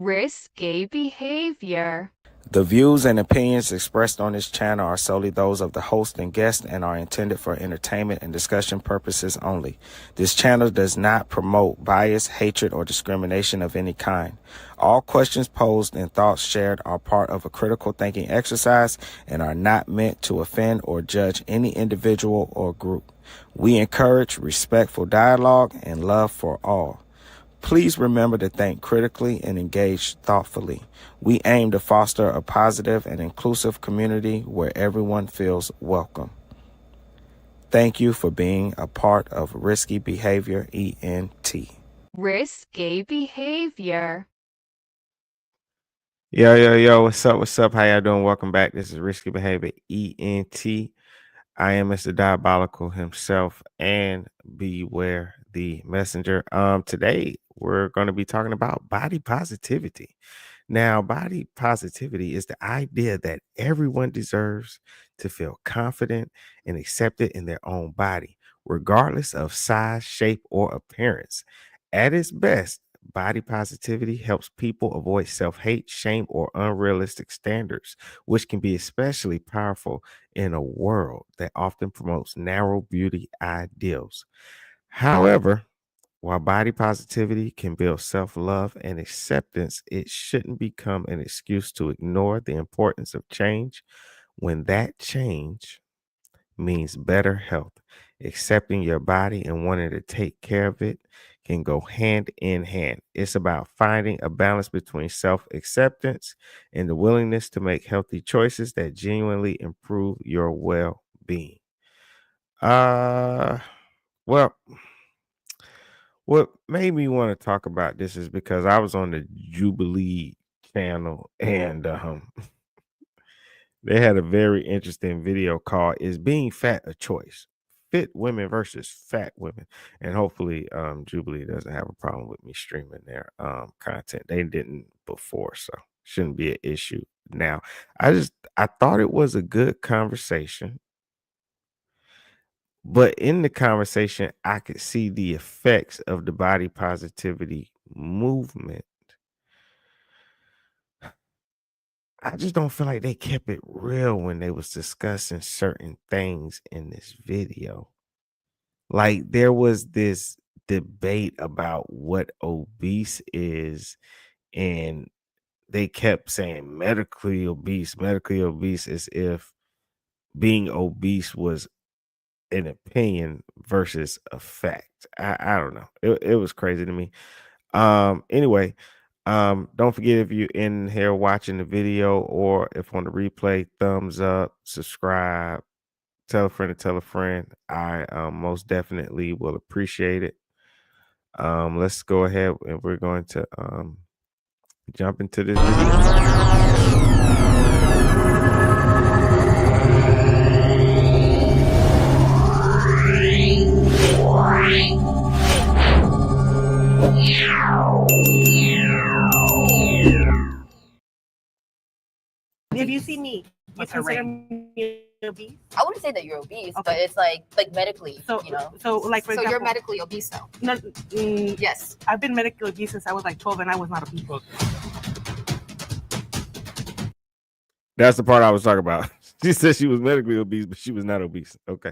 Risky behavior. The views and opinions expressed on this channel are solely those of the host and guest and are intended for entertainment and discussion purposes only. This channel does not promote bias, hatred, or discrimination of any kind. All questions posed and thoughts shared are part of a critical thinking exercise and are not meant to offend or judge any individual or group. We encourage respectful dialogue and love for all. Please remember to think critically and engage thoughtfully. We aim to foster a positive and inclusive community where everyone feels welcome. Thank you for being a part of Risky Behavior ENT. Risky behavior. Yo, what's up? How y'all doing? Welcome back. This is Risky Behavior ENT. I am Mr. Diabolical himself, and beware the messenger. Today we're going to be talking about body positivity. Now, body positivity is the idea that everyone deserves to feel confident and accepted in their own body, regardless of size, shape, or appearance. At its best, body positivity helps people avoid self-hate, shame, or unrealistic standards, which can be especially powerful in a world that often promotes narrow beauty ideals. However, while body positivity can build self-love and acceptance, it shouldn't become an excuse to ignore the importance of change when that change means better health. Accepting your body and wanting to take care of it can go hand in hand. It's about finding a balance between self-acceptance and the willingness to make healthy choices that genuinely improve your well-being. Well, what made me want to talk about this is because I was on the Jubilee channel and they had a very interesting video called "Is Being Fat a Choice? Fit Women versus Fat Women." And hopefully Jubilee doesn't have a problem with me streaming their content. They didn't before, so shouldn't be an issue now. I thought it was a good conversation. But in the conversation, I could see the effects of the body positivity movement. I just don't feel like they kept it real when they was discussing certain things in this video. Like there was this debate about what obese is, and they kept saying medically obese, as if being obese was an opinion versus a fact. I don't know. It was crazy to me. Anyway, don't forget, if you're in here watching the video or if on the replay, thumbs up, subscribe, tell a friend to tell a friend. I most definitely will appreciate it. Let's go ahead and we're going to jump into this video. If you see me, you consider me obese? I wouldn't say that you're obese, but it's like medically, So, you know. So like for So example, you're medically obese though. No, Yes. I've been medically obese since I was like 12, and I was not obese. That's the part I was talking about. She said she was medically obese, but she was not obese. Okay.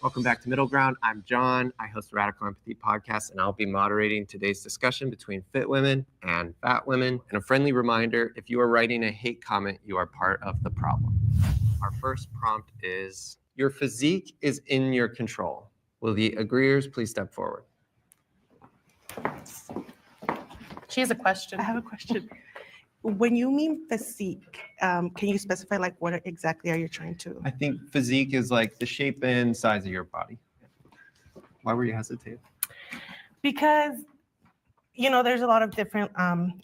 Welcome back to Middle Ground. I'm John. I host the Radical Empathy podcast, and I'll be moderating today's discussion between fit women and fat women. And a friendly reminder, if you are writing a hate comment, you are part of the problem. Our first prompt is, your physique is in your control. Will the agreeers please step forward? She has a question. I have a question. When you mean physique, can you specify like what exactly are you trying to? I think physique is like the shape and size of your body. Why were you hesitating? Because, you know, there's a lot of different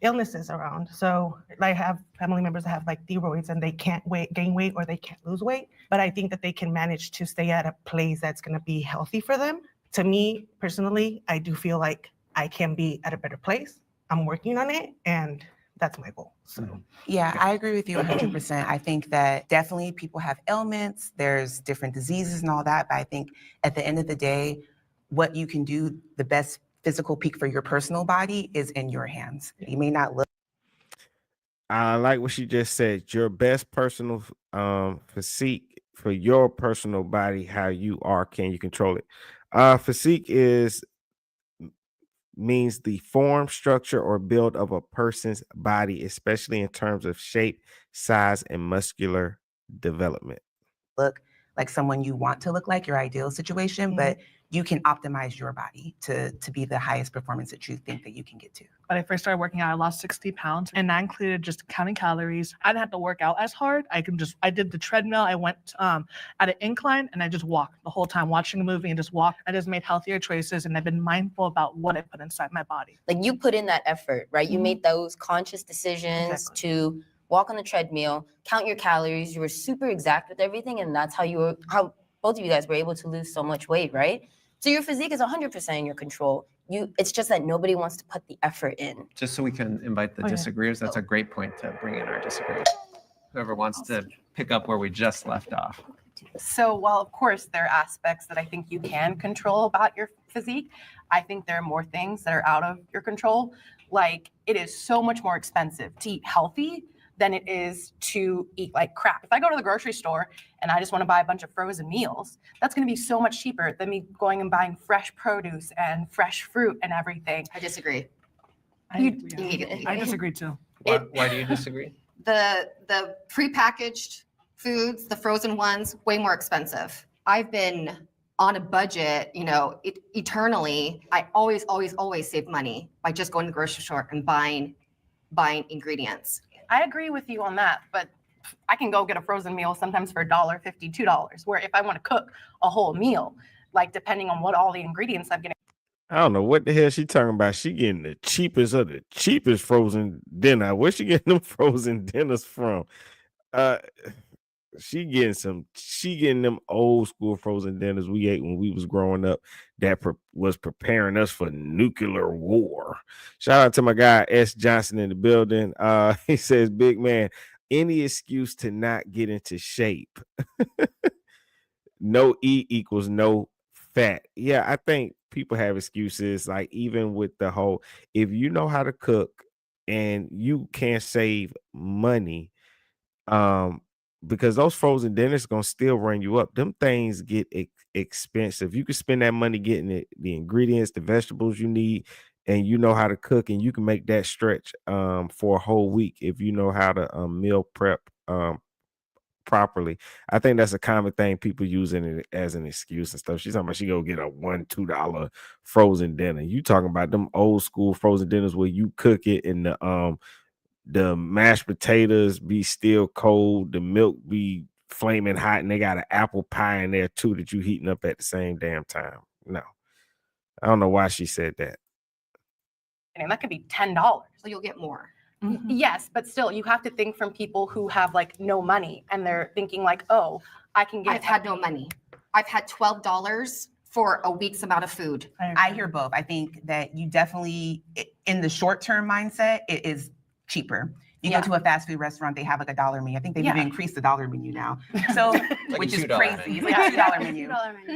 illnesses around. So I have family members that have like thyroids and they can't gain weight or they can't lose weight. But I think that they can manage to stay at a place that's going to be healthy for them. To me, personally, I do feel like I can be at a better place. I'm working on it. And that's my goal. So Yeah, I agree with you 100%. I think that definitely people have ailments, there's different diseases and all that, but I think at the end of the day, what you can do, the best physical peak for your personal body is in your hands. You may not look. I like what she just said. Your best personal physique for your personal body, how you are, can you control it? Physique means the form, structure, or build of a person's body, especially in terms of shape, size, and muscular development. Look like someone you want to look like, your ideal situation, but you can optimize your body to be the highest performance that you think that you can get to. When I first started working out, I lost 60 pounds, and that included just counting calories. I didn't have to work out as hard. I did the treadmill. I went at an incline, and I just walked the whole time, watching a movie and just walked. I just made healthier choices, and I've been mindful about what I put inside my body. Like you put in that effort, right? You made those conscious decisions to walk on the treadmill, count your calories. You were super exact with everything, and that's how both of you guys were able to lose so much weight, right? So your physique is 100% in your control. It's just that nobody wants to put the effort in. Just so we can invite the disagreeers, that's a great point to bring in our disagreeers. Whoever wants to pick up where we just left off. So while of course there are aspects that I think you can control about your physique, I think there are more things that are out of your control. Like it is so much more expensive to eat healthy than it is to eat like crap. If I go to the grocery store and I just want to buy a bunch of frozen meals, that's going to be so much cheaper than me going and buying fresh produce and fresh fruit and everything. I disagree. I disagree too. Why do you disagree? The prepackaged foods, the frozen ones, way more expensive. I've been on a budget, eternally. I always save money by just going to the grocery store and buying ingredients. I agree with you on that, but I can go get a frozen meal sometimes for $1.50, $2, where if I want to cook a whole meal, like depending on what all the ingredients I'm getting. I don't know what the hell she talking about. She getting the cheapest of the cheapest frozen dinner. Where she getting them frozen dinners from? She getting them old school frozen dinners we ate when we was growing up that was preparing us for nuclear war. Shout out to my guy S. Johnson in the building. He says, big man, any excuse to not get into shape. No eat equals no fat. Yeah, I think people have excuses, like even with the whole, if you know how to cook and you can save money, because those frozen dinners gonna still run you up. Them things get expensive. You can spend that money getting the ingredients, the vegetables you need, and you know how to cook, and you can make that stretch for a whole week if you know how to meal prep properly. I think that's a common thing people using it as an excuse and stuff. She's talking about she go get a $1-2 frozen dinner. You talking about them old school frozen dinners where you cook it and the mashed potatoes be still cold, the milk be flaming hot, and they got an apple pie in there too that you heating up at the same damn time. No, I don't know why she said that. And that could be $10. So you'll get more. Yes, but still, you have to think from people who have like no money and they're thinking like, oh, I can get. I've had no money. I've had $12 for a week's amount of food. I hear both. I think that you definitely, in the short-term mindset, it is cheaper. You go to a fast food restaurant, they have like a dollar menu. I think they've even increased the dollar menu now. So, Like which a is $2 crazy. menu. It's like a $2 menu.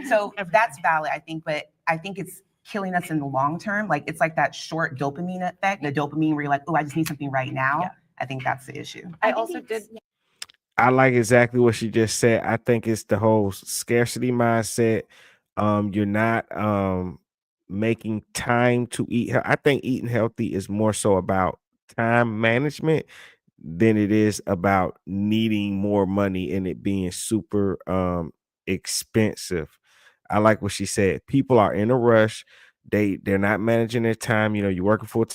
So that's valid, I think, but I think it's killing us in the long term. Like it's like that short dopamine effect, the dopamine where you're like, oh, I just need something right now. Yeah. I think that's the issue. I also did. I like exactly what she just said. I think it's the whole scarcity mindset. You're not making time to eat. I think eating healthy is more so about time management than it is about needing more money and it being super expensive. I like what she said. People are in a rush. They're not managing their time. You're working full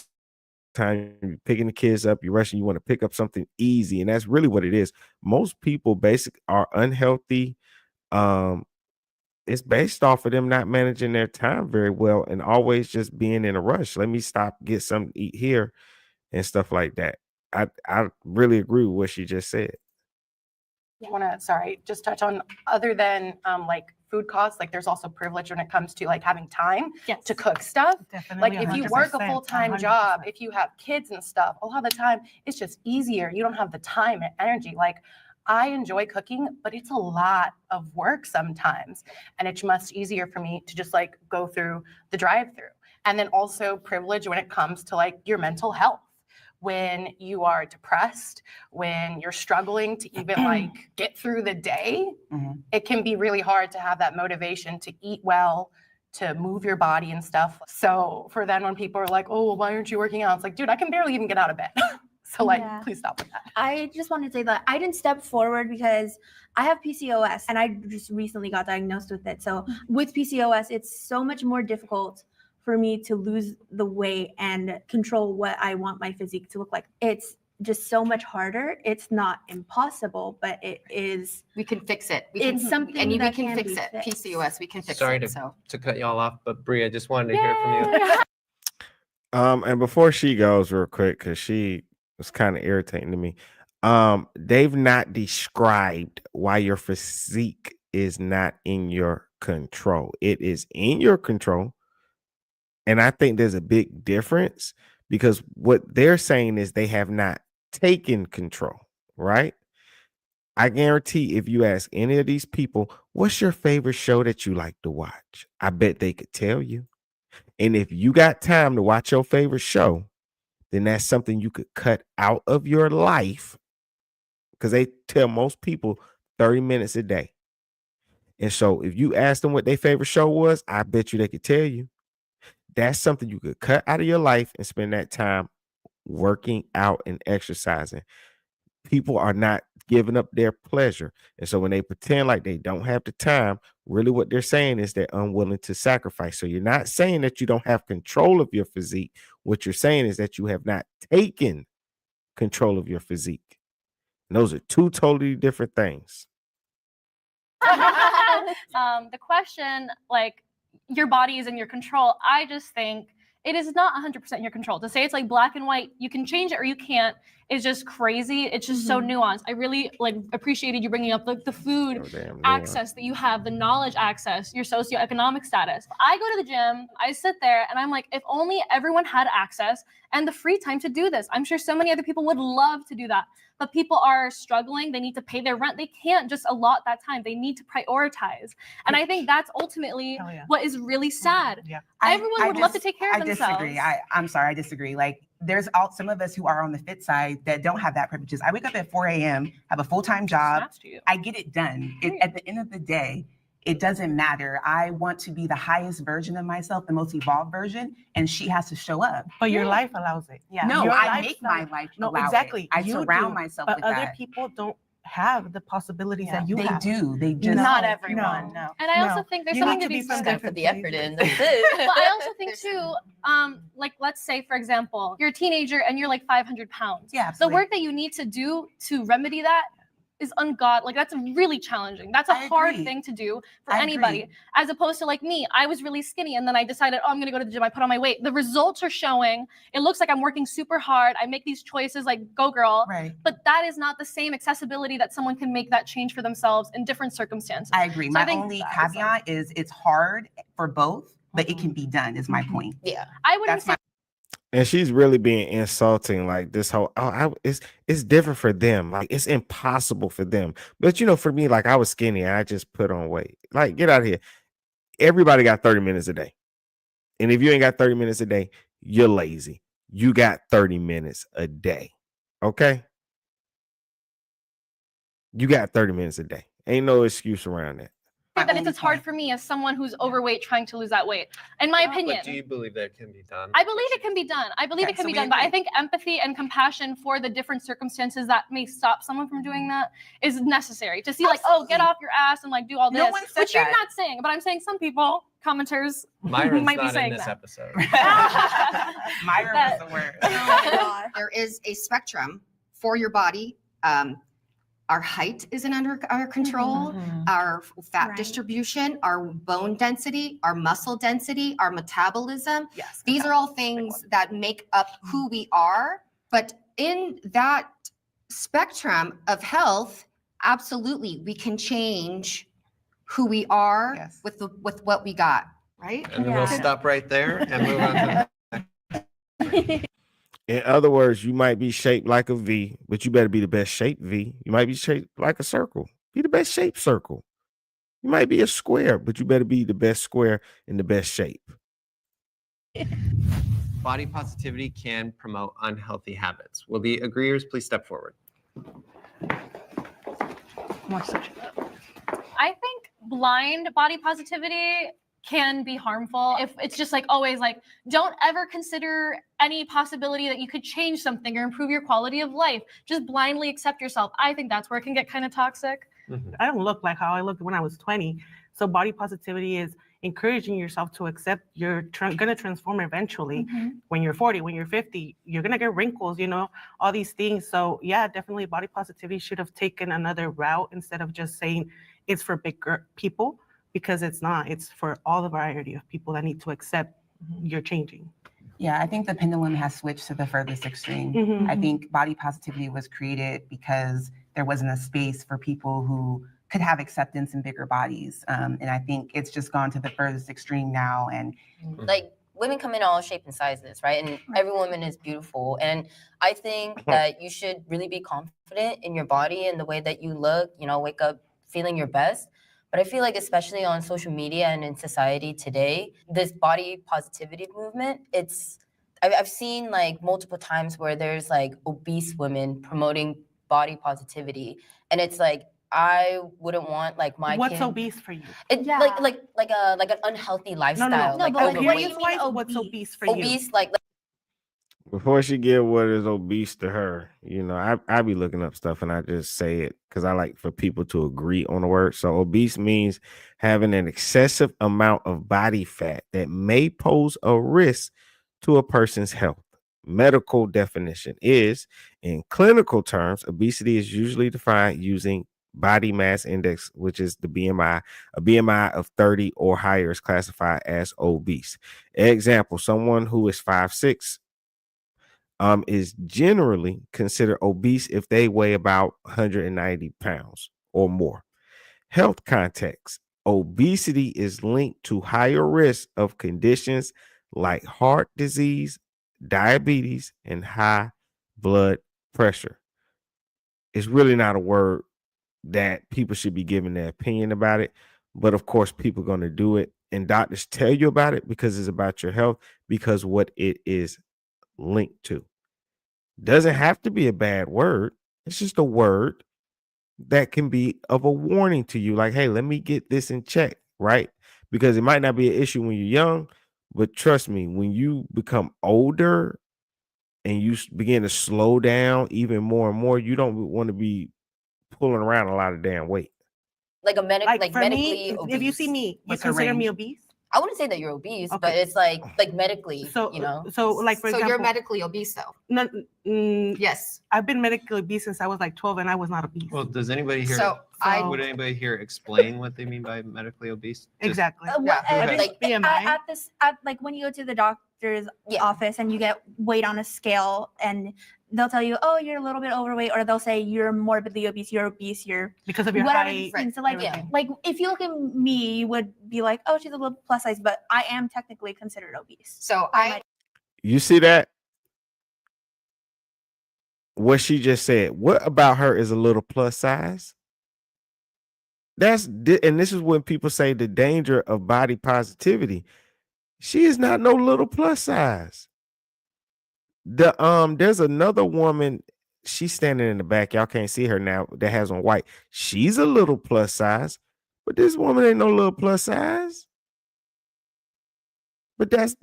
time, you're picking the kids up, you're rushing, you want to pick up something easy. And that's really what it is. Most people are unhealthy. It's based off of them not managing their time very well and always just being in a rush. Let me stop, get something to eat here and stuff like that. I really agree with what she just said. I want to, just touch on other than like food costs, like there's also privilege when it comes to like having time Yes. to cook stuff. Definitely. Like if you work a 100%, full-time job, 100%. if you have kids and stuff, a lot of the time it's just easier. You don't have the time and energy. Like I enjoy cooking, but it's a lot of work sometimes. And it's much easier for me to just like go through the drive-through. And then also privilege when it comes to like your mental health. When you are depressed, when you're struggling to even like get through the day, it can be really hard to have that motivation to eat well, to move your body and stuff. So for then when people are like, oh, well, why aren't you working out? It's like, dude, I can barely even get out of bed. So like, Yeah. please stop with that. I just wanted to say that I didn't step forward because I have PCOS and I just recently got diagnosed with it. So with PCOS, it's so much more difficult for me to lose the weight and control what I want my physique to look like. It's just so much harder. It's not impossible, but it is. We can fix it. It's something and we that can can fix be it. fixed. PCOS, we can fix Sorry it. to cut y'all off, but Brie, I just wanted to hear from you. And before she goes real quick, because she was kind of irritating to me. They've not described why your physique is not in your control. It is in your control. And I think there's a big difference because what they're saying is they have not taken control, right? I guarantee if you ask any of these people, what's your favorite show that you like to watch? I bet they could tell you. And if you got time to watch your favorite show, then that's something you could cut out of your life because they tell most people 30 minutes a day. And so if you ask them what their favorite show was, I bet you they could tell you. That's something you could cut out of your life and spend that time working out and exercising. People are not giving up their pleasure. And so when they pretend like they don't have the time, really what they're saying is they're unwilling to sacrifice. So you're not saying that you don't have control of your physique. What you're saying is that you have not taken control of your physique. And those are two totally different things. The question, like, your body is in your control. I just think it is not 100% in your control. To say it's like black and white, you can change it or you can't, is just crazy. It's just so nuanced. I really like appreciated you bringing up like the food access that you have, the knowledge access, your socioeconomic status. I go to the gym, I sit there and I'm like, if only everyone had access and the free time to do this. I'm sure so many other people would love to do that. But people are struggling. They need to pay their rent. They can't just allot that time. They need to prioritize. And I think that's ultimately what is really sad. Yeah. Everyone would love to take care of I themselves. disagree. I'm sorry, I disagree. Like there's some of us who are on the fit side that don't have that privileges. I wake up at 4 a.m., have a full-time job. I get it done. At the end of the day, it doesn't matter. I want to be the highest version of myself, the most evolved version, and she has to show up. But your life allows it. Yeah. No, Your I make my life No, allow exactly. it. I You surround do, myself but with other that. people don't have the possibilities that you They have. do. They just Not everyone, no. And I also think there's something to be Just said. gotta put the effort in. That's it. But I also think too, like let's say for example, you're a teenager and you're like 500 pounds. Yeah, The absolutely. work that you need to do to remedy that is ungodly. Like that's really challenging. That's a hard agree. thing to do for I anybody. agree. As opposed to like me, I was really skinny and then I decided, oh, I'm gonna go to the gym. I put on my weight. The results are showing. It looks like I'm working super hard. I make these choices like go girl. Right. But that is not the same accessibility that someone can make that change for themselves in different circumstances. I agree. So I My think only that is caveat is it's hard for both, but it can be done, is my point. Yeah. I wouldn't That's say my And she's really being insulting, like this whole it's different for them. Like it's impossible for them. But for me, like I was skinny and I just put on weight. Like, get out of here. Everybody got 30 minutes a day. And if you ain't got 30 minutes a day, you're lazy. You got 30 minutes a day. Okay? You got 30 minutes a day. Ain't no excuse around that. that it's as hard for me as someone who's overweight trying to lose that weight. In my opinion. But do you believe that can be done? I believe it can be done. I believe Okay, it can so be we done. But I agree. think empathy and compassion for the different circumstances that may stop someone from doing that is necessary. To see like, oh, get off your ass and like do all this. No one said which you're that. not saying, but I'm saying some people, commenters, Myron's might be not in saying this that. episode. Myra was the word. There is a spectrum for your body. Our height isn't under our control, our fat Right. distribution, our bone density, our muscle density, our metabolism. Yes. These are all things that make up who we are. But in that spectrum of health, absolutely, we can change who we are Yes. with what we got, right? And then we'll Yeah. stop right there and move on to In other words, you might be shaped like a V, but you better be the best shaped V. You might be shaped like a circle. Be the best shaped circle. You might be a square, but you better be the best square in the best shape. body positivity can promote unhealthy habits. Will the agreeers please step forward? I think blind body positivity can be harmful if it's just like always like don't ever consider any possibility that you could change something or improve your quality of life. Just blindly accept yourself. I think that's where it can get kind of toxic. I don't look like how I looked when I was 20. So body positivity is encouraging yourself to accept you're going to transform eventually. When you're 40, when you're 50, you're going to get wrinkles, you know, all these things. So yeah, definitely body positivity should have taken another route instead of just saying it's for bigger people, because it's not. It's for all the variety of people that need to accept you're changing. Yeah, I think the pendulum has switched to the furthest extreme. I think body positivity was created because there wasn't a space for people who could have acceptance in bigger bodies. And I think it's just gone to the furthest extreme now. And Like women come in all shapes and sizes, right? And every woman is beautiful. And I think that you should really be confident in your body and the way that you look, you know, wake up feeling your best. But I feel like especially on social media and in society today, this body positivity movement, I've seen like multiple times where there's like obese women promoting body positivity. And it's like, I wouldn't want like my What's kid. obese for you? Like an unhealthy lifestyle. No, like but like, what do overweight. you mean what's obese for you? Obese, like Before she give what is obese to her, you know, I be looking up stuff and I just say it because I like for people to agree on the word. So obese means having an excessive amount of body fat that may pose a risk to a person's health. Medical definition is, in clinical terms, obesity is usually defined using body mass index, which is the BMI. A BMI of 30 or higher is classified as obese. Example, someone who is 5'6" is generally considered obese if they weigh about 190 pounds or more. Health context: obesity is linked to higher risk of conditions like heart disease, diabetes, and high blood pressure. It's really not a word that people should be giving their opinion about it, but of course, people are going to do it, and doctors tell you about it because it's about your health, because what it is linked to. Doesn't have to be a bad word. It's just a word that can be of a warning to you, like, hey, let me get this in check, right? Because it might not be an issue when you're young, but trust me, when you become older and you begin to slow down even more and more, you don't want to be pulling around a lot of damn weight. like a Like for medically me, obese. if you see me, you What's her consider me range? obese? I wouldn't say that you're obese, but Okay. it's like medically, So, you know. so like for So example, you're medically obese though? no, Yes. I've been medically obese since I was like 12 and I was not obese. Well, does anybody here? So Would anybody here explain what they mean by medically obese? Just- Exactly. Yeah. I think Like, BMI. At like when you go to the doctor's Yeah. office and you get weighed on a scale and they'll tell you, oh, you're a little bit overweight, or they'll say you're morbidly obese, you're Because of your whatever height. thing. So like, everything. like if you look at me, you would be like, oh, she's a little plus size, but I am technically considered obese. So You see that? What she just said. What about her is a little plus size? And this is when people say the danger of body positivity. She is not no little plus size. There's another woman, she's standing in the back, y'all can't see her now, that has on white. She's a little plus size, but this woman ain't no little plus size. But that's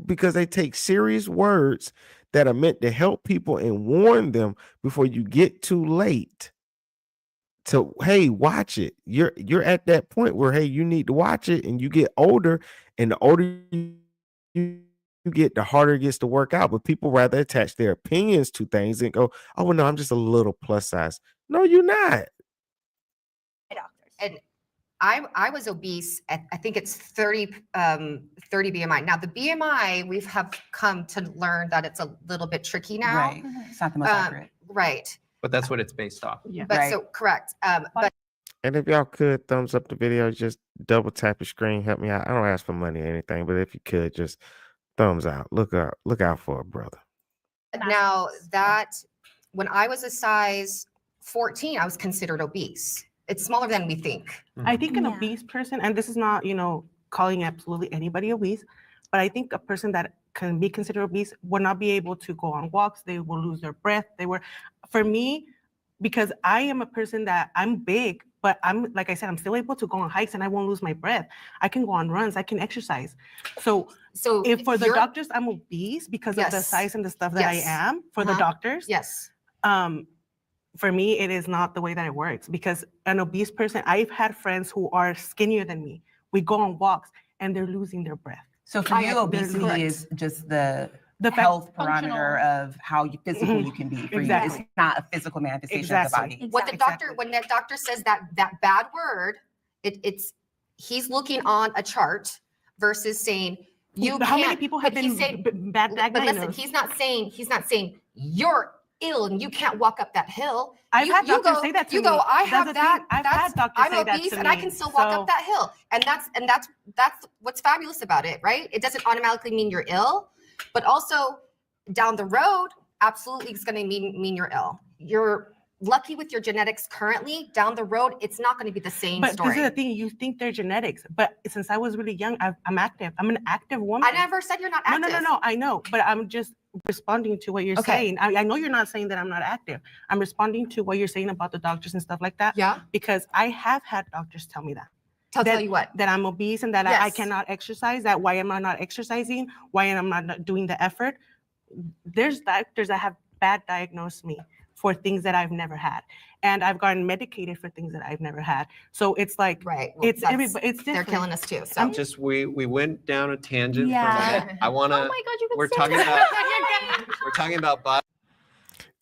because they take serious words that are meant to help people and warn them before you get too late to, hey, watch it. You're at that point where, hey, you need to watch it, and you get older, and the older you get, the harder it gets to work out. But people rather attach their opinions to things and go, oh, well, no, I'm just a little plus size. No, you're not. and I was obese at, I think it's 30 BMI. Now the BMI we've have come to learn that it's a little bit tricky now. Right. It's not the most accurate. Right. But that's what it's based off. Yeah. But Right. so correct. But And if y'all could thumbs up the video, just double tap your screen, help me out. I don't ask for money or anything, but if you could, just thumbs out. Look out for a brother. Now that when I was a size 14, I was considered obese. It's smaller than we think. I think an Yeah. obese person, and this is not, calling absolutely anybody obese, but I think a person that can be considered obese will not be able to go on walks. They will lose their breath. For me, because I am a person that I'm big, but like I said, I'm still able to go on hikes and I won't lose my breath. I can go on runs. I can exercise. So if for the doctors, I'm obese because of the Yes. size and the stuff that I Yes. am for the doctors. Yes. For me, it is not the way that it works because an obese person, I've had friends who are skinnier than me. We go on walks and they're losing their breath. So for you, obesity correct. is just the fact- health Functional. parameter of how physical you can be. For Exactly. you, it's not a physical manifestation of the Exactly. body. What the doctor, when that doctor says that bad word, he's looking on a chart versus saying you How many can't- people have but he's been saying- bad But listen, diagnosed? he's not saying you're ill and you can't walk up that hill. I've you, had you doctors go, say that to you me. go, I That's have the that. thing. I've had doctors I'm say that obese to and I me. can still walk So- up that hill. And that's what's fabulous about it, right? It doesn't automatically mean you're ill, but also down the road, absolutely it's going to mean you're ill. You're lucky with your genetics currently. Down the road, it's not going to be the same But story. this is the thing, you think they're genetics, but since I was really young, I'm active. I'm an active woman. I never said you're not active. No, I know, but I'm just responding to what you're Okay. saying. I know you're not saying that I'm not active. I'm responding to what you're saying about the doctors and stuff like that. Yeah. Because I have had doctors tell me that. Tell you what? That I'm obese and that I Yes. cannot exercise, that why am I not exercising? Why am I not doing the effort? There's doctors that have bad diagnosed me for things that I've never had. And I've gotten medicated for things that I've never had. So it's like, Right. it's everybody, it's They're different. killing us too. So Just we went down a tangent. Yeah. From that. I want to. Oh my God, you can We're say talking that. about. We're talking about body.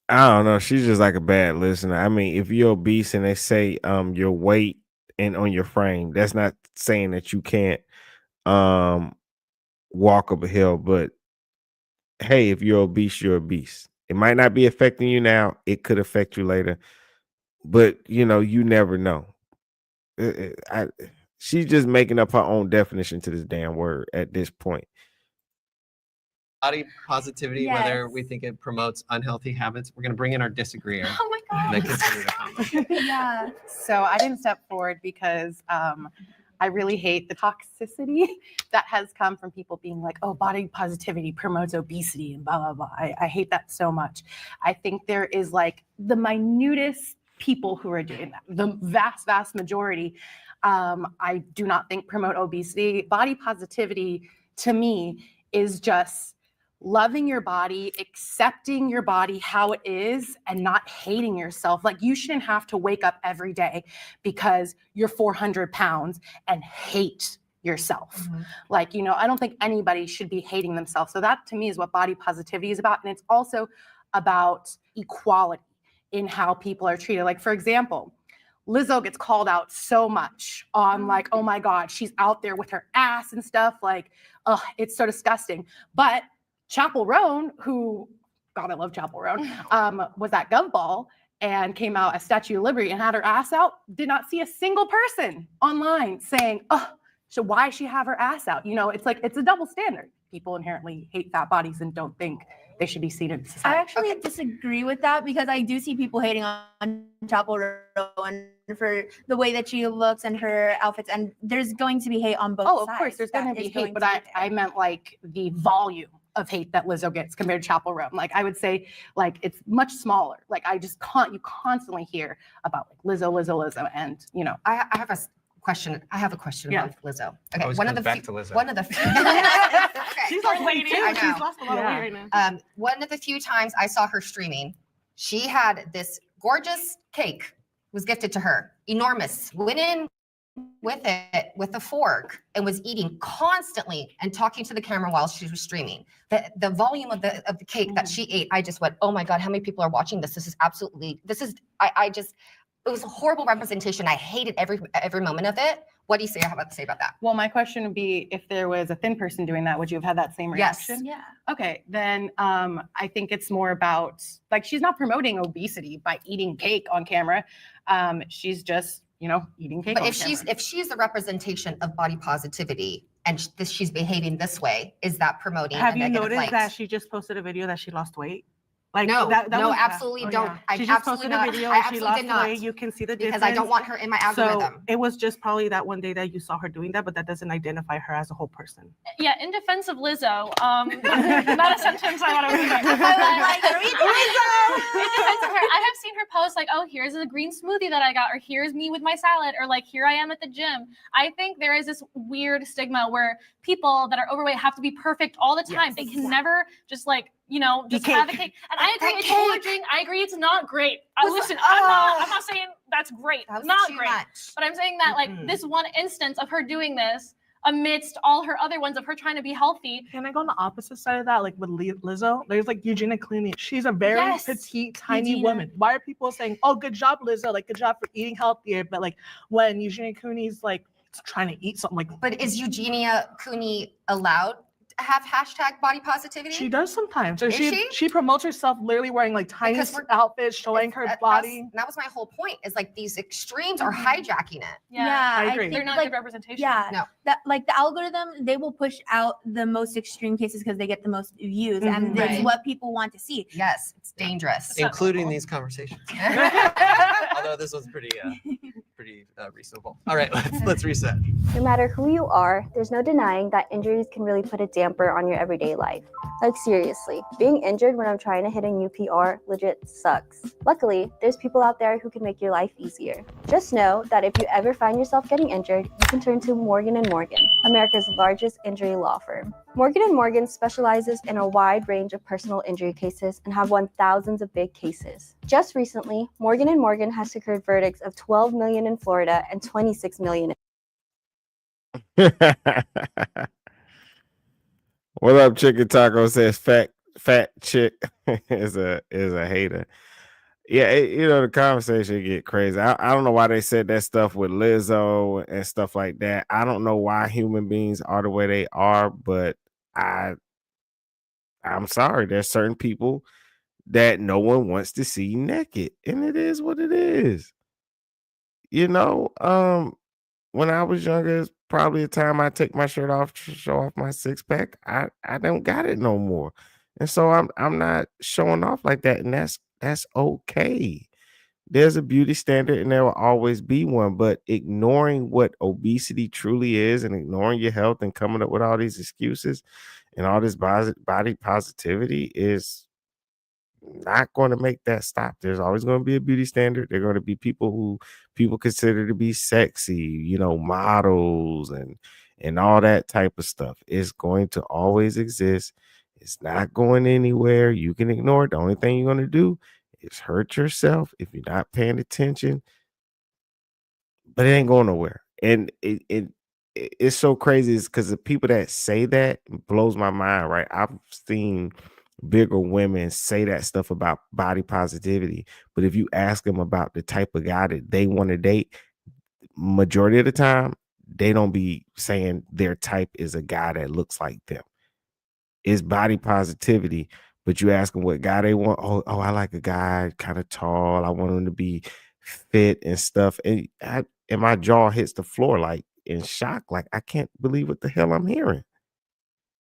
I don't know. She's just like a bad listener. I mean, if you're obese and they say your weight and on your frame, that's not saying that you can't walk up a hill. But hey, if you're obese, you're obese. It might not be affecting you now. It could affect you later. But you never know. She's just making up her own definition to this damn word at this point. Body positivity, whether we Yes. think it promotes unhealthy habits. We're going to bring in our disagreeer Oh my and then God. continue the conversation. Yeah. So I didn't step forward because I really hate the toxicity that has come from people being like, oh, body positivity promotes obesity and blah, blah, blah. I hate that so much. I think there is like the minutest people who are doing that. The vast, vast majority, I do not think promote obesity. Body positivity to me is just loving your body, accepting your body how it is, and not hating yourself. Like you shouldn't have to wake up every day because you're 400 pounds and hate yourself. Like, I don't think anybody should be hating themselves. So that to me is what body positivity is about. And it's also about equality in how people are treated. Like, for example, Lizzo gets called out so much on like, oh my God, she's out there with her ass and stuff. Like, oh, it's so disgusting. But Chapel Roan, who, God, I love Chapel Roan, was at Govball and came out as Statue of Liberty and had her ass out. Did not see a single person online saying, oh, so why does she have her ass out? It's like, it's a double standard. People inherently hate fat bodies and don't think they should be seen in I society. actually disagree with that because I do see people hating on Chapel Roan for the way that she looks and her outfits, and there's going to be hate on both sides. Of course, there's going That to be is going hate, but to be I there. meant like the volume of hate that Lizzo gets compared to Chapel Roan. Like I would say, like it's much smaller. Like I just you constantly hear about like Lizzo, and I have a question. I have a question Yeah. about Lizzo. Okay, Always one of comes the back few, to Lizzo. one of the few. She's lost weight too. I know. She's lost a lot of weight right now. One of the few times I saw her streaming, she had this gorgeous cake was gifted to her, enormous. Went in with it with a fork and was eating constantly and talking to the camera while she was streaming. The volume of the cake that she ate, I just went, oh my God, how many people are watching this? This is absolutely, it was a horrible representation. I hated every moment of it. What do you have to say about that? well, my question would be, if there was a thin person doing that, would you have had that same Yes. reaction? Yeah. Okay, then I think it's more about like she's not promoting obesity by eating cake on camera. She's just eating cake. But on if camera. she's the representation of body positivity and she's behaving this way, is that promoting Have a you negative noticed light? that she just posted a video that she lost weight? Like No, that no, was, absolutely oh, don't. yeah. I She just absolutely posted not. a video I and she absolutely lost did not. weight. You can see the difference. Because I don't want her in my algorithm. So it was just probably that one day that you saw her doing that, but that doesn't identify her as a whole person. Yeah, in defense of Lizzo, not a sentence I want to read. I was like, In defense of her, I have seen her post like, "Oh, here's a green smoothie that I got," or "Here's me with my salad," or like, "Here I am at the gym." I think there is this weird stigma where people that are overweight have to be perfect all the time. Yes. They can never just like, just cake. have a cake. And I agree, it's cake. gorging. I agree, it's not great. Listen, oh. I'm not saying that's great. That was Not too great. much. But I'm saying that like this one instance of her doing this amidst all her other ones of her trying to be healthy. Can I go on the opposite side of that? Like with Lizzo, there's like Eugenia Clooney. She's a very Yes, petite, tiny Eugenia. woman. Why are people saying, "Oh, good job, Lizzo"? Like, good job for eating healthier. But like when Eugenia Clooney's like trying to eat something, like But is Eugenia Cooney allowed to have hashtag body positivity? she does sometimes. So Is she promotes herself literally wearing like tiny Because we're- outfits, showing her body. That was my whole point. Is like these extremes are hijacking it. Yeah, I agree. think, They're not like, good representation. Yeah, No. that like the algorithm, they will push out the most extreme cases because they get the most views, and Right. it's what people want to see. Yes, it's dangerous. Including these conversations. Although this was pretty reasonable. All right, let's reset. No matter who you are, there's no denying that injuries can really put a damper on your everyday life. Like seriously, being injured when I'm trying to hit a new PR legit sucks. Luckily, there's people out there who can make your life easier. Just know that if you ever find yourself getting injured, you can turn to Morgan & Morgan, America's largest injury law firm. Morgan & Morgan specializes in a wide range of personal injury cases and have won thousands of big cases. Just recently, Morgan & Morgan has secured verdicts of $12 million in Florida and $26 million. What up, Chicken Taco says fat chick is a hater. Yeah, the conversation get crazy. I don't know why they said that stuff with Lizzo and stuff like that. I don't know why human beings are the way they are, but I'm sorry. There's certain people that no one wants to see naked, and it is what it is. When I was younger, it's probably a time I take my shirt off to show off my six pack. I don't got it no more, and so I'm not showing off like that, and that's okay. There's a beauty standard, and there will always be one. But ignoring what obesity truly is, and ignoring your health, and coming up with all these excuses, and all this body positivity is not going to make that stop. There's always going to be a beauty standard. There are going to be people who people consider to be sexy, models and all that type of stuff. It's going to always exist. It's not going anywhere. You can ignore it. The only thing you're going to do is hurt yourself if you're not paying attention. But it ain't going nowhere. And it's so crazy because the people that say that blows my mind, right? I've seen bigger women say that stuff about body positivity, but if you ask them about the type of guy that they want to date, majority of the time they don't be saying their type is a guy that looks like them. It's body positivity, but you ask them what guy they want. Oh, I like a guy kind of tall. I want him to be fit and stuff, and my jaw hits the floor like in shock, like I can't believe what the hell I'm hearing.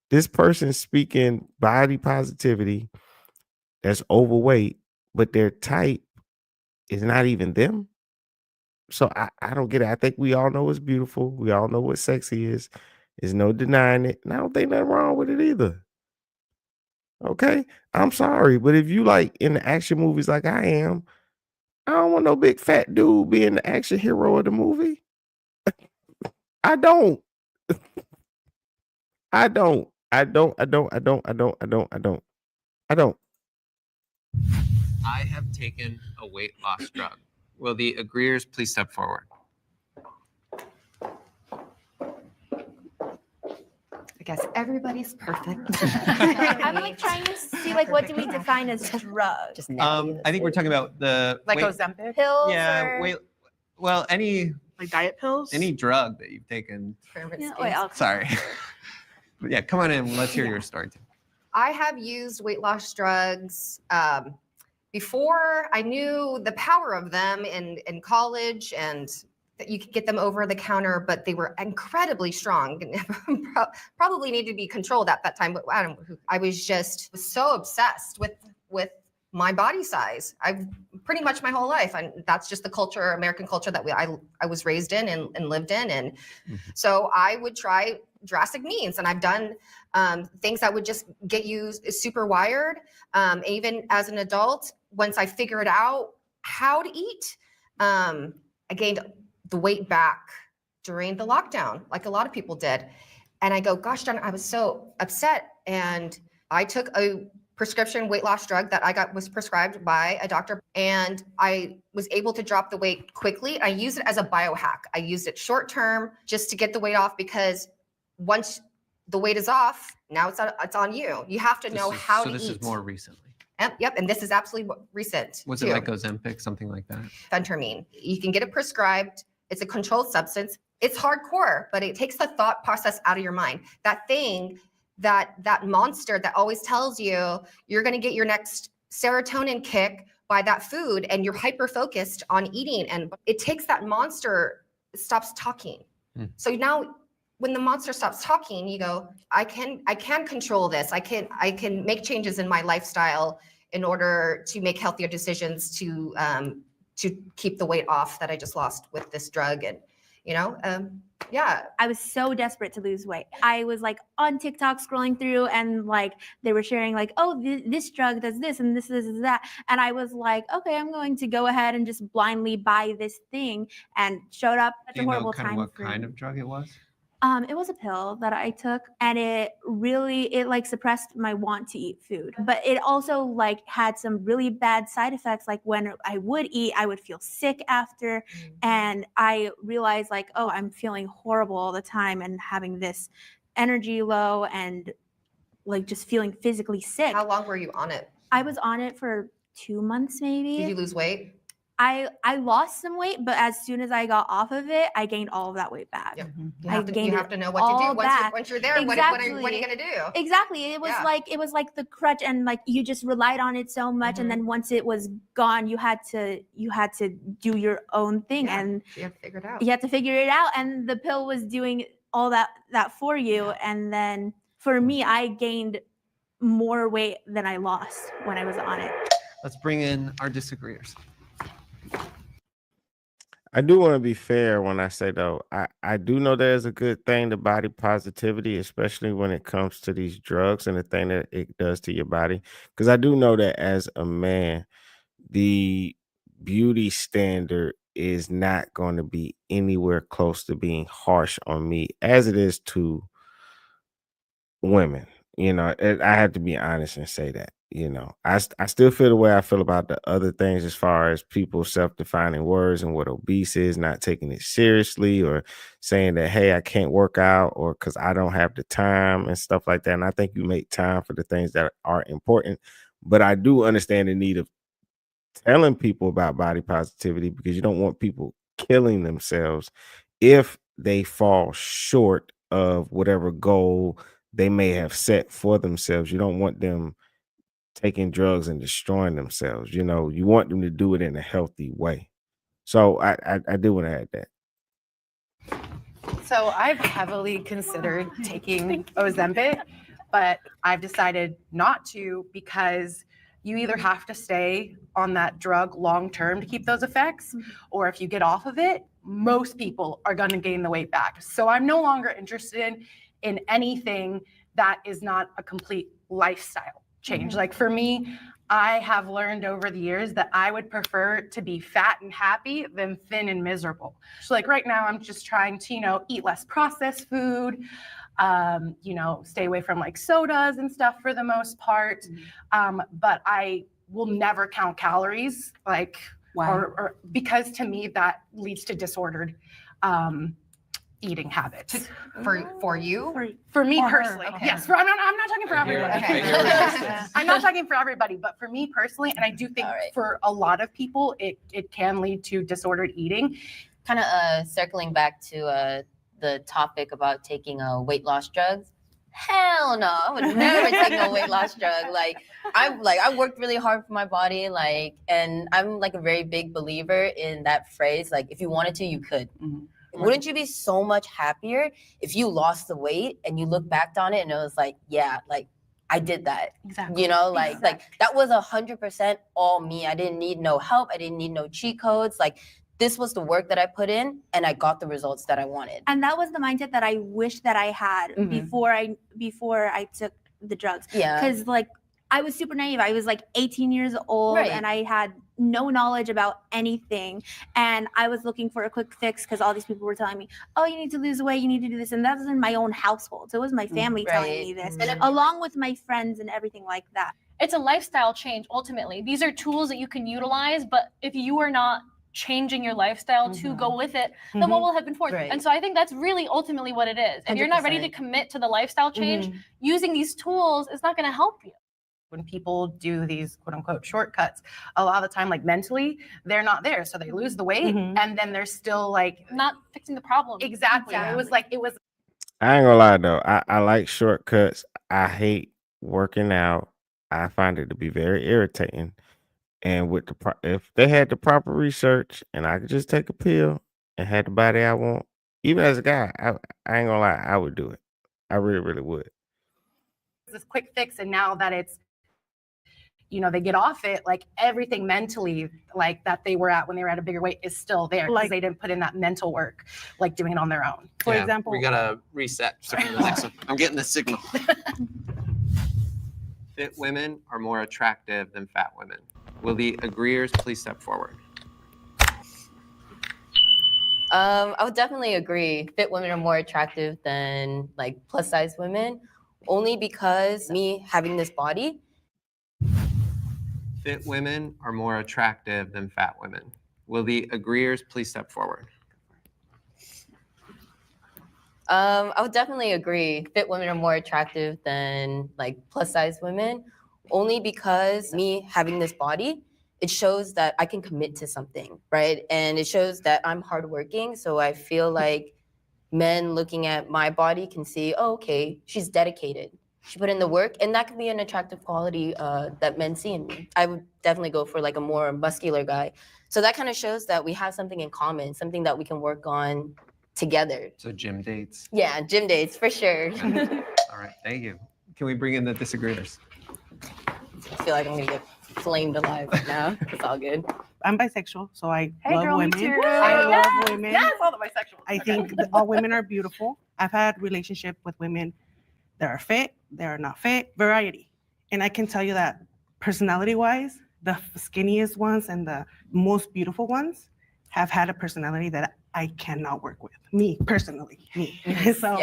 This person speaking body positivity that's overweight, but their type is not even them. So I don't get it. I think we all know it's beautiful. We all know what sexy is. There's no denying it. And I don't think nothing wrong with it either. Okay? I'm sorry. But if you like in the action movies like I am, I don't want no big fat dude being the action hero of the movie. I don't. I don't. I have taken a weight loss drug. Will the agreeers please step forward? I guess everybody's perfect. I'm like trying to see like what do we define as drug? Just I think we're talking about the Like weight, Ozempic? Pills? yeah, or... wait. Well, any Like diet pills? drug that you've taken. Yeah, wait, I'll... Sorry. But yeah, come on in. Let's hear your story too. I have used weight loss drugs before I knew the power of them in college and that you could get them over the counter, but they were incredibly strong. Probably needed to be controlled at that time. But I was just so obsessed with my body size. I've pretty much my whole life, and that's just the culture, American culture that I was raised in and lived in. And so I would try drastic means, and I've done things that would just get you super wired. Even as an adult, once I figured out how to eat, I gained the weight back during the lockdown, like a lot of people did. And I go, gosh darn, I was so upset. And I took a prescription weight loss drug that was prescribed by a doctor, and I was able to drop the weight quickly. I used it as a biohack. I used it short term just to get the weight off, because once the weight is off, now it's on you. You have to know how to eat. So this is more recently. Yep, and this is absolutely recent. Was too. it like Ozempic, something like that? Phentermine. You can get it prescribed. It's a controlled substance. It's hardcore, but it takes the thought process out of your mind. That thing, that monster that always tells you you're going to get your next serotonin kick by that food, and you're hyper focused on eating, and it takes that monster, stops talking. So now when the monster stops talking, you go, I can control this. I can make changes in my lifestyle in order to make healthier decisions to keep the weight off that I just lost with this drug. And yeah. I was so desperate to lose weight. I was like on TikTok scrolling through, and like they were sharing like, oh, this drug does this and this is that. And I was like, okay, I'm going to go ahead and just blindly buy this thing, and showed up at a horrible time. What kind of drug it was? It was a pill that I took, and it like suppressed my want to eat food, but it also like had some really bad side effects. Like when I would eat, I would feel sick after. And I realized like, oh, I'm feeling horrible all the time and having this energy low and like just feeling physically sick. How long were you on it? I was on it for 2 months, maybe. Did you lose weight? I lost some weight, but as soon as I got off of it, I gained all of that weight back. Yep. You have to know what to do once you're there. Exactly. What are you gonna do? Exactly. It was like the crutch, and like you just relied on it so much, and then once it was gone, you had to do your own thing, and you have to figure it out. You had to figure it out, and the pill was doing all that for you, and then for me, I gained more weight than I lost when I was on it. Let's bring in our disagreeers. I do want to be fair when I say, though, I do know there's a good thing to body positivity, especially when it comes to these drugs and the thing that it does to your body. Because I do know that as a man, the beauty standard is not going to be anywhere close to being harsh on me as it is to women. I have to be honest and say that. I still feel the way I feel about the other things as far as people self-defining words and what obese is, not taking it seriously, or saying that, hey, I can't work out, or because I don't have the time and stuff like that. And I think you make time for the things that are important. But I do understand the need of telling people about body positivity, because you don't want people killing themselves if they fall short of whatever goal they may have set for themselves. You don't want them taking drugs and destroying themselves. You want them to do it in a healthy way. So I do want to add that. So I've heavily considered taking Ozempic, but I've decided not to, because you either have to stay on that drug long term to keep those effects, or if you get off of it, most people are going to gain the weight back. So I'm no longer interested in anything that is not a complete lifestyle change. Like for me, I have learned over the years that I would prefer to be fat and happy than thin and miserable. So like right now, I'm just trying to, eat less processed food, stay away from like sodas and stuff for the most part. But I will never count calories, like, or because to me that leads to disordered eating habits. For you? For me personally, okay. Yes. I'm not talking for everybody. Okay. I'm not talking for everybody, but for me personally, and I do think for a lot of people, it can lead to disordered eating. Kind of circling back to the topic about taking weight loss drugs. Hell no, I would never take no weight loss drug. I worked really hard for my body, and I'm like a very big believer in that phrase, like if you wanted to, you could. Wouldn't you be so much happier if you lost the weight and you look back on it and it was like, yeah, like I did that. Exactly. You know, like that was 100% all me. I didn't need no help. I didn't need no cheat codes. Like this was the work that I put in and I got the results that I wanted. And that was the mindset that I wish that I had before I took the drugs. Yeah. Because like I was super naive. I was like 18 years old and I had no knowledge about anything. And I was looking for a quick fix because all these people were telling me, oh, you need to lose weight, you need to do this. And that was in my own household. So it was my family telling me this, along with my friends and everything like that. It's a lifestyle change ultimately. These are tools that you can utilize, but if you are not changing your lifestyle to go with it, then what will happen for you? And so I think that's really ultimately what it is. If you're not ready to commit to the lifestyle change, using these tools is not going to help you. When people do these quote unquote shortcuts, a lot of the time, like mentally, they're not there. So they lose the weight and then they're still like not fixing the problem. Exactly. It was like, I ain't gonna lie though. I like shortcuts. I hate working out. I find it to be very irritating. And with if they had the proper research and I could just take a pill and had the body I want, even as a guy, I ain't gonna lie, I would do it. I really, really would. This quick fix, and now that it's, you know, they get off it, like everything mentally, like that they were at when they were at a bigger weight is still there because they didn't put in that mental work, like doing it on their own. For example, we gotta reset. I'm getting the signal. Fit women are more attractive than fat women. Will the agreeers please step forward? I would definitely agree. Fit women are more attractive than like plus size women, only because me having this body. Fit women are more attractive than fat women. Will the agreeers please step forward? I would definitely agree. Fit women are more attractive than like plus size women, only because me having this body, it shows that I can commit to something, right? And it shows that I'm hardworking. So I feel like men looking at my body can see, oh, okay, she's dedicated. She put in the work, and that can be an attractive quality that men see in me. I would definitely go for like a more muscular guy. So that kind of shows that we have something in common, something that we can work on together. So gym dates? Yeah, gym dates for sure. All right, thank you. Can we bring in the disagreeers? I feel like I'm gonna get flamed alive right now. It's all good. I'm bisexual, so I Hey, love girl, me women. too. I Yes, love women. yes, all the bisexual. I think that all women are beautiful. I've had relationship with women that are fit, that are not fit, variety. And I can tell you that personality-wise, the skinniest ones and the most beautiful ones have had a personality that I cannot work with. Me, personally, me. So,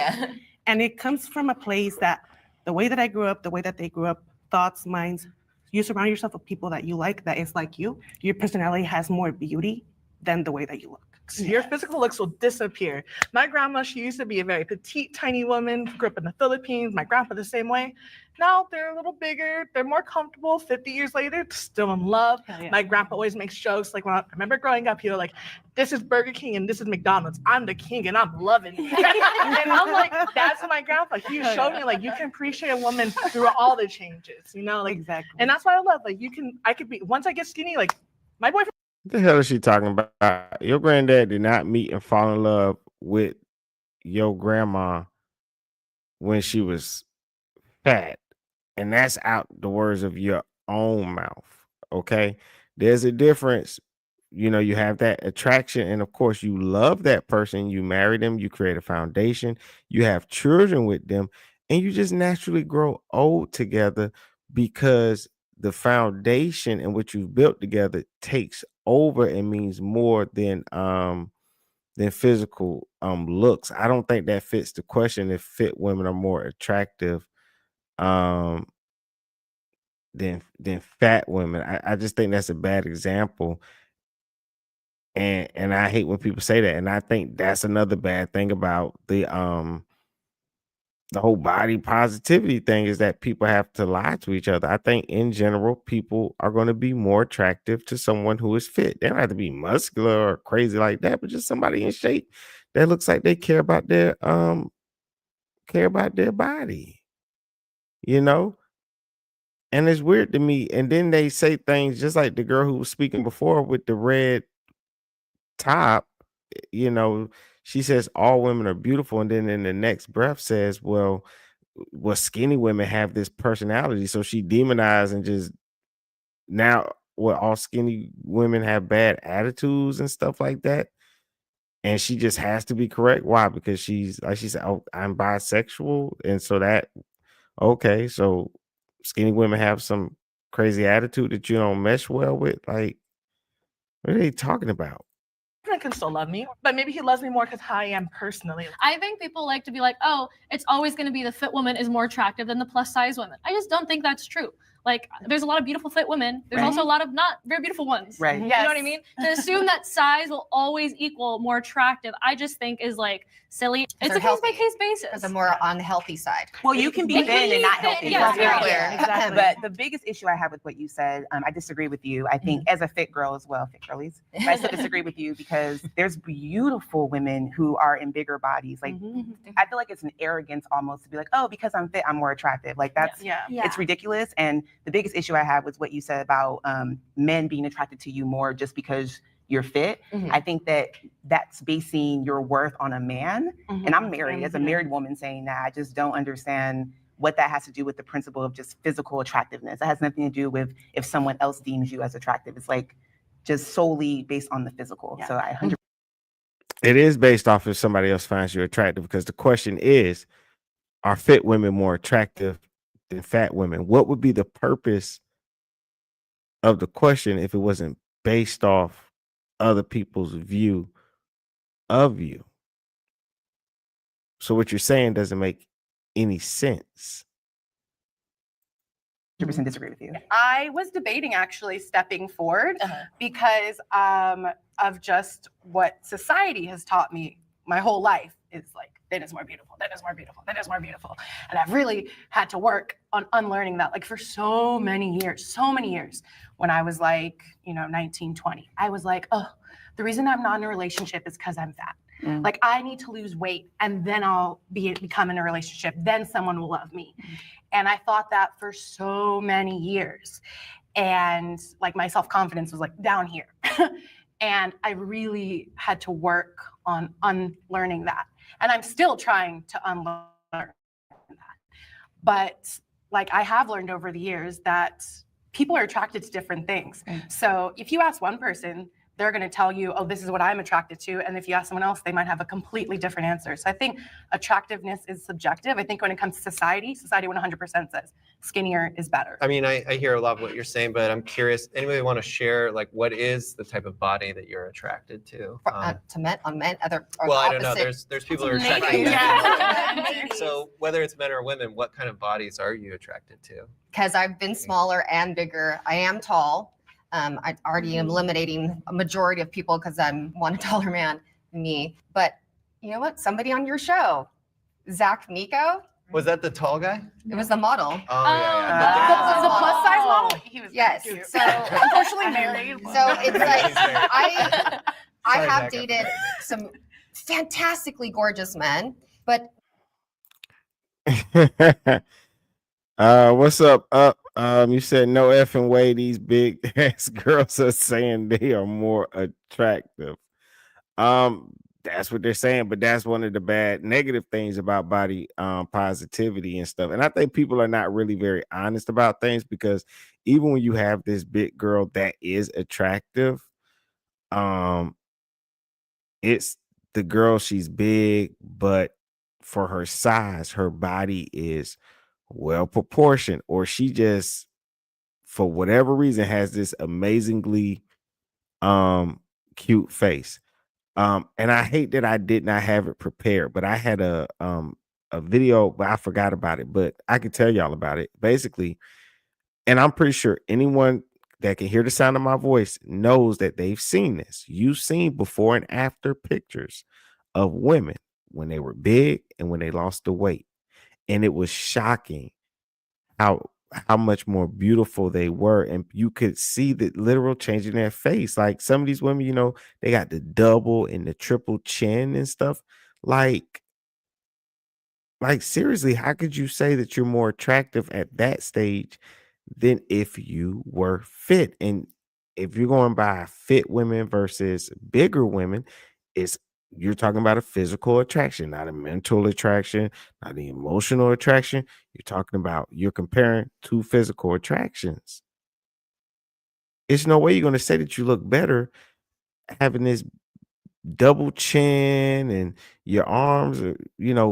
and it comes from a place that the way that I grew up, the way that they grew up, thoughts, minds, you surround yourself with people that you like, that is like you. Your personality has more beauty than the way that you look. Your physical looks will disappear. My grandma, she used to be a very petite, tiny woman, grew up in the Philippines. My grandpa the same way. Now they're a little bigger, they're more comfortable. 50 years later, still in love. My grandpa always makes jokes. Like when I remember growing up, he was like, this is Burger King and this is McDonald's. I'm the king and I'm loving it. And I'm like, that's my grandpa. He showed me like you can appreciate a woman through all the changes, you know? Like, exactly. And that's why I love, like I could be, once I get skinny, like my boyfriend. What the hell is she talking about? Your granddad did not meet and fall in love with your grandma when she was fat. And that's out the words of your own mouth. Okay. There's a difference. You know, you have that attraction, and of course, you love that person. You marry them, you create a foundation, you have children with them, and you just naturally grow old together because the foundation in which you've built together takes over and means more than physical looks. I don't think that fits the question if fit women are more attractive than fat women. I just think that's a bad example. And I hate when people say that. And I think that's another bad thing about the whole body positivity thing is that people have to lie to each other. I think in general, people are going to be more attractive to someone who is fit. They don't have to be muscular or crazy like that, but just somebody in shape that looks like they care about their body. you know? And it's weird to me. And then they say things just like the girl who was speaking before with the red top, you know, she says all women are beautiful. And then in the next breath says, well, skinny women have this personality. So she demonized and just now all skinny women have bad attitudes and stuff like that. And she just has to be correct. Why? Because she's like she said, oh, I'm bisexual. And so that okay, so skinny women have some crazy attitude that you don't mesh well with. Like, what are they talking about? Boyfriend can still love me, but maybe he loves me more because how I am personally. I think people like to be like, oh, it's always going to be the fit woman is more attractive than the plus size woman. I just don't think that's true. Like, there's a lot of beautiful fit women. There's also a lot of not very beautiful ones. Right. You know what I mean? To assume that size will always equal more attractive, I just think is like silly. It's a case by case basis. Because I'm more on the healthy side. Well, you can be It thin and not healthy. Yeah, Let's be yeah, clear. exactly. But the biggest issue I have with what you said, I disagree with you. I think as a fit girl as well, fit girlies, but I still disagree with you because there's beautiful women who are in bigger bodies. Like, I feel like it's an arrogance almost to be like, oh, because I'm fit, I'm more attractive. Like that's, it's ridiculous. And the biggest issue I have was what you said about men being attracted to you more just because you're fit. I think that that's basing your worth on a man. And I'm married, as a married woman saying that, I just don't understand what that has to do with the principle of just physical attractiveness. It has nothing to do with if someone else deems you as attractive. It's like just solely based on the physical. So I 100%. It is based off if somebody else finds you attractive because the question is, are fit women more attractive than fat women? What would be the purpose of the question if it wasn't based off other people's view of you? So what you're saying doesn't make any sense. 100% disagree with you. I was debating actually stepping forward because of just what society has taught me my whole life is like, thin is more beautiful, thin is more beautiful, thin is more beautiful. And I've really had to work on unlearning that like for so many years. When I was like, 19, 20, I was like, oh, the reason I'm not in a relationship is because I'm fat. Like I need to lose weight and then I'll become in a relationship. Then someone will love me. And I thought that for so many years. And like my self-confidence was like down here. And I really had to work on unlearning that. And I'm still trying to unlearn that. But like I have learned over the years that people are attracted to different things. So if you ask one person, they're going to tell you, oh, this is what I'm attracted to. And if you ask someone else, they might have a completely different answer. So I think attractiveness is subjective. I think when it comes to society 100% says skinnier is better. I mean, I hear a lot of what you're saying, but I'm curious, anybody want to share, like, what is the type of body that you're attracted to? To men, on men, other. Well, I don't know. There's people who are attracted to So whether it's men or women, what kind of bodies are you attracted to? Because I've been smaller and bigger. I am tall. I already am eliminating a majority of people because I'm one taller man than me. But you know what? Somebody on your show, Zach Miko. Was that the tall guy? It was the model. Oh, yeah. The plus size model? He was Yes. cute. So unfortunately married. So it's like I Sorry, have Zach. dated some fantastically gorgeous men, but What's up? You said no effing way these big ass girls are saying they are more attractive. That's what they're saying, but that's one of the bad negative things about body positivity and stuff. And I think people are not really very honest about things because even when you have this big girl that is attractive, it's the girl, she's big, but for her size, her body is well proportioned, or she just for whatever reason has this amazingly cute face. And I hate that I did not have it prepared, but I had a video, but I forgot about it, but I could tell y'all about it basically. And I'm pretty sure anyone that can hear the sound of my voice knows that they've seen this. You've seen before and after pictures of women when they were big and when they lost the weight. And it was shocking how much more beautiful they were. And you could see the literal change in their face. Like some of these women, they got the double and the triple chin and stuff. Like Like, seriously, how could you say that you're more attractive at that stage than if you were fit? And if you're going by fit women versus bigger women, it's you're talking about a physical attraction, not a mental attraction, not the emotional attraction. You're comparing two physical attractions. It's no way you're going to say that you look better having this double chin and your arms are,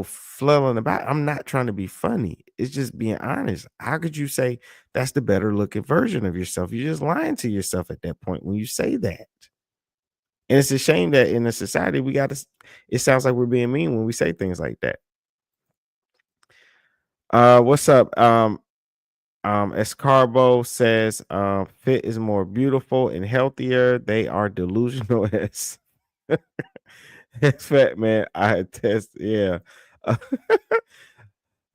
flailing about. I'm not trying to be funny. It's just being honest. How could you say that's the better looking version of yourself? You're just lying to yourself at that point when you say that. And it's a shame that in a society it sounds like we're being mean when we say things like that. What's up? Escarbo says, fit is more beautiful and healthier. They are delusional as it's fat, man. I attest, yeah.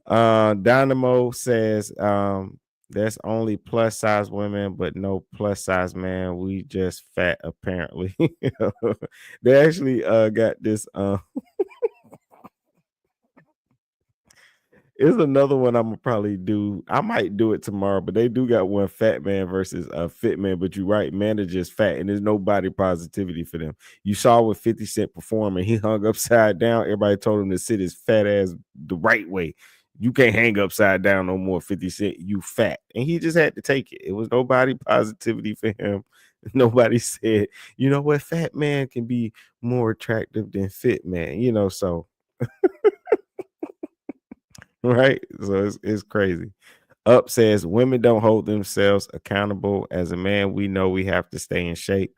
Dynamo says, there's only plus size women, but no plus size man. We just fat, apparently. They actually got this it's another one I'm gonna probably do. I might do it tomorrow, but they do got one fat man versus a fit man. But you're right, man is just fat, and there's no body positivity for them. You saw what 50 Cent perform, and he hung upside down. Everybody told him to sit his fat ass the right way. You can't hang upside down no more, 50 Cent. You fat, and he just had to take it. It was no body positivity for him. Nobody said, you know what, fat man can be more attractive than fit man. So. Right? So it's crazy. Up says women don't hold themselves accountable. As a man, we know we have to stay in shape.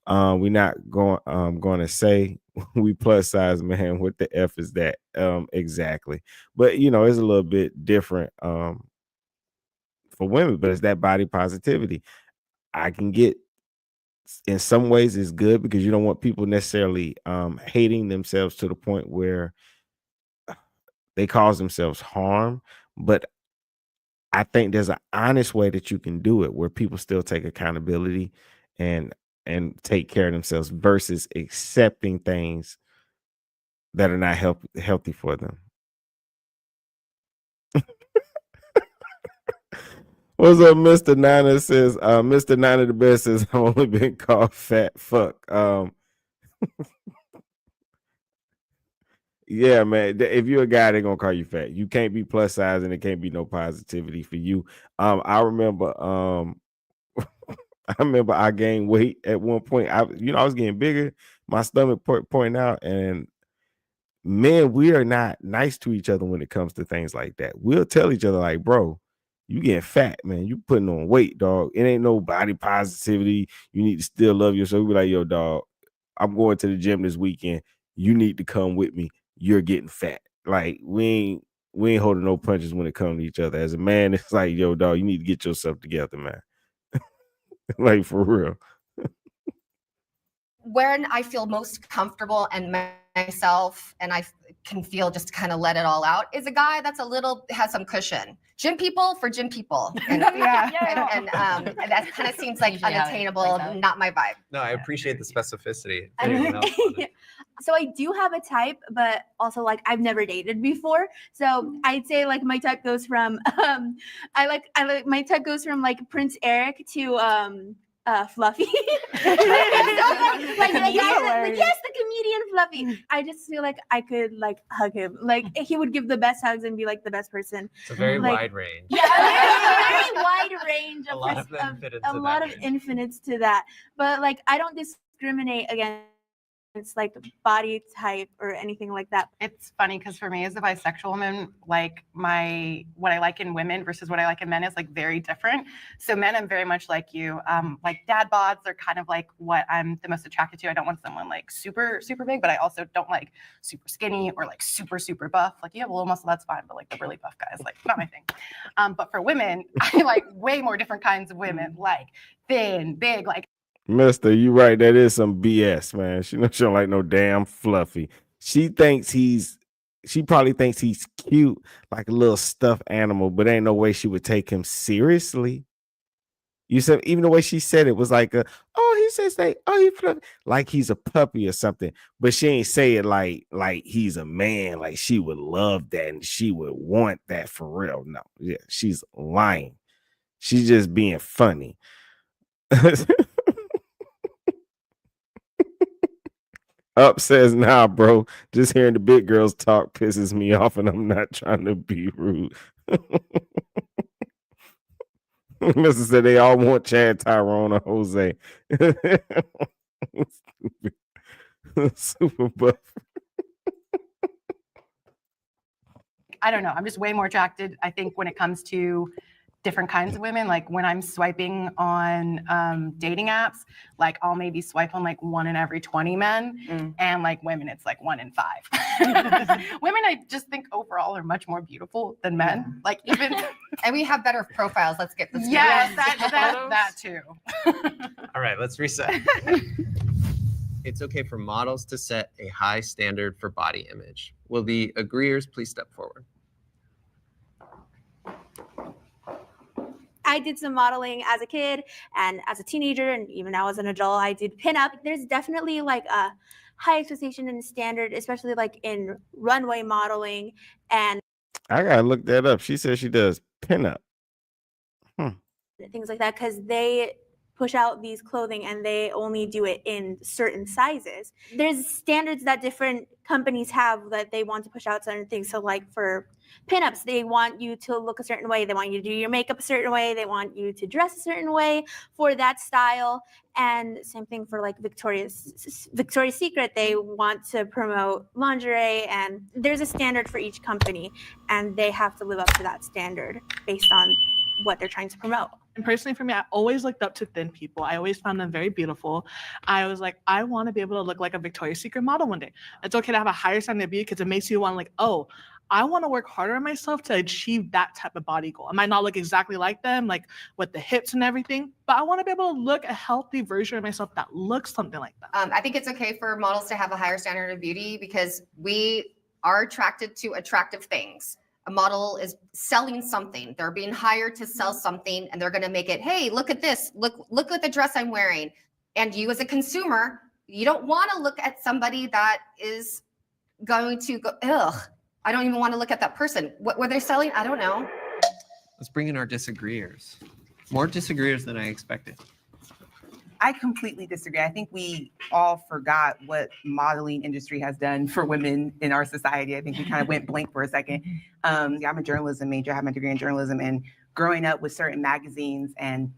We're not going to say we plus size, man. What the F is that? Exactly. But it's a little bit different for women, but it's that body positivity. I can get in some ways it's good because you don't want people necessarily hating themselves to the point where they cause themselves harm. But I think there's an honest way that you can do it where people still take accountability and take care of themselves versus accepting things that are not healthy for them. What's up, Mr. Niner says, Mr. Niner the best says, I've only been called fat fuck. Yeah, man. If you're a guy, they're gonna call you fat. You can't be plus size and it can't be no positivity for you. I remember I gained weight at one point. I was getting bigger, my stomach pointing out, and men, we are not nice to each other when it comes to things like that. We'll tell each other like, bro, you getting fat, man. You putting on weight, dog. It ain't no body positivity. You need to still love yourself. We be like, yo, dog, I'm going to the gym this weekend. You need to come with me. You're getting fat. Like we ain't holding no punches when it comes to each other. As a man, it's like, yo, dog, you need to get yourself together, man. Like for real. When I feel most comfortable and myself and I can feel just kind of let it all out is a guy that's has some cushion. Gym people for gym people. And, and that kind of seems like unattainable, not my vibe. No, I appreciate the specificity. So I do have a type, but also like I've never dated before. So I'd say like my type goes from I like my type goes from like Prince Eric to Fluffy. Yes, the comedian Fluffy. I just feel like I could like hug him. Like he would give the best hugs and be like the best person. It's a very wide range. Yeah, a very wide range a lot of infinites to that. But like I don't discriminate against like body type or anything like that. It's funny because for me as a bisexual woman, like what I like in women versus what I like in men is like very different. So men, I'm very much like you. Like dad bods are kind of like what I'm the most attracted to. I don't want someone like super, super big, but I also don't like super skinny or like super, super buff. Like you have a little muscle, that's fine, but like the really buff guys, like not my thing. But for women, I like way more different kinds of women, like thin, big, like Mister, you right. That is some BS, man. She don't like no damn Fluffy. She probably thinks he's cute, like a little stuffed animal, but ain't no way she would take him seriously. You said even the way she said it was like, oh, he says they, oh, he like he's a puppy or something, but she ain't say it like he's a man, like she would love that and she would want that for real. No, yeah, she's lying. She's just being funny. Up says, nah, bro. Just hearing the big girls talk pisses me off, and I'm not trying to be rude. Mr. said they all want Chad, Tyrone, or Jose. Super buff. I don't know. I'm just way more attracted, I think, when it comes to different kinds of women. Like when I'm swiping on dating apps, like I'll maybe swipe on like 1 in every 20 men, and like women, it's like 1 in 5. Women, I just think overall are much more beautiful than men. Like even, and we have better profiles. Let's get this. Yes, that too. All right, let's reset. It's okay for models to set a high standard for body image. Will the agreeers please step forward? I did some modeling as a kid and as a teenager, and even now as an adult, I did pinup. There's definitely like a high expectation and standard, especially like in runway modeling. And I gotta look that up. She says she does pinup. Things like that, because they push out these clothing and they only do it in certain sizes. There's standards that different companies have that they want to push out certain things. So like for pinups, they want you to look a certain way. They want you to do your makeup a certain way. They want you to dress a certain way for that style. And same thing for like Victoria's Secret. They want to promote lingerie, and there's a standard for each company, and they have to live up to that standard based on what they're trying to promote. And personally for me, I always looked up to thin people. I always found them very beautiful. I was like, I want to be able to look like a Victoria's Secret model one day. It's okay to have a higher standard of beauty because it makes you want like, oh, I want to work harder on myself to achieve that type of body goal. I might not look exactly like them, like with the hips and everything, but I want to be able to look a healthy version of myself that looks something like that. I think it's okay for models to have a higher standard of beauty because we are attracted to attractive things. A model is selling something. They're being hired to sell something, and they're going to make it, hey, look at this. Look at the dress I'm wearing. And you as a consumer, you don't want to look at somebody that is going to go, ugh, I don't even want to look at that person. What were they selling? I don't know. Let's bring in our disagreeers. More disagreeers than I expected. I completely disagree. I think we all forgot what modeling industry has done for women in our society. I think we kind of went blank for a second. I'm a journalism major. I have my degree in journalism, and growing up with certain magazines and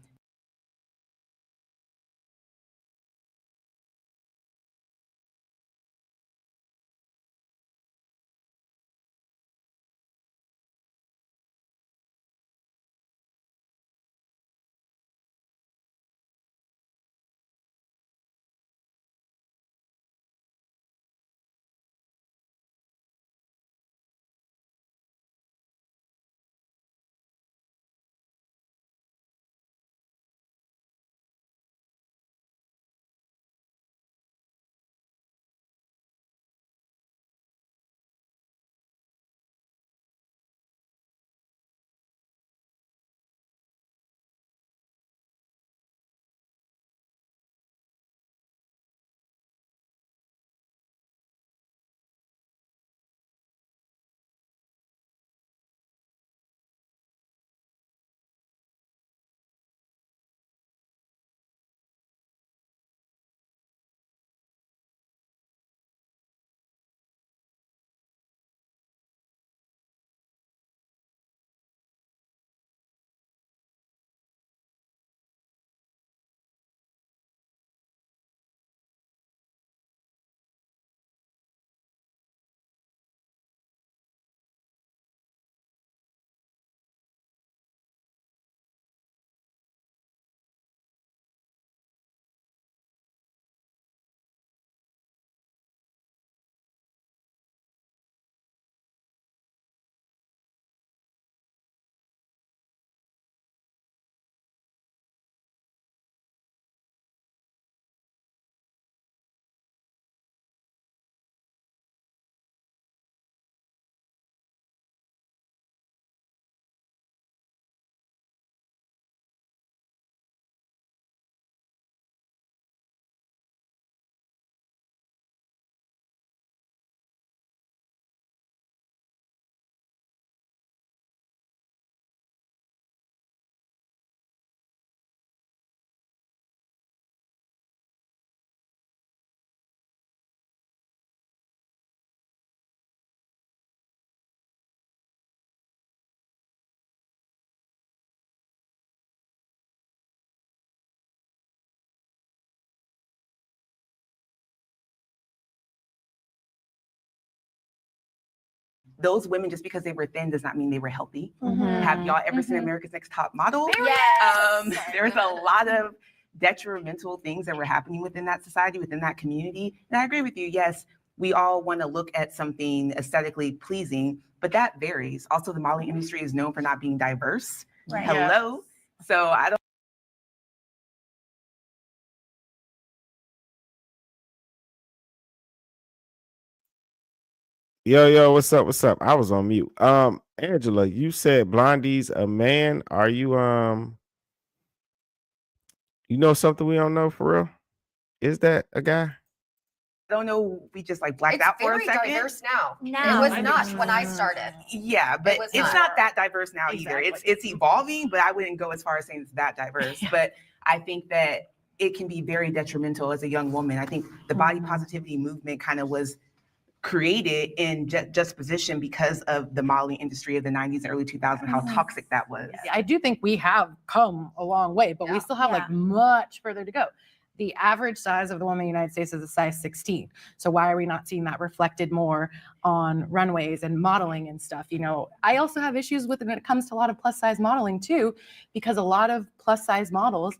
those women, just because they were thin does not mean they were healthy. Mhm. Have y'all ever seen Mhm. America's Next Top Model? Yes. There's a lot of detrimental things that were happening within that society, within that community. And I agree with you. Yes, we all want to look at something aesthetically pleasing, but that varies. Also, the modeling industry is known for not being diverse. Right. Hello. So I don't. Yo, what's up? What's up? I was on mute. Angela, you said Blondie's a man. Are you you know something we don't know for real? Is that a guy? I don't know. We just like blacked It's out for a very second. diverse now. Now. It was not when I started. Yeah, but was it's not. not that diverse now either. Exactly. It's evolving, but I wouldn't go as far as saying it's that diverse. But I think that it can be very detrimental as a young woman. I think the body positivity movement kind of was created in juxtaposition because of the modeling industry of the 90s and early 2000s, how toxic that was. I do think we have come a long way, but we still have like much further to go. The average size of the woman in the United States is a size 16. So why are we not seeing that reflected more on runways and modeling and stuff? You know, I also have issues with it when it comes to a lot of plus size modeling too, because a lot of plus size models,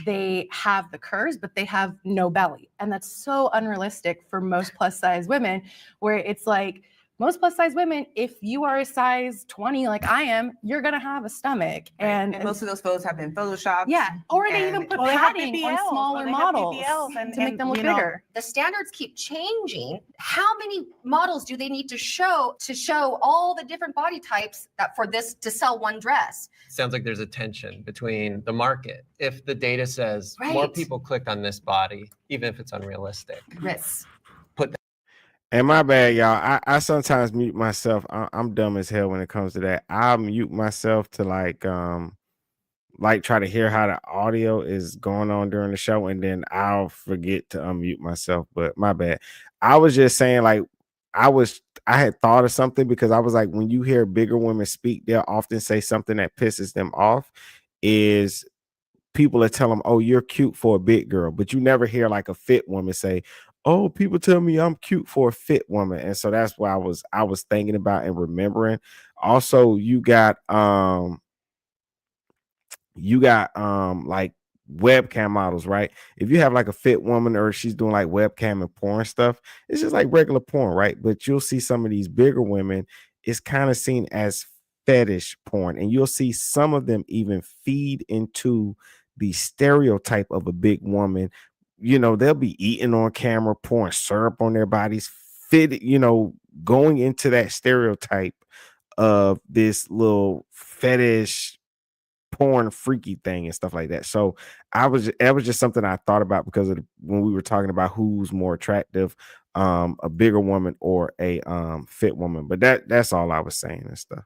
they have the curves, but they have no belly. And that's so unrealistic for most plus size women, where it's like, most plus size women, if you are a size 20 like I am, you're gonna have a stomach. And most of those photos have been photoshopped. Yeah, or they even put Or they have padding BBLs, on smaller or they have models BBLs to make them look you know, bigger. The standards keep changing. How many models do they need to show all the different body types that for this to sell one dress? Sounds like there's a tension between the market. If the data says more Right. people clicked on this body, even if it's unrealistic, Risks. And my bad, y'all. I sometimes mute myself. I'm dumb as hell when it comes to that. I mute myself to like try to hear how the audio is going on during the show, and then I'll forget to unmute myself. But my bad. I was just saying, like, I had thought of something, because I was like, when you hear bigger women speak, they'll often say something that pisses them off. Is people that tell them, "Oh, you're cute for a big girl," but you never hear like a fit woman say, "Oh, people tell me I'm cute for a fit woman." And so that's why I was thinking about and remembering. Also, you got like webcam models, right? If you have like a fit woman, or she's doing like webcam and porn stuff, it's just like regular porn, right? But you'll see some of these bigger women, it's kind of seen as fetish porn, and you'll see some of them even feed into the stereotype of a big woman. You know, they'll be eating on camera, pouring syrup on their bodies, going into that stereotype of this little fetish porn freaky thing and stuff like that. So that was just something I thought about, because of when we were talking about who's more attractive, a bigger woman or a fit woman. But that's all I was saying and stuff.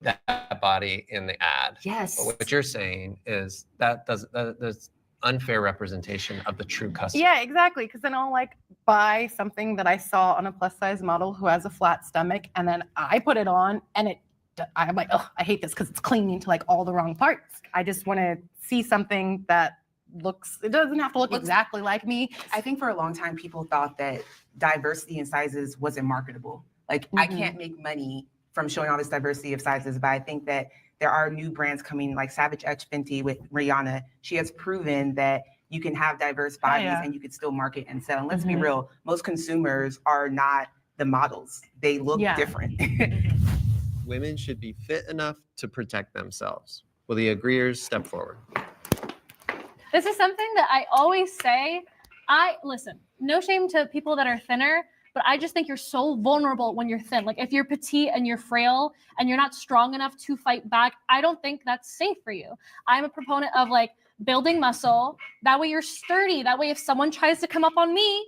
That body in the ad. Yes. But what you're saying is that's unfair representation of the true customer. Yeah, exactly. Because then I'll like buy something that I saw on a plus size model who has a flat stomach, and then I put it on, and I'm like, oh, I hate this because it's clinging to like all the wrong parts. I just want to see something that it doesn't have to look exactly like me. I think for a long time, people thought that diversity in sizes wasn't marketable. Like, I can't make money from showing all this diversity of sizes, but I think that there are new brands coming, like Savage X Fenty with Rihanna. She has proven that you can have diverse bodies and you can still market and sell. And let's be real, most consumers are not the models. They look different. Women should be fit enough to protect themselves. Will the agreeers step forward? This is something that I always say. Listen, no shame to people that are thinner, but I just think you're so vulnerable when you're thin. Like, if you're petite and you're frail and you're not strong enough to fight back, I don't think that's safe for you. I'm a proponent of like building muscle. That way you're sturdy. That way if someone tries to come up on me,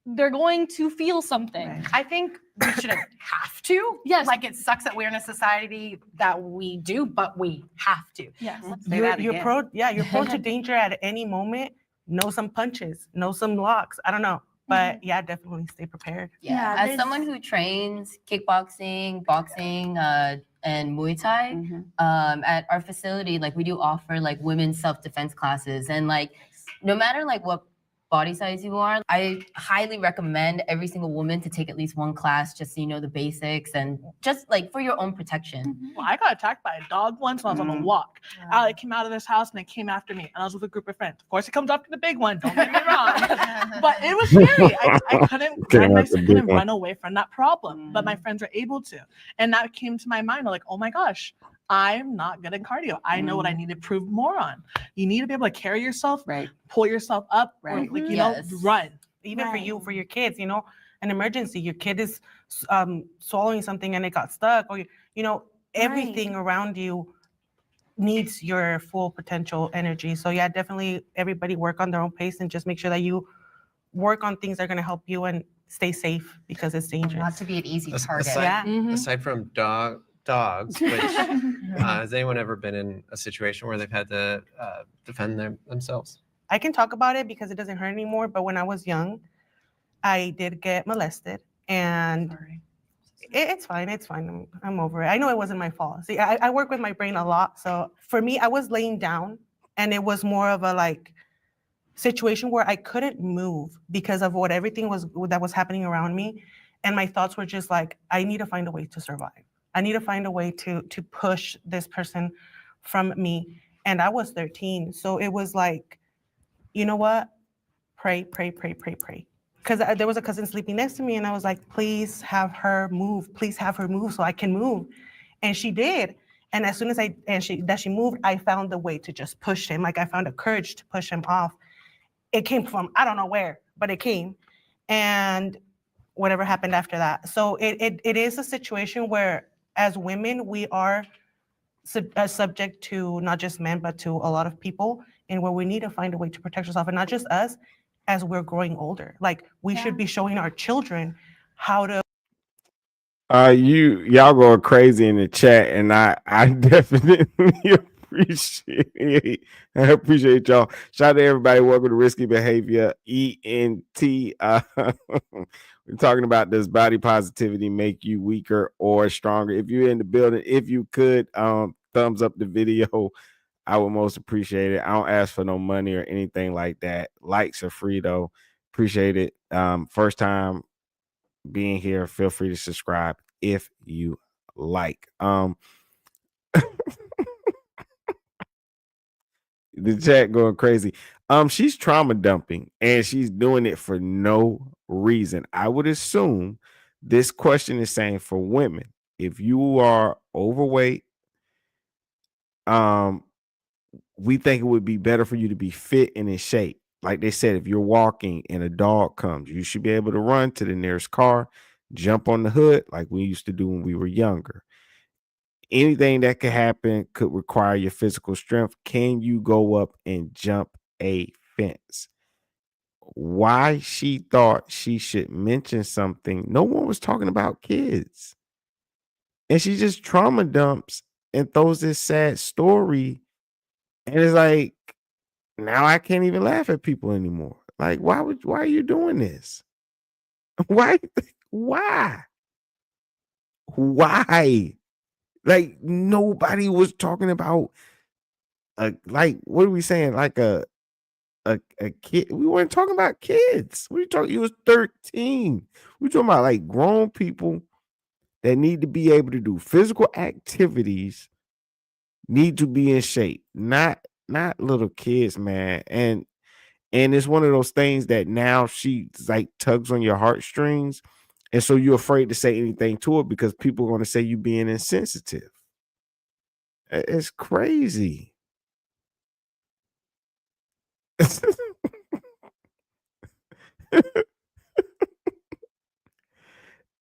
they're going to feel something. Right. I think we shouldn't have to. Yes. Like, it sucks that we're in a society that we do, but we have to. Yes. You're prone to danger at any moment. Know some punches, know some locks. I don't know. But yeah, definitely stay prepared. Yeah, as someone who trains kickboxing, boxing, and Muay Thai, at our facility, like we do offer like women's self-defense classes, and like no matter like what body size you are. I highly recommend every single woman to take at least one class just so you know the basics and just like for your own protection. Well, I got attacked by a dog once when I was on a walk. Alec came out of this house and it came after me, and I was with a group of friends. Of course, it comes after the big one. Don't get me wrong, but it was scary. I couldn't run away from that problem, but my friends were able to, and that came to my mind. I'm like, oh my gosh, I'm not good at cardio. I know what I need to prove more on. You need to be able to carry yourself, Right. pull yourself up, or Right. like, you Yes. know, run. Even for you, for your kids, you know, an emergency, your kid is swallowing something and it got stuck, or you know, everything around you needs your full potential energy. So yeah, definitely everybody work on their own pace and just make sure that you work on things that are going to help you and stay safe because it's dangerous. Not to be an easy target. Aside from dogs, which has anyone ever been in a situation where they've had to defend themselves? I can talk about it because it doesn't hurt anymore. But when I was young, I did get molested, and it's fine. It's fine. I'm over it. I know it wasn't my fault. See, I work with my brain a lot. So for me, I was laying down, and it was more of a like situation where I couldn't move because of what everything was that was happening around me, and my thoughts were just like, I need to find a way to survive. I need to find a way to push this person from me. And I was 13, so it was like, you know what? Pray, pray, pray, pray, pray. Because there was a cousin sleeping next to me, and I was like, please have her move. Please have her move so I can move. And she did. And as soon as she moved, I found the way to just push him. Like I found the courage to push him off. It came from, I don't know where, but it came. And whatever happened after that. So it is a situation where as women, we are subject to not just men, but to a lot of people, and where we need to find a way to protect ourselves, and not just us, as we're growing older. Like we should be showing our children how to. Y'all going crazy in the chat, and I definitely appreciate y'all. Shout out to everybody. Welcome to Risky Behavior ENT. We're talking about, does body positivity make you weaker or stronger? If you're in the building, if you could thumbs up the video, I would most appreciate it. I don't ask for no money or anything like that. Likes are free though. Appreciate it. First time being here, feel free to subscribe if you like. The chat going crazy. She's trauma dumping, and she's doing it for no reason. I would assume this question is saying for women, if you are overweight, we think it would be better for you to be fit and in shape. Like they said, if you're walking and a dog comes, you should be able to run to the nearest car, jump on the hood like we used to do when we were younger. Anything that could happen could require your physical strength. Can you go up and jump a fence? Why she thought she should mention something? No one was talking about kids. And she just trauma dumps and throws this sad story. And it's like, now I can't even laugh at people anymore. Like, why are you doing this? Why? Like, nobody was talking about like, what are we saying? Like a kid. We weren't talking about kids. What are you talking? You was 13. We're talking about like grown people that need to be able to do physical activities, need to be in shape, not little kids, man. And it's one of those things that now she like tugs on your heartstrings. And so you're afraid to say anything to her because people are going to say you being insensitive. It's crazy.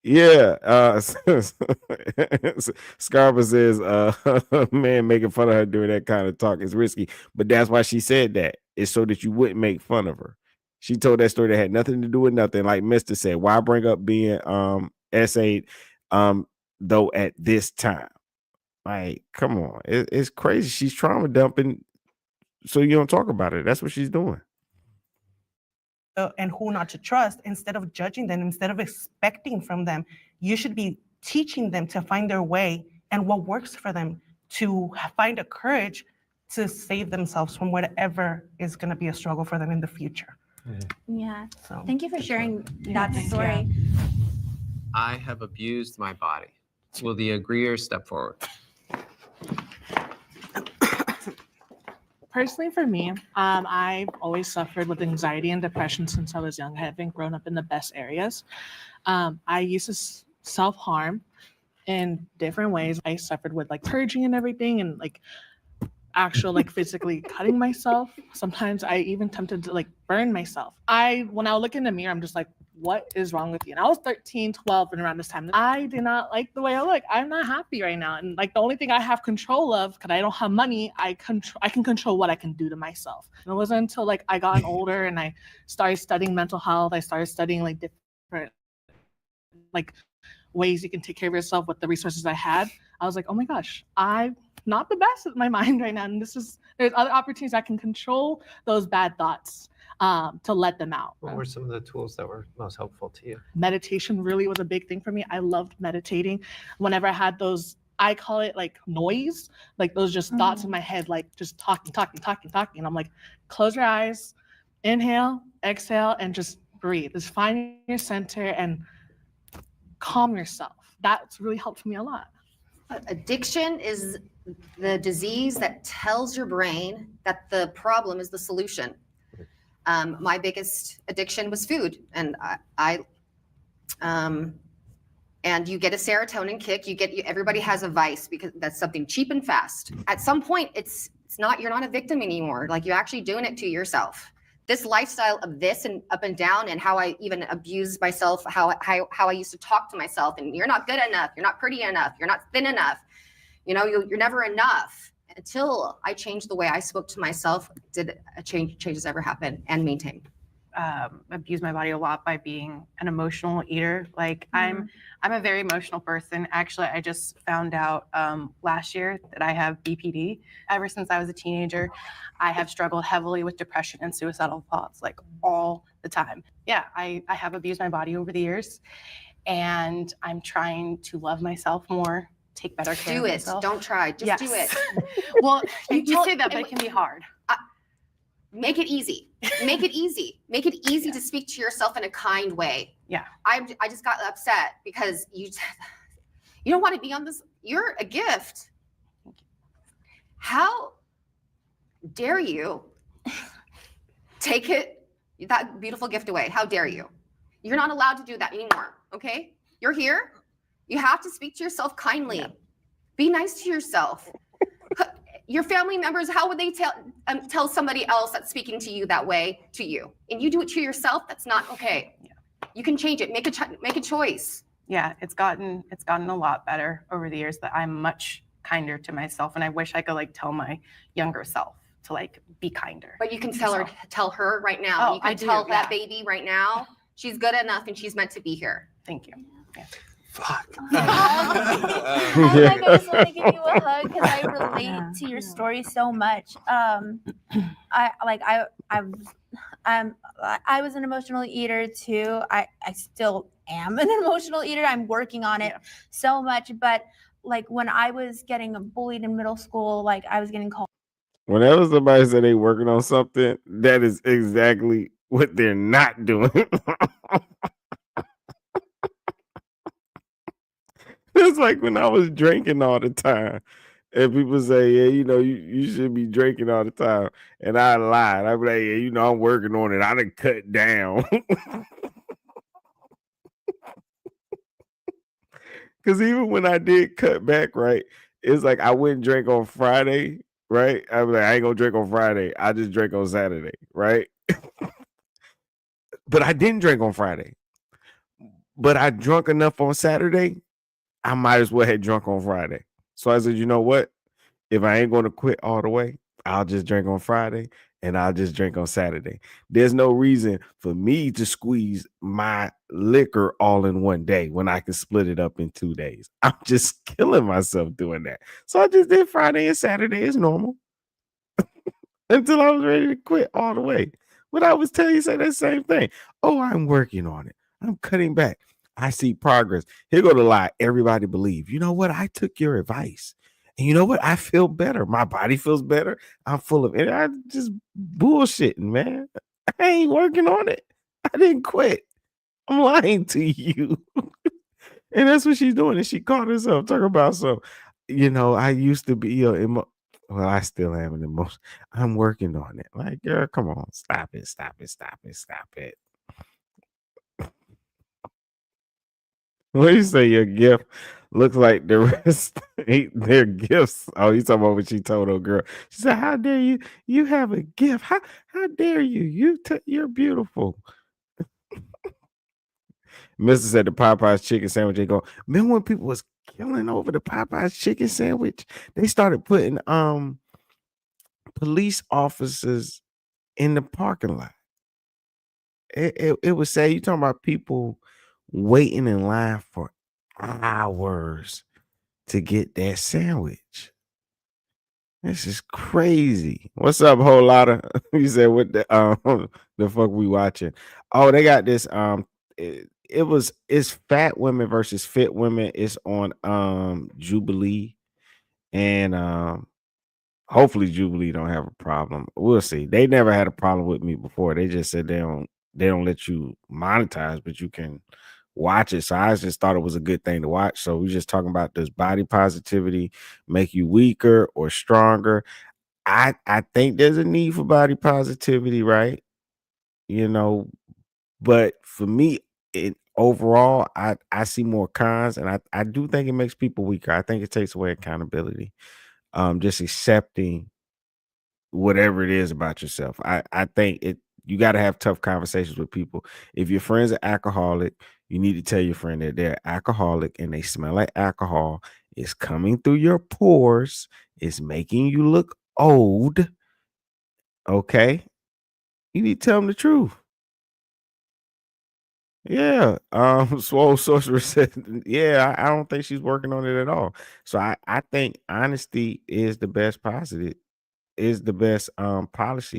Yeah. Scarpa says, man, making fun of her doing that kind of talk is risky. But that's why she said that. It's so that you wouldn't make fun of her. She told that story that had nothing to do with nothing. Like Mr. said, why bring up being essayed though at this time? Like, come on. It's crazy. She's trauma dumping so you don't talk about it. That's what she's doing. And who not to trust, instead of judging them, instead of expecting from them, you should be teaching them to find their way and what works for them, to find a courage to save themselves from whatever is going to be a struggle for them in the future. Yeah. So Thank you for sharing Yeah, that thank story. I have abused my body. Will the agreeer step forward? Personally, for me, I've always suffered with anxiety and depression since I was young. I haven't grown up in the best areas. I used to self-harm in different ways. I suffered with like purging and everything, and like actual like physically cutting myself. Sometimes I even tempted to like burn myself. When I look in the mirror, I'm just like, what is wrong with you? And I was 13, 12, and around this time, I did not like the way I look. I'm not happy right now. And like the only thing I have control of, because I don't have money, I can control what I can do to myself. And it wasn't until like I got older and I started studying mental health. I started studying like different like ways you can take care of yourself with the resources I had. I was like, oh my gosh, I'm not the best at my mind right now. And there's other opportunities I can control those bad thoughts to let them out. What were some of the tools that were most helpful to you? Meditation really was a big thing for me. I loved meditating. Whenever I had those, I call it like noise, like those just thoughts in my head, like just talking. And I'm like, close your eyes, inhale, exhale, and just breathe. Just find your center and calm yourself. That's really helped me a lot. Addiction is the disease that tells your brain that the problem is the solution. My biggest addiction was food, and and you get a serotonin kick. Everybody has a vice because that's something cheap and fast. At some point, it's not, you're not a victim anymore. Like, you're actually doing it to yourself. This lifestyle of this and up and down, and how I even abused myself, how I used to talk to myself, and you're not good enough, you're not pretty enough, you're not thin enough, you're never enough. Until I changed the way I spoke to myself, did changes ever happen and maintain. Abuse my body a lot by being an emotional eater. Like I'm a very emotional person. Actually, I just found out last year that I have BPD. Ever since I was a teenager, I have struggled heavily with depression and suicidal thoughts, like all the time. Yeah, I have abused my body over the years, and I'm trying to love myself more, take better care of myself. Don't try, just do it. Well, you say that, but it can be hard. Make it easy. Make it easy. Make it easy to speak to yourself in a kind way. Yeah. I just got upset because you don't want to be on this. You're a gift. How dare you take that beautiful gift away? How dare you? You're not allowed to do that anymore. Okay? You're here. You have to speak to yourself kindly. Yeah. Be nice to yourself. Your family members, how would they tell somebody else that's speaking to you that way to you? And you do it to yourself, that's not okay. Yeah. You can change it. Make a choice. Yeah, it's gotten a lot better over the years, that I'm much kinder to myself, and I wish I could like tell my younger self to like be kinder. But you can tell her right now. Oh, you can tell that baby right now, she's good enough and she's meant to be here. Thank you. Yeah. Fuck. I just want to give you a hug because I relate to your story so much. I was an emotional eater too. I still am an emotional eater. I'm working on it so much. But like when I was getting bullied in middle school, like I was getting called. Whenever somebody said they working on something, that is exactly what they're not doing. It's like when I was drinking all the time, and people say, yeah, you should be drinking all the time. And I lied. I'd be like, yeah, I'm working on it. I done cut down. Because even when I did cut back, right, it's like I wouldn't drink on Friday, right? I'd be like, I ain't gonna drink on Friday. I just drink on Saturday, right? But I didn't drink on Friday. But I drunk enough on Saturday, I might as well have drunk on Friday. So I said, you know what? If I ain't going to quit all the way, I'll just drink on Friday and I'll just drink on Saturday. There's no reason for me to squeeze my liquor all in one day when I can split it up in 2 days. I'm just killing myself doing that. So I just did Friday and Saturday as normal until I was ready to quit all the way. But I was telling you, say that same thing. Oh, I'm working on it. I'm cutting back. I see progress. Here go the lie everybody believe. You know what? I took your advice. And you know what? I feel better. My body feels better. I'm full of it. I'm just bullshitting, man. I ain't working on it. I didn't quit. I'm lying to you. And that's what she's doing. And she caught herself talking about some, I used to be well, I still am an emotion. I'm working on it. Like, girl, come on, stop it, stop it, stop it, stop it. What do you say your gift looks like the rest ain't their gifts? Oh, you talking about what she told her girl. She said, how dare you? You have a gift. How dare you? You're beautiful. Mister said the Popeyes chicken sandwich. They go, remember when people was killing over the Popeyes chicken sandwich? They started putting police officers in the parking lot. It was sad. You talking about people waiting in line for hours to get that sandwich. This is crazy. What's up, whole lot of you said what the fuck we watching? Oh, they got this it's fat women versus fit women. It's on Jubilee, and hopefully Jubilee don't have a problem. We'll see. They never had a problem with me before. They just said they don't let you monetize, but you can watch it. So I just thought it was a good thing to watch. So we're just talking about, does body positivity make you weaker or stronger? I think there's a need for body positivity, right? But for me, overall, I see more cons, and I do think it makes people weaker. I think it takes away accountability. Just accepting whatever it is about yourself. I think you got to have tough conversations with people. If your friend's an alcoholic, you need to tell your friend that they're alcoholic and they smell like alcohol. It's coming through your pores. It's making you look old. Okay. You need to tell them the truth. Yeah. Swole Sorcerer said, yeah, I don't think she's working on it at all. So I think honesty is the best policy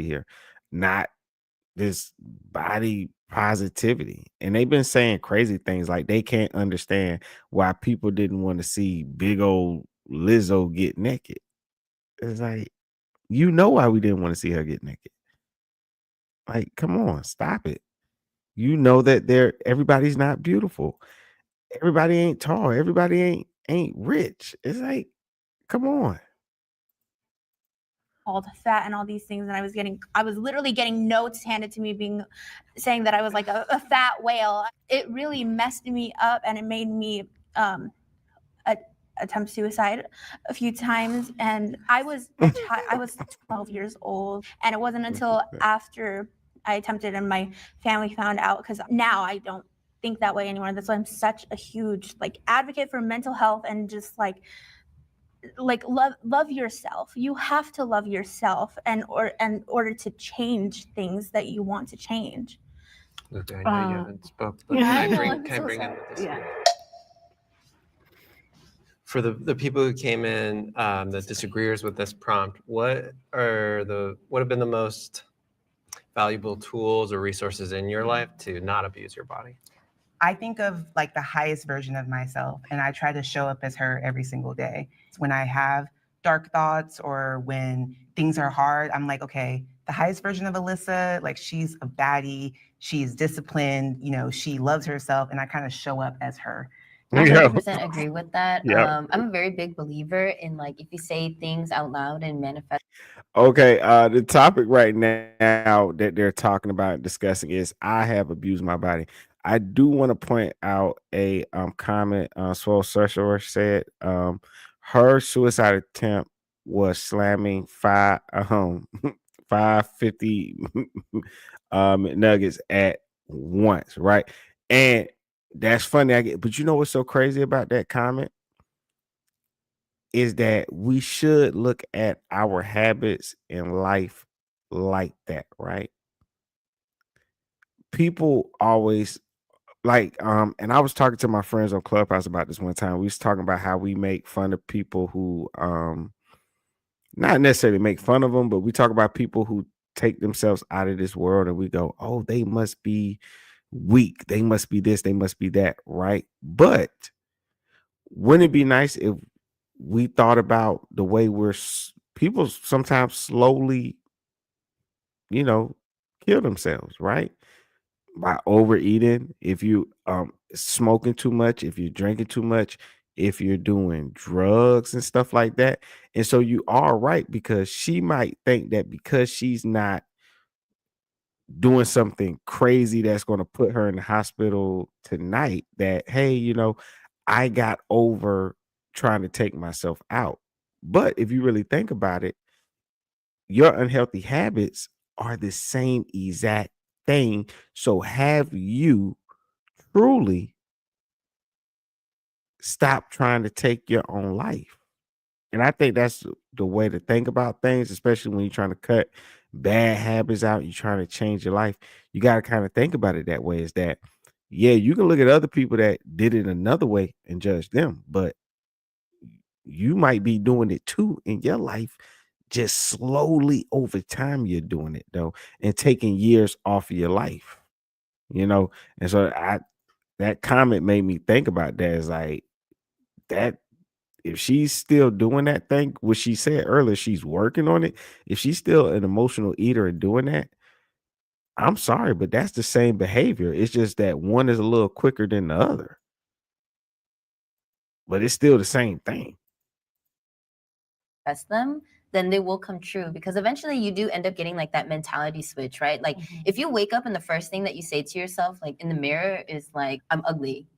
here, not this body positivity. And they've been saying crazy things like they can't understand why people didn't want to see big old Lizzo get naked. It's like, why we didn't want to see her get naked. Like, come on, stop it. You know that everybody's not beautiful. Everybody ain't tall. Everybody ain't rich. It's like, come on. Called fat and all these things, and I was literally getting notes handed to me saying that I was like a fat whale. It really messed me up, and it made me attempt suicide a few times. And I was 12 years old, and it wasn't until after I attempted and my family found out, because now I don't think that way anymore. That's why I'm such a huge advocate for mental health, and just love yourself. You have to love yourself in order to change things that you want to change. Look, I know you haven't spoke, but Yeah, can I bring in this? Yeah. For the people who came in that disagrees with this prompt, what have been the most valuable tools or resources in your life to not abuse your body? I think of the highest version of myself, and I try to show up as her every single day. When I have dark thoughts or when things are hard, I'm like, okay, the highest version of Alyssa, she's a baddie, she's disciplined, she loves herself, and I kind of show up as her. I 100% agree with that. Yeah. I'm a very big believer in if you say things out loud and manifest. Okay, the topic right now that they're talking about and discussing is I have abused my body. I do want to point out a comment Swole Sorcerer said her suicide attempt was slamming 550 nuggets at once, right? And that's funny. But you know what's so crazy about that comment? Is that we should look at our habits in life like that, right? People always and I was talking to my friends on Clubhouse about this one time. We was talking about how we make fun of people who not necessarily make fun of them, but we talk about people who take themselves out of this world, and we go, oh, they must be weak, they must be this, they must be that, right? But wouldn't it be nice if we thought about the way people sometimes slowly, kill themselves, right? By overeating, if you smoking too much, if you're drinking too much, if you're doing drugs and stuff like that. And so you are right, because she might think that because she's not doing something crazy that's going to put her in the hospital tonight, that hey, I got over trying to take myself out. But if you really think about it, your unhealthy habits are the same exact thing. So have you truly stop trying to take your own life? And I think that's the way to think about things, especially when you're trying to cut bad habits out, you're trying to change your life. You got to kind of think about it that way, is that, yeah, you can look at other people that did it another way and judge them, but you might be doing it too in your life. Just slowly over time, you're doing it though, and taking years off of your life, you know. And so that comment made me think about that. Is like that if she's still doing that thing, what she said earlier, she's working on it. If she's still an emotional eater and doing that, I'm sorry, but that's the same behavior. It's just that one is a little quicker than the other, but it's still the same thing. Them, then they will come true, because eventually you do end up getting like that mentality switch, right? Like if you wake up and the first thing that you say to yourself, like in the mirror, is like, I'm ugly,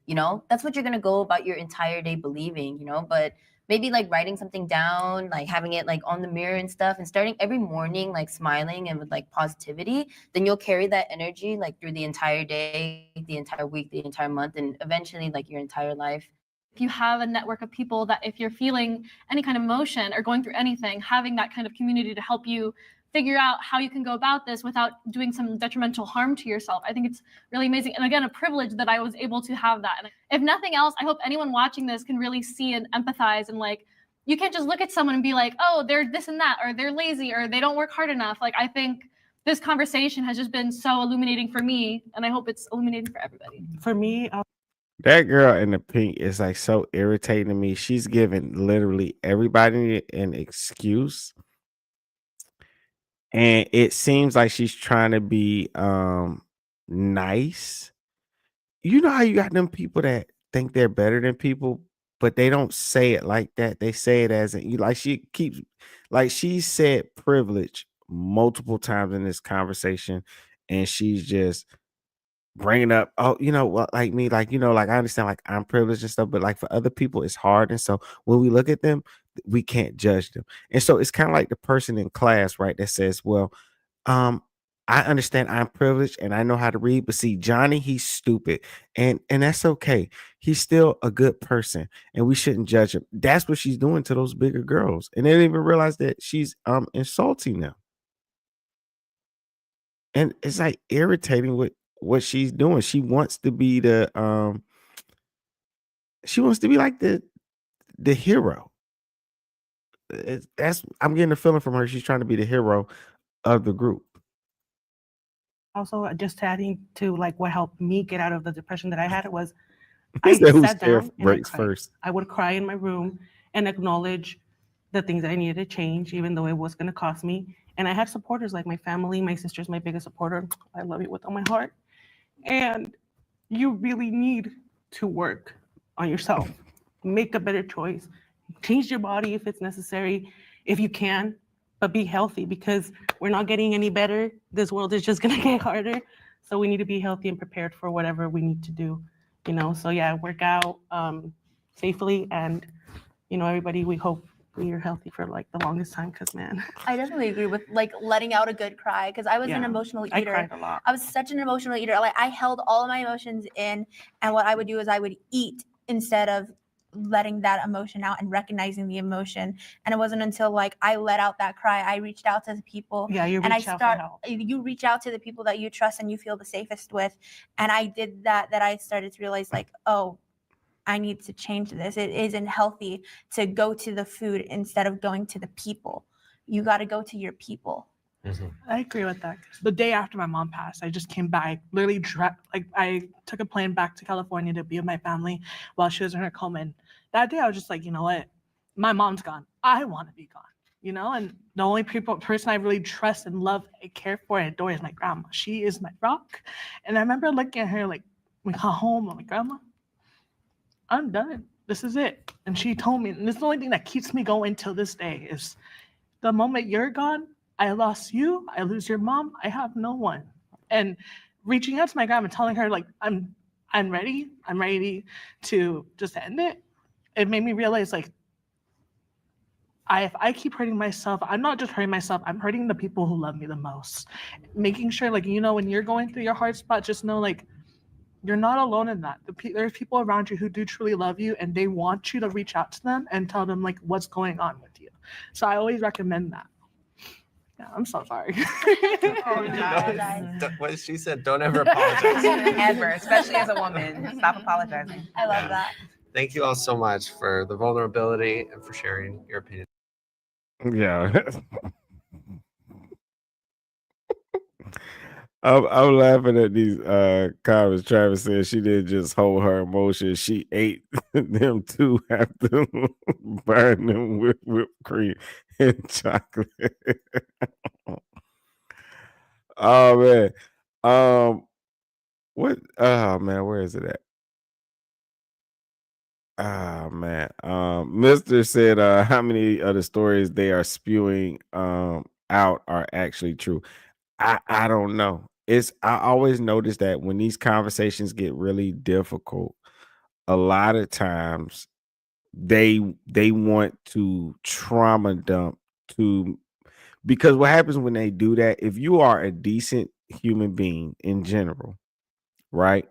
that's what you're gonna go about your entire day believing, but maybe like writing something down, like having it like on the mirror and stuff, and starting every morning like smiling and with like positivity, then you'll carry that energy like through the entire day, the entire week, the entire month, and eventually like your entire life. If you have a network of people that if you're feeling any kind of emotion or going through anything, having that kind of community to help you figure out how you can go about this without doing some detrimental harm to yourself, I think it's really amazing. And again, a privilege that I was able to have that. And if nothing else, I hope anyone watching this can really see and empathize, and like, you can't just look at someone and be like, oh, they're this and that, or they're lazy, or they don't work hard enough. Like, I think this conversation has just been so illuminating for me, and I hope it's illuminating for everybody. For me, That girl in the pink is like so irritating to me. She's giving literally everybody an excuse. And it seems like she's trying to be nice. You know how you got them people that think they're better than people, but they don't say it like that. They say it as like she keeps, like she said privilege multiple times in this conversation, and she's just bringing up, oh, what, like me, like, like I understand, like I'm privileged and stuff, but like for other people, it's hard. And so when we look at them, we can't judge them. And so it's kind of like the person in class, right, that says, well, I understand I'm privileged and I know how to read, but see, Johnny, he's stupid. And that's okay. He's still a good person and we shouldn't judge him. That's what she's doing to those bigger girls. And they didn't even realize that she's insulting them. And it's like irritating what she's doing. She wants to be she wants to be like the hero. I'm getting a feeling from her. She's trying to be the hero of the group. also just adding to like what helped me get out of the depression that I had was He I said whose sat hair down and I breaks cried. first. I would cry in my room and acknowledge the things that I needed to change, even though it was going to cost me. And I had supporters like my family. My sister's my biggest supporter. I love you with all my heart. And you really need to work on yourself. Make a better choice. Change your body if it's necessary, if you can, but be healthy, because we're not getting any better. This world is just gonna get harder. So we need to be healthy and prepared for whatever we need to do, So yeah, work out safely, and everybody, we hope you're healthy for like the longest time, because man. I definitely agree with like letting out a good cry, because I was an emotional eater. I cried a lot. I was such an emotional eater. Like I held all of my emotions in, and what I would do is I would eat instead of letting that emotion out and recognizing the emotion. And it wasn't until like I let out that cry, I reached out to the people. Yeah, you reach out for help. You reach out to the people that you trust and you feel the safest with. And I did that I started to realize like, oh, I need to change this. It isn't healthy to go to the food instead of going to the people. You got to go to your people. Mm-hmm. I agree with that. The day after my mom passed, I just came back, literally I took a plane back to California to be with my family while she was in her coma. And that day I was just like, you know what? My mom's gone. I want to be gone. you know, and the only person I really trust and love and care for and adore is my grandma. She is my rock. And I remember looking at her like, we got home, I'm like, Grandma, I'm done. This is it. And she told me, and this is the only thing that keeps me going till this day is the moment you're gone, I lost you, I lose your mom, I have no one. And reaching out to my grandma, telling her like, I'm ready to just end it. It made me realize like, if I keep hurting myself, I'm not just hurting myself, I'm hurting the people who love me the most. Making sure, like, you know, when you're going through your hard spot, just know, like, you're not alone in that. There's people around you who do truly love you, and they want you to reach out to them and tell them, like, what's going on with you. So I always recommend that. Yeah, I'm so sorry. What she said, don't ever apologize. Ever, especially as a woman. Stop apologizing. I love that. Thank you all so much for the vulnerability and for sharing your opinion. Yeah. I'm laughing at these comments. Travis said she didn't just hold her emotions, she ate them too after burn them with whipped cream and chocolate. Oh man. What where is it at? Ah man. Mr. said how many of the stories they are spewing out are actually true. I don't know. I always notice that when these conversations get really difficult, a lot of times they want to trauma dump to because what happens when they do that, if you are a decent human being in general, right?